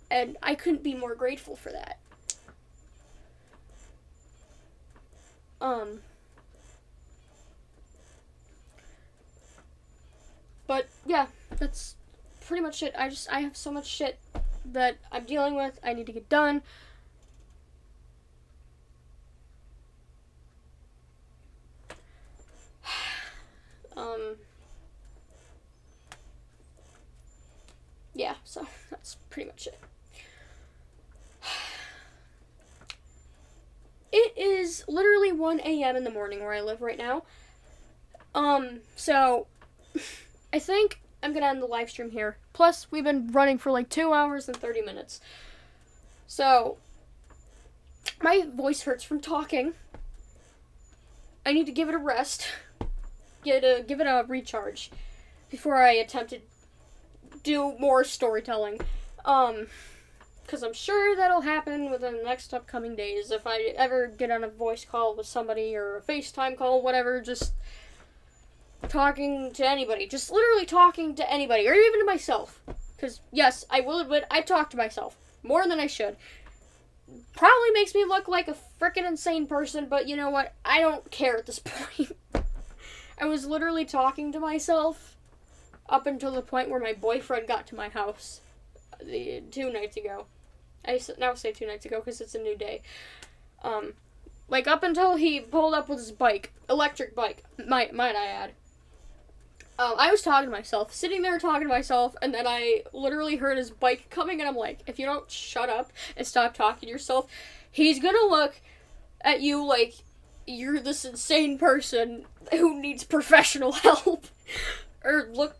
And I couldn't be more grateful for that. But yeah, that's pretty much it. I have so much shit that I'm dealing with. I need to get done. Yeah, so that's pretty much it. It is literally 1 a.m. in the morning where I live right now. So I think I'm gonna end the live stream here. Plus, we've been running for like 2 hours and 30 minutes. So, my voice hurts from talking. I need to give it a rest. Give it a recharge before I attempt to do more storytelling. Because I'm sure that'll happen within the next upcoming days. If I ever get on a voice call with somebody or a FaceTime call, whatever, just talking to anybody. Just literally talking to anybody, or even to myself. Because, yes, I will admit, I talk to myself more than I should. Probably makes me look like a frickin' insane person, but you know what? I don't care at this point. I was literally talking to myself up until the point where my boyfriend got to my house 2 nights ago. I now say 2 nights ago because it's a new day. Up until he pulled up with his bike, electric bike, might I add. I was talking to myself, sitting there talking to myself, and then I literally heard his bike coming, and I'm like, if you don't shut up and stop talking to yourself, he's gonna look at you like you're this insane person who needs professional help. Or look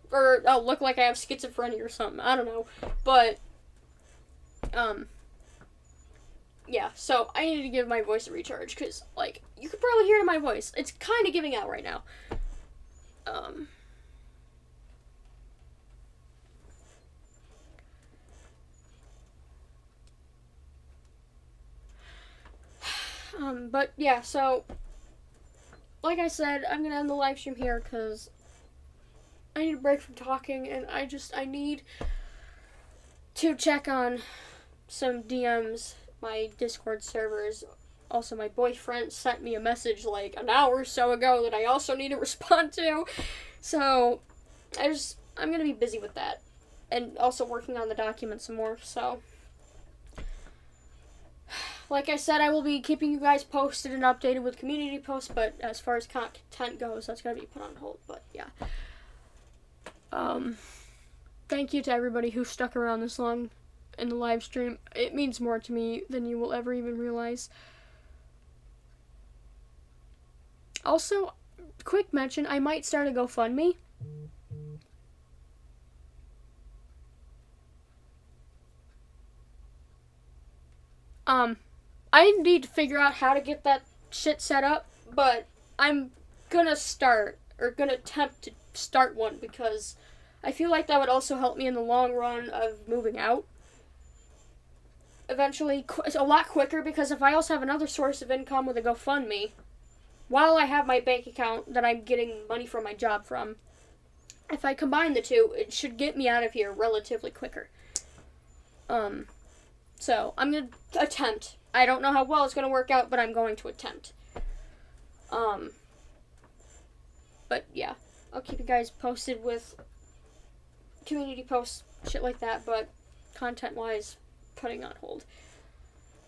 like I have schizophrenia or something. I don't know. But, yeah, so I need to give my voice a recharge, because, you could probably hear it in my voice. It's kind of giving out right now. But, yeah, so, like I said, I'm gonna end the live stream here, because I need a break from talking, and I need to check on some DMs, my Discord servers. Also, my boyfriend sent me a message like an hour or so ago that I also need to respond to. So, I'm gonna be busy with that. And also working on the document some more, so. like I said, I will be keeping you guys posted and updated with community posts, but as far as content goes, that's going to be put on hold. But yeah. Thank you to everybody who stuck around this long in the live stream. It means more to me than you will ever even realize. Also, quick mention, I might start a GoFundMe. I need to figure out how to get that shit set up, but I'm gonna attempt to start one because I feel like that would also help me in the long run of moving out. Eventually, it's a lot quicker because if I also have another source of income with a GoFundMe, while I have my bank account that I'm getting money from my job from, if I combine the two, it should get me out of here relatively quicker. So I'm gonna attempt. I don't know how well it's gonna work out, but I'm going to attempt. But yeah, I'll keep you guys posted with community posts, shit like that, but content-wise, putting on hold.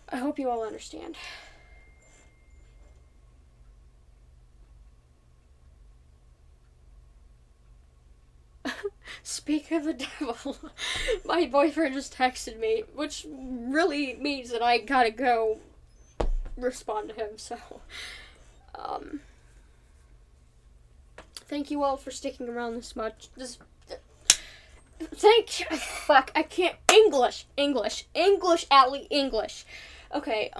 I hope you all understand. Speak of the devil, my boyfriend just texted me, which really means that I gotta go respond to him, so, thank you all for sticking around this much. Fuck, I can't, English, Allie, English. Okay,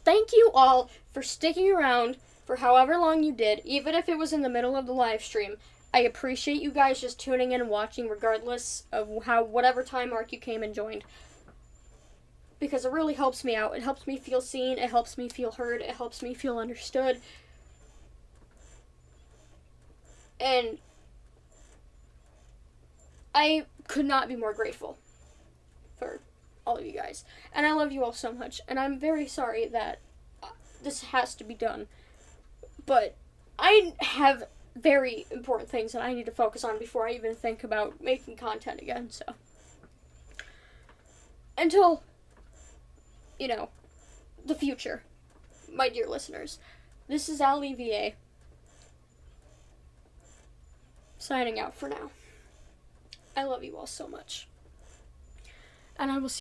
thank you all for sticking around for however long you did, even if it was in the middle of the live stream. I appreciate you guys just tuning in and watching regardless of whatever time mark you came and joined. Because it really helps me out. It helps me feel seen, it helps me feel heard, it helps me feel understood. And I could not be more grateful for all of you guys. And I love you all so much. And I'm very sorry that this has to be done. But I have very important things that I need to focus on before I even think about making content again, so. Until, the future, my dear listeners. This is Allie VA. Signing out for now. I love you all so much. And I will see